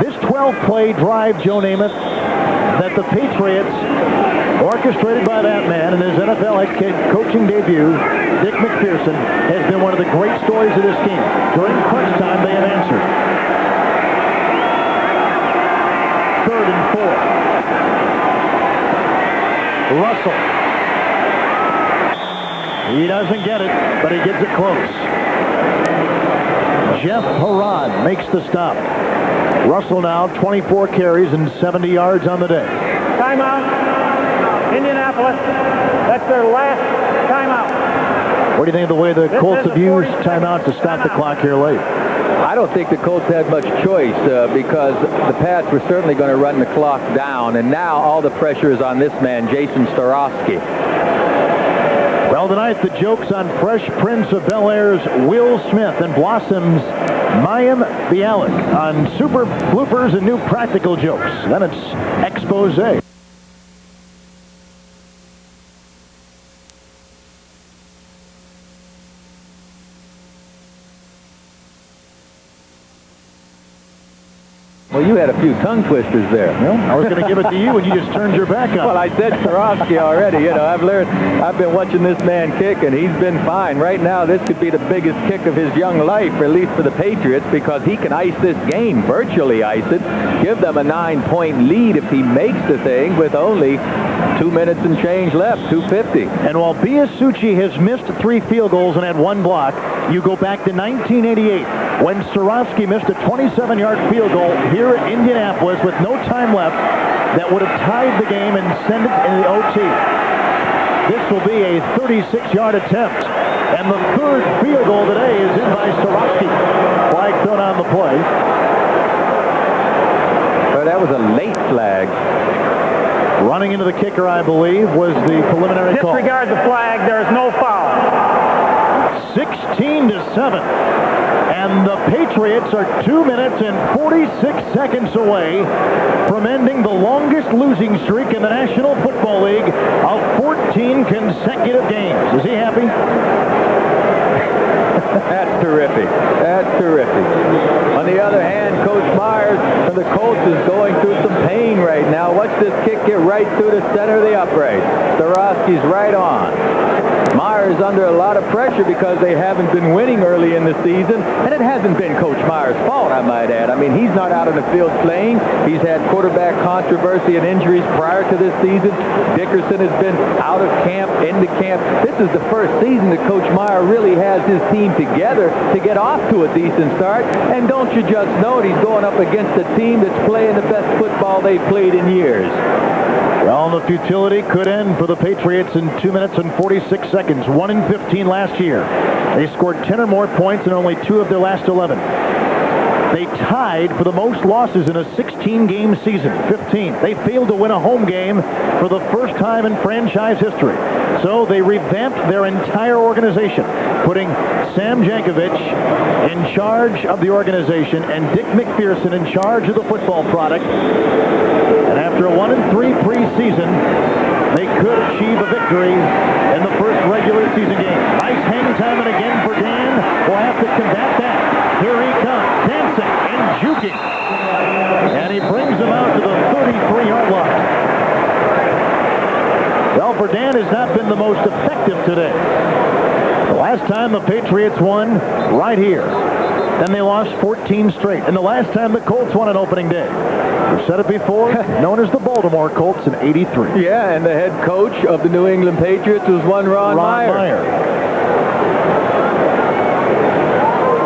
This 12-play drive, Joe Namath, that the Patriots, orchestrated by that man in his NFL head coaching debut, Dick MacPherson, has been one of the great stories of this game. During crunch time, they have answered. 3rd and 4. Russell. He doesn't get it, but he gets it close. Jeff Harlan makes the stop. Russell now 24 carries and 70 yards on the day. Timeout. Indianapolis. That's their last timeout. What do you think of the way the Colts have used timeout to stop the clock here late? I don't think the Colts had much choice because the Pats were certainly going to run the clock down, and now all the pressure is on this man, Jason Starofsky. Well, tonight the jokes on Fresh Prince of Bel-Air's Will Smith and Blossom's Mayim Bialik on Super Bloopers and New Practical Jokes. Then it's Expose. you had a few tongue twisters there. I was going to give it to you, and you just turned your back on. Well, I said Swarovski already. You know, I've been watching this man kick, and he's been fine. Right now, this could be the biggest kick of his young life, or at least for the Patriots, because he can ice this game, virtually ice it, give them a 9-point lead if he makes the thing with only 2 minutes and change left, 2:50. And while Biasucci has missed 3 field goals and had 1 block, you go back to 1988 when Swarovski missed a 27-yard field goal here at Indianapolis with no time left that would have tied the game and sent it in the OT. This will be a 36-yard attempt. And the 3rd field goal today is in by Swarovski. Flag thrown on the play. Well, that was a late flag. Running into the kicker, I believe, was the preliminary call. Disregard the flag. There is no foul. 16-7. And the Patriots are 2 minutes and 46 seconds away from ending the longest losing streak in the National Football League of 14 consecutive games. Is he happy? That's terrific. That's terrific. On the other hand, Coach Myers from the Colts is going through some pain right now. Watch this kick get right through the center of the upright. Swarovski's right on. Myers under a lot of pressure because they haven't been winning early in the season, and it hasn't been Coach Myers' fault, I might add. I mean, he's not out on the field playing. He's had quarterback controversy and injuries prior to this season. Dickerson has been out of camp, into camp. This is the first season that Coach Myers really has his team together to get off to a decent start, and don't you just know it, he's going up against a team that's playing the best football they've played in years. Well, the futility could end for the Patriots in 2 minutes and 46 seconds. 1 in 15 last year. They scored 10 or more points in only 2 of their last 11. They tied for the most losses in a 16-game season, 15. They failed to win a home game for the first time in franchise history. So they revamped their entire organization, putting Sam Jankovic in charge of the organization and Dick MacPherson in charge of the football product. And after a 1-3 preseason, they could achieve a victory in the first regular season game. Nice hang time, and again for Dan. We'll have to combat that. Here he comes, dancing and juking. And he brings them out to the 33-yard line. Well, for Dan has not been the most effective today. The last time the Patriots won, right here. Then they lost 14 straight. And the last time the Colts won on opening day. We've said it before, known as the Baltimore Colts in '83. Yeah, and the head coach of the New England Patriots was one Ron Meyer.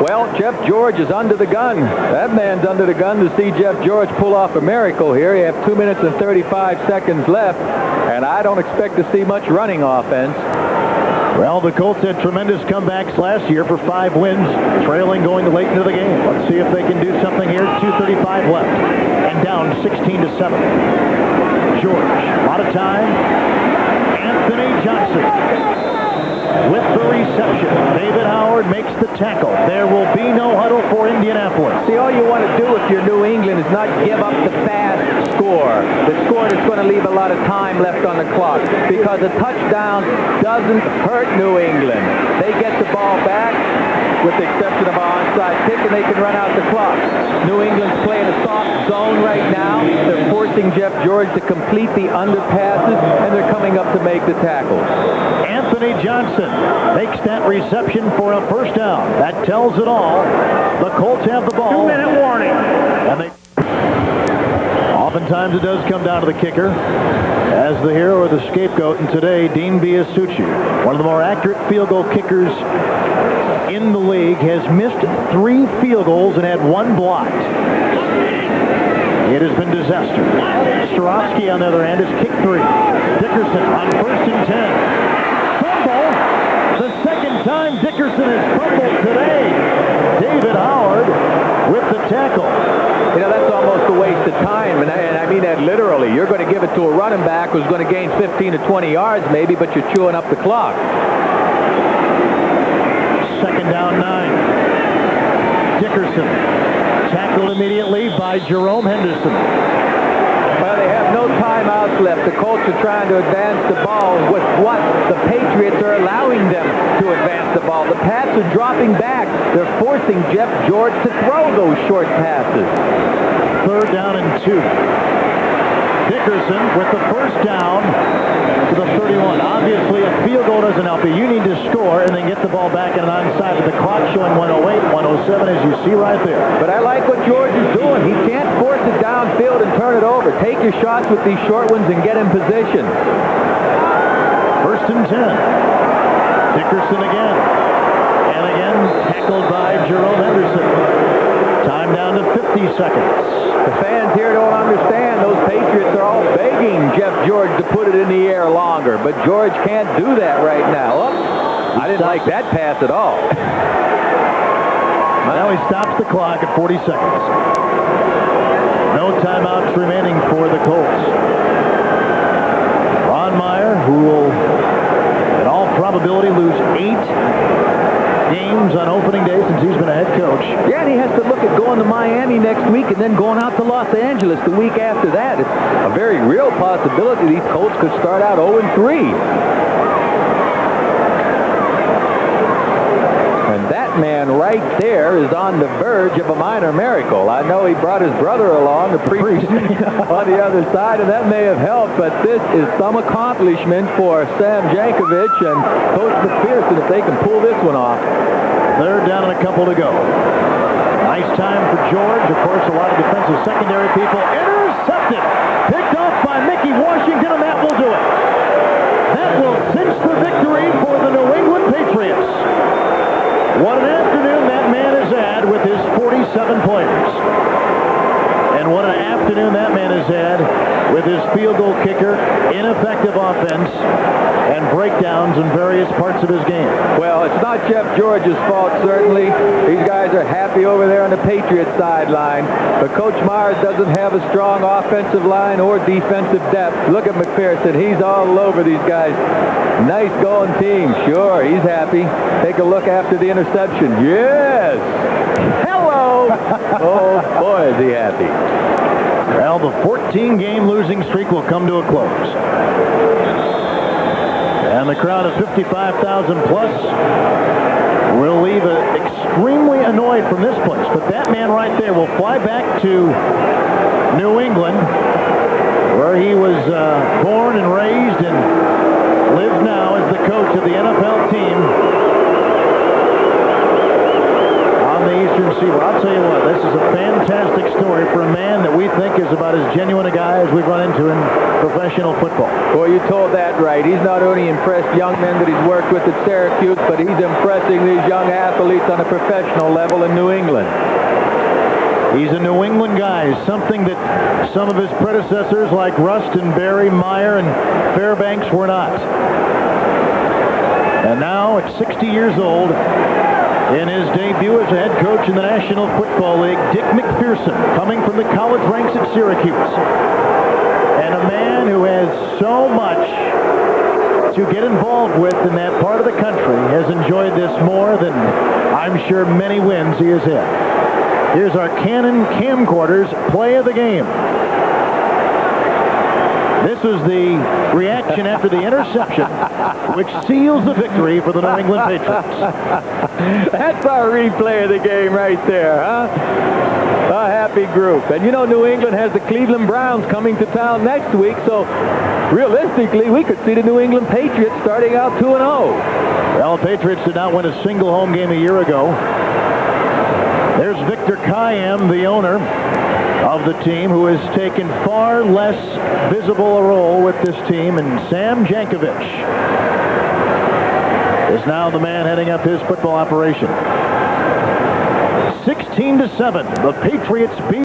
Well, Jeff George is under the gun. That man's under the gun to see Jeff George pull off a miracle here. You have 2 minutes and 35 seconds left, and I don't expect to see much running offense. Well, the Colts had tremendous comebacks last year for 5 wins, trailing going late into the game. Let's see if they can do something here. 2:35 left, and down 16-7. George, a lot of time. Anthony Johnson with the reception. David Howard makes the tackle. There will be no huddle for Indianapolis. See, all you want to do if you're New England is not give up the fast score. The score that's going to leave a lot of time left on the clock, because a touchdown doesn't hurt New England. They get the ball back, with the exception of an onside kick, and they can run out the clock. New England's playing a soft zone right now. They're forcing Jeff George to complete the underpasses, and they're coming up to make the tackles. Anthony Johnson makes that reception for a first down. That tells it all. The Colts have the ball. 2-minute warning. And they... Oftentimes it does come down to the kicker as the hero or the scapegoat, and today Dean Biasucci, one of the more accurate field goal kickers in the league, has missed 3 field goals and had 1 blocked. It has been disaster. Swarovski, on the other hand, has kicked 3. Dickerson on 1st and 10. Fumble. The second time Dickerson has fumbled today. David Howard with the tackle. You know, that's almost a waste of time, and I mean that literally. You're going to give it to a running back who's going to gain 15 to 20 yards maybe, but you're chewing up the clock. Second down 9. Dickerson tackled immediately by Jerome Henderson. Well, they have no timeouts left. The Colts are trying to advance the ball with what the Patriots are allowing them to advance the ball. The Pats are dropping back. They're forcing Jeff George to throw those short passes. 3rd down and 2. Dickerson with the first down to the 31. Obviously, a field goal doesn't help you. You need to score and then get the ball back in an onside with the clock showing 108, 107, as you see right there. But I like what George is doing. He can't force it downfield and turn it over. Take your shots with these short ones and get in position. 1st and 10. Dickerson again. And again, tackled by Jerome Henderson. Time down to 50 seconds. The fans here don't understand. Those Patriots are all begging Jeff George to put it in the air longer, but George can't do that right now. Oh, I didn't like that pass at all. Now he stops the clock at 40 seconds. No timeouts remaining for the Colts. Ron Meyer, who will, in all probability, lose 8 games on opening day since he's been a head coach. Yeah, and he has to look at going to Miami next week and then going out to Los Angeles the week after that. It's a very real possibility these Colts could start out 0-3. And that man right there is on the verge of a minor miracle. I know he brought his brother along to preach on the other side, and that may have helped, but this is some accomplishment for Sam Jankovic and Coach MacPherson if they can pull this one off. 3rd down and a couple to go. Nice time for George. Of course, a lot of defensive secondary people. Intercepted. Picked off by Mickey Washington, and that will do it. That will cinch the victory for the New England Patriots. What an afternoon that man has had with his 47 players. And what an afternoon that man has had with his field goal kicker, ineffective offense, and breakdowns in various parts of his game. Well, it's not Jeff George's fault, certainly. These guys are happy over there on the Patriots sideline. But Coach Myers doesn't have a strong offensive line or defensive depth. Look at MacPherson. He's all over these guys. Nice going team. Sure, he's happy. Take a look after the interception. Yes! Hello! Oh, boy, is he happy. Well, the 14-game losing streak will come to a close. And the crowd of 55,000 plus will leave extremely annoyed from this place. But that man right there will fly back to New England, where he was born and raised and lives now as the coach of the NFL team on the Eastern Seaboard. I'll tell you what, this is a fantastic story for a man that we think is about as genuine a guy as we've run into in professional football. Well, you told that right. He's not only impressed young men that he's worked with at Syracuse, but he's impressing these young athletes on a professional level in New England. He's a New England guy, something that some of his predecessors like Rust and Barry, Meyer, and Fairbanks were not. And now, at 60 years old, in his debut as a head coach in the National Football League, Dick MacPherson, coming from the college ranks at Syracuse. And a man who has so much to get involved with in that part of the country has enjoyed this more than I'm sure many wins he has had. Here's our Canon camcorders play of the game. This is the reaction after the interception, which seals the victory for the New England Patriots. That's our replay of the game right there, huh? A happy group. And you know, New England has the Cleveland Browns coming to town next week, so realistically, we could see the New England Patriots starting out 2-0. Well, the Patriots did not win a single home game a year ago. There's Victor Kiam, the owner of the team, who has taken far less visible a role with this team, and Sam Jankovic is now the man heading up his football operation. 16-7, the Patriots beat